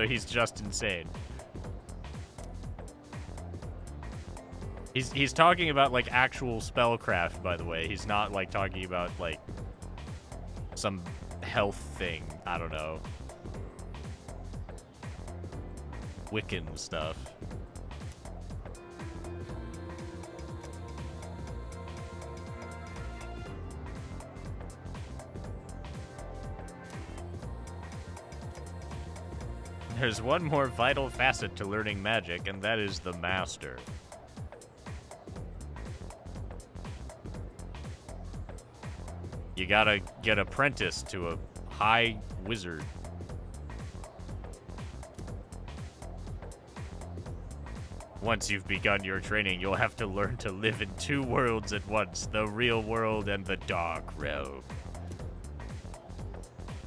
he's just insane. He's talking about, like, actual spellcraft, by the way. He's not, like, talking about, like, some health thing. I don't know. Wiccan stuff. There's one more vital facet to learning magic, and that is the master. You gotta get apprenticed to a high wizard. Once you've begun your training, you'll have to learn to live in two worlds at once, the real world and the dark realm.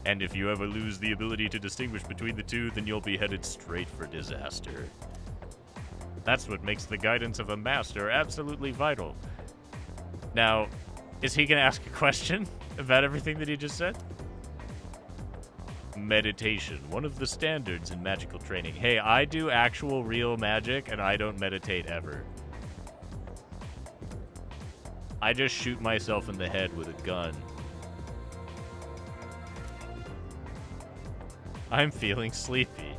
And if you ever lose the ability to distinguish between the two, then you'll be headed straight for disaster. That's what makes the guidance of a master absolutely vital. Now, is he gonna ask a question about everything that he just said? Meditation, one of the standards in magical training. Hey, I do actual real magic, and I don't meditate ever. I just shoot myself in the head with a gun. I'm feeling sleepy.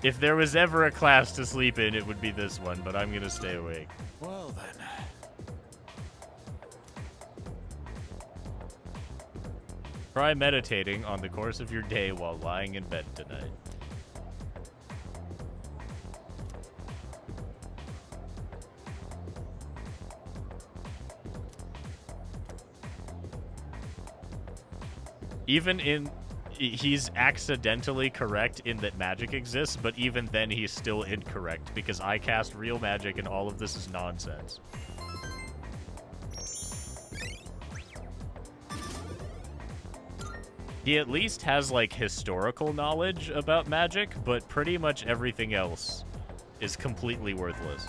If there was ever a class to sleep in, it would be this one, but I'm gonna stay awake. Well then. Try meditating on the course of your day while lying in bed tonight. He's accidentally correct in that magic exists, but even then he's still incorrect because I cast real magic and all of this is nonsense. He at least has, like, historical knowledge about magic, but pretty much everything else is completely worthless.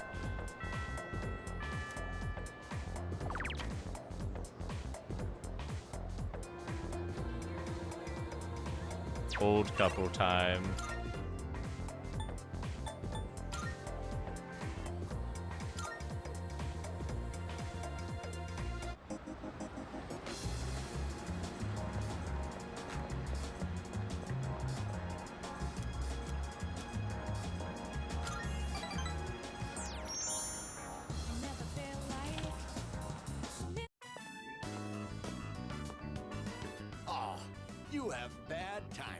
Old couple time. Oh, you have bad timing.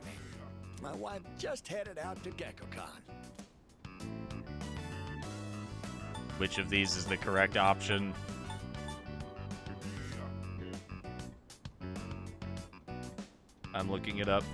My wife just headed out to GeckoCon. Which of these is the correct option? I'm looking it up.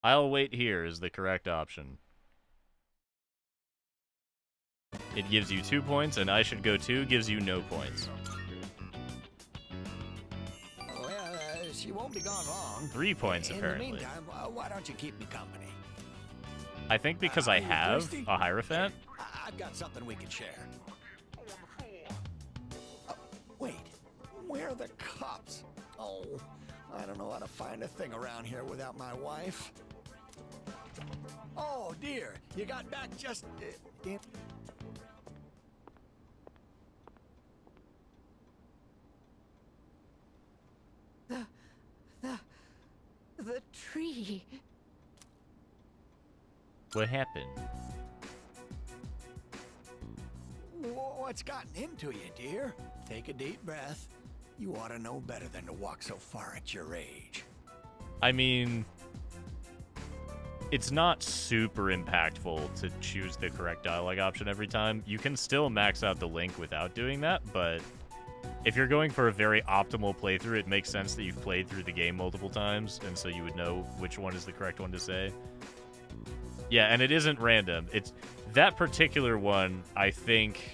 I'll wait here is the correct option. It gives you 2 points, and I should go 2 gives you no points. Well, she won't be gone long. 3 points, apparently. In the meantime, why don't you keep me company? I think because I have a Hierophant. I've got something we can share. Wait, where are the cops? Oh, I don't know how to find a thing around here without my wife. Oh, dear, you got back just in... The tree. What happened? What's gotten into you, dear? Take a deep breath. You ought to know better than to walk so far at your age. I mean, it's not super impactful to choose the correct dialogue option every time. You can still max out the link without doing that, but if you're going for a very optimal playthrough, it makes sense that you've played through the game multiple times, and so you would know which one is the correct one to say. Yeah, and it isn't random. It's that particular one, I think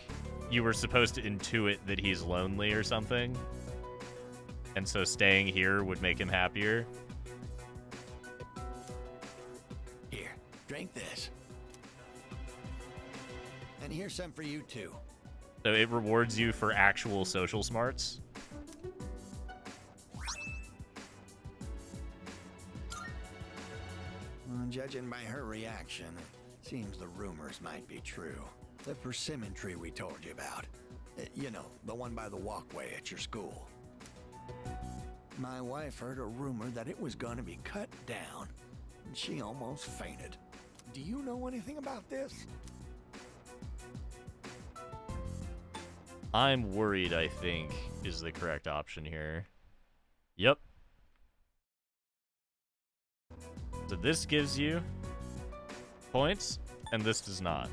you were supposed to intuit that he's lonely or something, and so staying here would make him happier. Here, Drink this. And here's some for you too. So it rewards you for actual social smarts. Well, judging by her reaction, it seems the rumors might be true. The persimmon tree we told you about. You know, the one by the walkway at your school. My wife heard a rumor that it was going to be cut down, and she almost fainted. Do you know anything about this? I'm worried, I think, is the correct option here. Yep. So this gives you points, and this does not.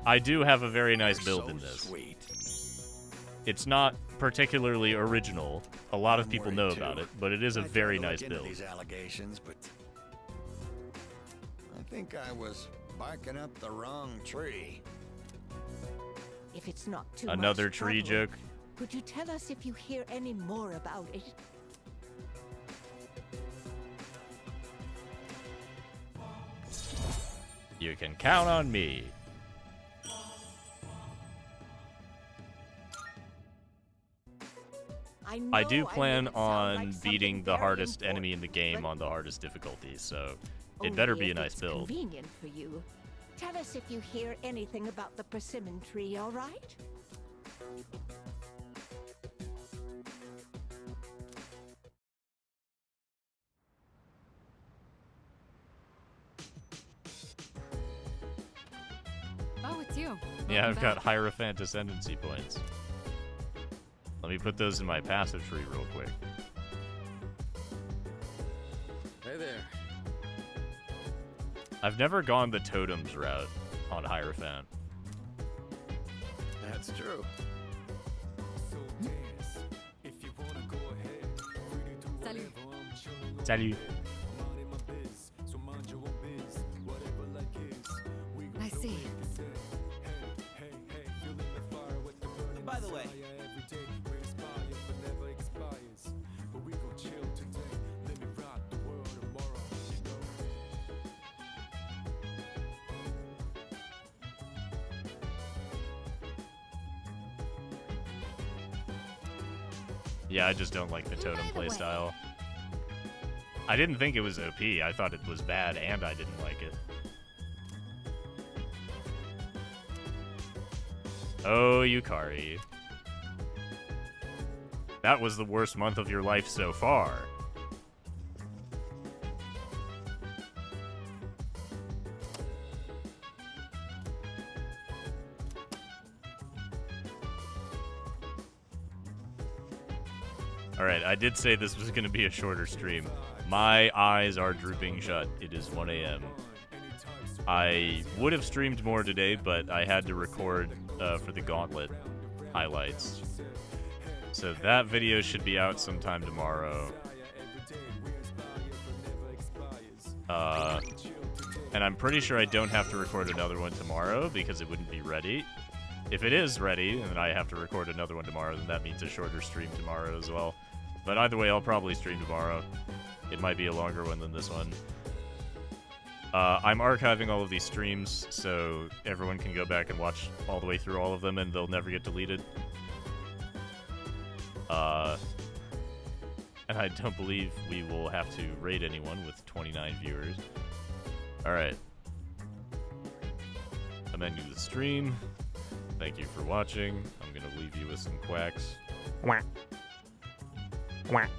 I do have a very nice build in this. Sweet. It's not particularly original. A lot of people know about it, but it is a very nice build. These allegations, but I think I was barking up the wrong tree. If it's not too Another much tree trouble, joke. could you tell us if you hear any more about it? You can count on me. I do plan on beating the hardest enemy in the game on the hardest difficulty, so it better be a nice build. Convenient for you. Tell us if you hear anything about the persimmon tree, all right? Oh, it's you. Yeah, I've Welcome got back. Hierophant Ascendancy points. Let me put those in my passive tree real quick. Hey there. I've never gone the totems route on Hierophant. That's true. Salut. Salut. I see. By the way, Yeah, I just don't like the totem playstyle. I didn't think it was OP. I thought it was bad, and I didn't like it. Oh, Yukari. That was the worst month of your life so far. Alright, I did say this was going to be a shorter stream. My eyes are drooping shut. It is 1 a.m. I would have streamed more today, but I had to record for the Gauntlet highlights. So that video should be out sometime tomorrow. And I'm pretty sure I don't have to record another one tomorrow because it wouldn't be ready. If it is ready, and then I have to record another one tomorrow, then that means a shorter stream tomorrow as well. But either way, I'll probably stream tomorrow. It might be a longer one than this one. I'm archiving all of these streams, so everyone can go back and watch all the way through all of them, and they'll never get deleted. And I don't believe we will have to raid anyone with 29 viewers. Alright. I'm ending the stream. Thank you for watching. I'm gonna leave you with some quacks. Quack. Quack.